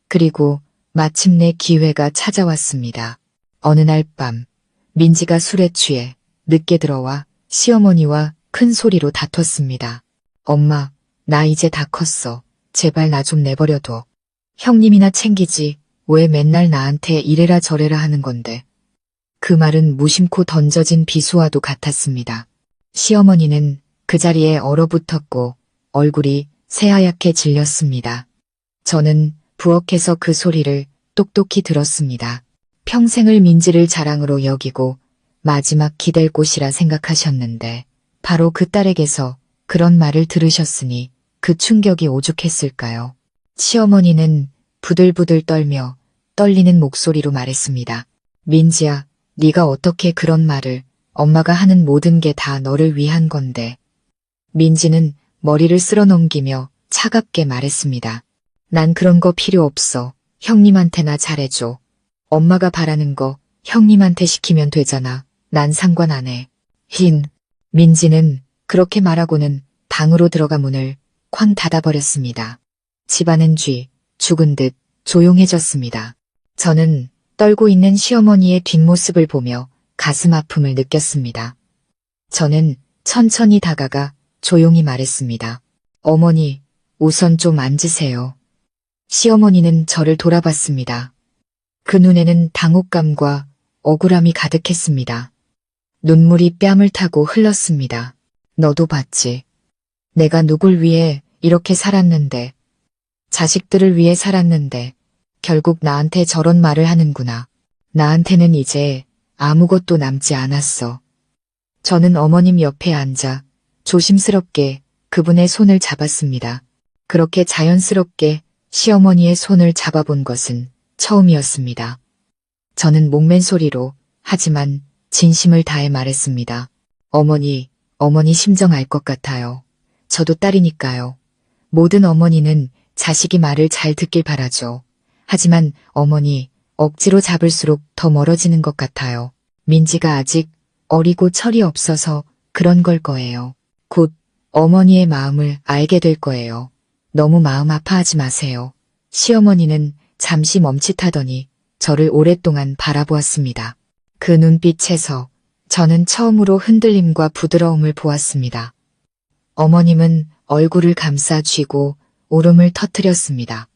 그리고 마침내 기회가 찾아왔습니다. 어느 날 밤, 민지가 술에 취해 늦게 들어와 시어머니와 큰 소리로 다퉜습니다. 엄마, 나 이제 다 컸어. 제발 나 좀 내버려둬. 형님이나 챙기지. 왜 맨날 나한테 이래라 저래라 하는 건데. 그 말은 무심코 던져진 비수와도 같았습니다. 시어머니는 그 자리에 얼어붙었고 얼굴이 새하얗게 질렸습니다. 저는 부엌에서 그 소리를 똑똑히 들었습니다. 평생을 민지를 자랑으로 여기고 마지막 기댈 곳이라 생각하셨는데 바로 그 딸에게서 그런 말을 들으셨으니 그 충격이 오죽했을까요? 시어머니는 부들부들 떨며 떨리는 목소리로 말했습니다. 민지야, 네가 어떻게 그런 말을, 엄마가 하는 모든 게 다 너를 위한 건데. 민지는 머리를 쓸어 넘기며 차갑게 말했습니다. 난 그런 거 필요 없어. 형님한테나 잘해줘. 엄마가 바라는 거 형님한테 시키면 되잖아. 난 상관 안 해. 민지는 그렇게 말하고는 방으로 들어가 문을 쾅 닫아버렸습니다. 집안은 죽은 듯 조용해졌습니다. 저는 떨고 있는 시어머니의 뒷모습을 보며 가슴 아픔을 느꼈습니다. 저는 천천히 다가가 조용히 말했습니다. 어머니, 우선 좀 앉으세요. 시어머니는 저를 돌아봤습니다. 그 눈에는 당혹감과 억울함이 가득했습니다. 눈물이 뺨을 타고 흘렀습니다. 너도 봤지. 내가 누굴 위해 이렇게 살았는데, 자식들을 위해 살았는데, 결국 나한테 저런 말을 하는구나. 나한테는 이제 아무것도 남지 않았어. 저는 어머님 옆에 앉아 조심스럽게 그분의 손을 잡았습니다. 그렇게 자연스럽게 시어머니의 손을 잡아본 것은 처음이었습니다. 저는 목맨 소리로 하지만 진심을 다해 말했습니다. 어머니 심정 알 것 같아요. 저도 딸이니까요. 모든 어머니는 자식이 말을 잘 듣길 바라죠. 하지만 어머니, 억지로 잡을수록 더 멀어지는 것 같아요. 민지가 아직 어리고 철이 없어서 그런 걸 거예요. 곧 어머니의 마음을 알게 될 거예요. 너무 마음 아파하지 마세요. 시어머니는 잠시 멈칫하더니 저를 오랫동안 바라보았습니다. 그 눈빛에서 저는 처음으로 흔들림과 부드러움을 보았습니다. 어머님은 얼굴을 감싸 쥐고 울음을 터뜨렸습니다.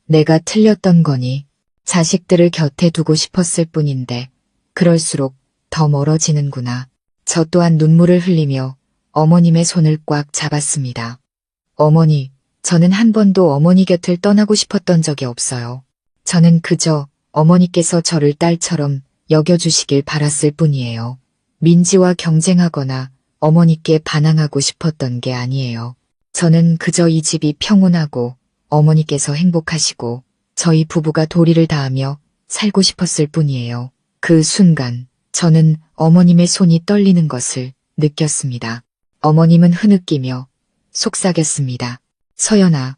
내가 틀렸던 거니 자식들을 곁에 두고 싶었을 뿐인데 그럴수록 더 멀어지는구나. 저 또한 눈물을 흘리며 어머님의 손을 꽉 잡았습니다. 어머니, 저는 한 번도 어머니 곁을 떠나고 싶었던 적이 없어요. 저는 그저 어머니께서 저를 딸처럼 여겨주시길 바랐을 뿐이에요. 민지와 경쟁하거나 어머니께 반항하고 싶었던 게 아니에요. 저는 그저 이 집이 평온하고 어머니께서 행복하시고 저희 부부가 도리를 다하며 살고 싶었을 뿐이에요. 그 순간 저는 어머님의 손이 떨리는 것을 느꼈습니다. 어머님은 흐느끼며 속삭였습니다. 서연아,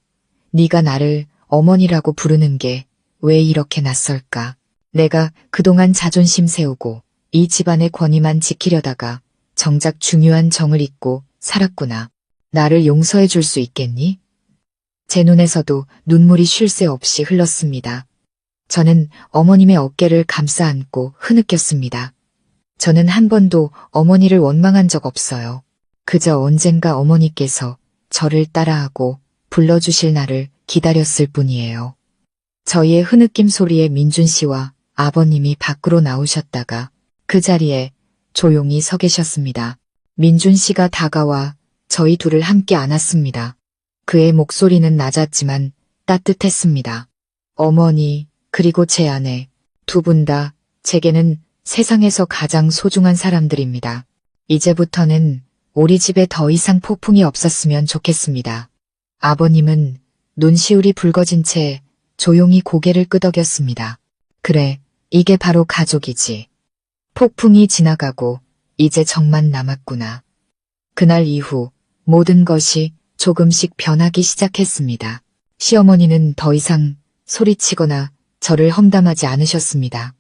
네가 나를 어머니라고 부르는 게 왜 이렇게 낯설까? 내가 그동안 자존심 세우고 이 집안의 권위만 지키려다가 정작 중요한 정을 잊고 살았구나. 나를 용서해 줄 수 있겠니? 제 눈에서도 눈물이 쉴 새 없이 흘렀습니다. 저는 어머님의 어깨를 감싸 안고 흐느꼈습니다. 저는 한 번도 어머니를 원망한 적 없어요. 그저 언젠가 어머니께서 저를 따라하고 불러주실 날을 기다렸을 뿐이에요. 저희의 흐느낌 소리에 민준 씨와 아버님이 밖으로 나오셨다가 그 자리에 조용히 서 계셨습니다. 민준 씨가 다가와 저희 둘을 함께 안았습니다. 그의 목소리는 낮았지만 따뜻했습니다. 어머니, 그리고 제 아내, 두 분 다 제게는 세상에서 가장 소중한 사람들입니다. 이제부터는 우리 집에 더 이상 폭풍이 없었으면 좋겠습니다. 아버님은 눈시울이 붉어진 채 조용히 고개를 끄덕였습니다. 그래, 이게 바로 가족이지. 폭풍이 지나가고 이제 정만 남았구나. 그날 이후 모든 것이 조금씩 변하기 시작했습니다. 시어머니는 더 이상 소리치거나 저를 험담하지 않으셨습니다.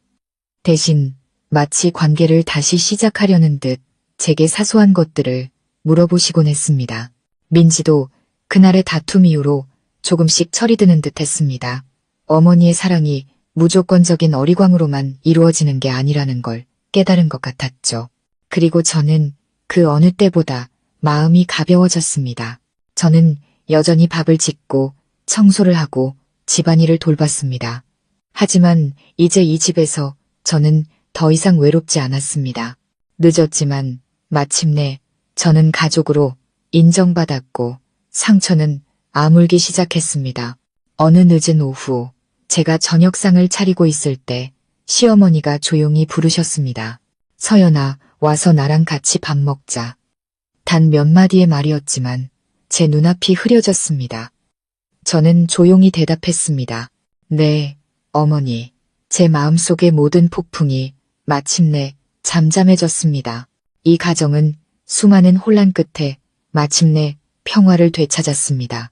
대신 마치 관계를 다시 시작하려는 듯 제게 사소한 것들을 물어보시곤 했습니다. 민지도 그날의 다툼 이후로 조금씩 철이 드는 듯 했습니다. 어머니의 사랑이 무조건적인 어리광으로만 이루어지는 게 아니라는 걸 깨달은 것 같았죠. 그리고 저는 그 어느 때보다 마음이 가벼워졌습니다. 저는 여전히 밥을 짓고 청소를 하고 집안일을 돌봤습니다. 하지만 이제 이 집에서 저는 더 이상 외롭지 않았습니다. 늦었지만 마침내 저는 가족으로 인정받았고 상처는 아물기 시작했습니다. 어느 늦은 오후 제가 저녁상을 차리고 있을 때 시어머니가 조용히 부르셨습니다. 서연아, 와서 나랑 같이 밥 먹자. 단 몇 마디의 말이었지만 제 눈앞이 흐려졌습니다. 저는 조용히 대답했습니다. 네, 어머니. 제 마음속의 모든 폭풍이 마침내 잠잠해졌습니다. 이 가정은 수많은 혼란 끝에 마침내 평화를 되찾았습니다.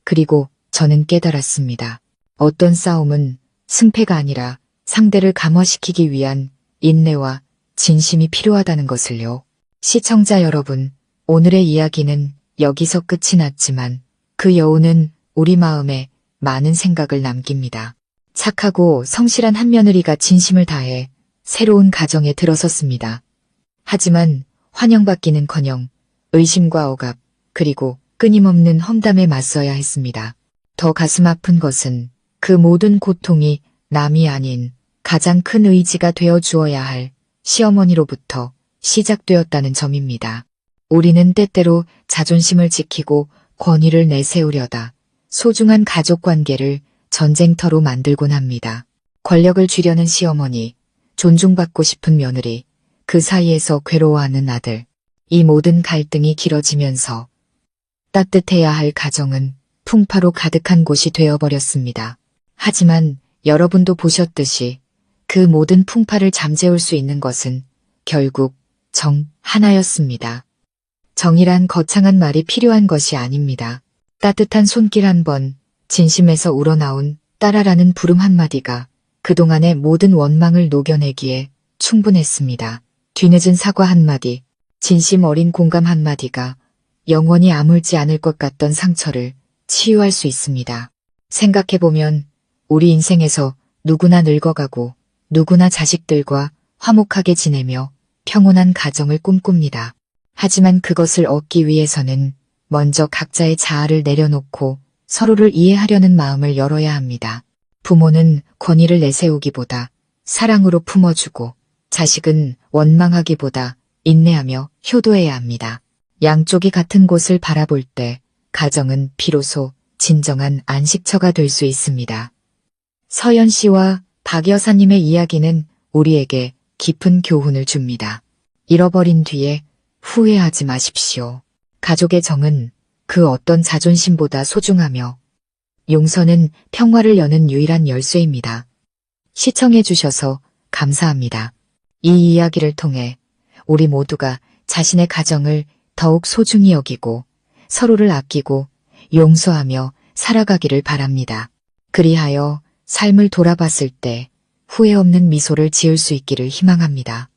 그리고 저는 깨달았습니다. 어떤 싸움은 승패가 아니라 상대를 감화시키기 위한 인내와 진심이 필요하다는 것을요. 시청자 여러분, 오늘의 이야기는 여기서 끝이 났지만 그 여운은 우리 마음에 많은 생각을 남깁니다. 착하고 성실한 한며느리가 진심을 다해 새로운 가정에 들어섰습니다. 하지만 환영받기는커녕 의심과 억압, 그리고 끊임없는 험담에 맞서야 했습니다. 더 가슴 아픈 것은 그 모든 고통이 남이 아닌 가장 큰 의지가 되어 주어야 할 시어머니로부터 시작되었다는 점입니다. 우리는 때때로 자존심을 지키고 권위를 내세우려다 소중한 가족 관계를 전쟁터로 만들곤 합니다. 권력을 쥐려는 시어머니, 존중받고 싶은 며느리, 그 사이에서 괴로워하는 아들, 이 모든 갈등이 길어지면서 따뜻해야 할 가정은 풍파로 가득한 곳이 되어버렸습니다. 하지만 여러분도 보셨듯이 그 모든 풍파를 잠재울 수 있는 것은 결국 정 하나였습니다. 정이란 거창한 말이 필요한 것이 아닙니다. 따뜻한 손길 한 번, 진심에서 우러나온 따라라는 부름 한마디가 그동안의 모든 원망을 녹여내기에 충분했습니다. 뒤늦은 사과 한마디, 진심 어린 공감 한마디가 영원히 아물지 않을 것 같던 상처를 치유할 수 있습니다. 생각해보면 우리 인생에서 누구나 늙어가고 누구나 자식들과 화목하게 지내며 평온한 가정을 꿈꿉니다. 하지만 그것을 얻기 위해서는 먼저 각자의 자아를 내려놓고 서로를 이해하려는 마음을 열어야 합니다. 부모는 권위를 내세우기보다 사랑으로 품어주고 자식은 원망하기보다 인내하며 효도해야 합니다. 양쪽이 같은 곳을 바라볼 때 가정은 비로소 진정한 안식처가 될 수 있습니다. 서연 씨와 박 여사님의 이야기는 우리에게 깊은 교훈을 줍니다. 잃어버린 뒤에 후회하지 마십시오. 가족의 정은 그 어떤 자존심보다 소중하며 용서는 평화를 여는 유일한 열쇠입니다. 시청해 주셔서 감사합니다. 이 이야기를 통해 우리 모두가 자신의 가정을 더욱 소중히 여기고 서로를 아끼고 용서하며 살아가기를 바랍니다. 그리하여 삶을 돌아봤을 때 후회 없는 미소를 지을 수 있기를 희망합니다.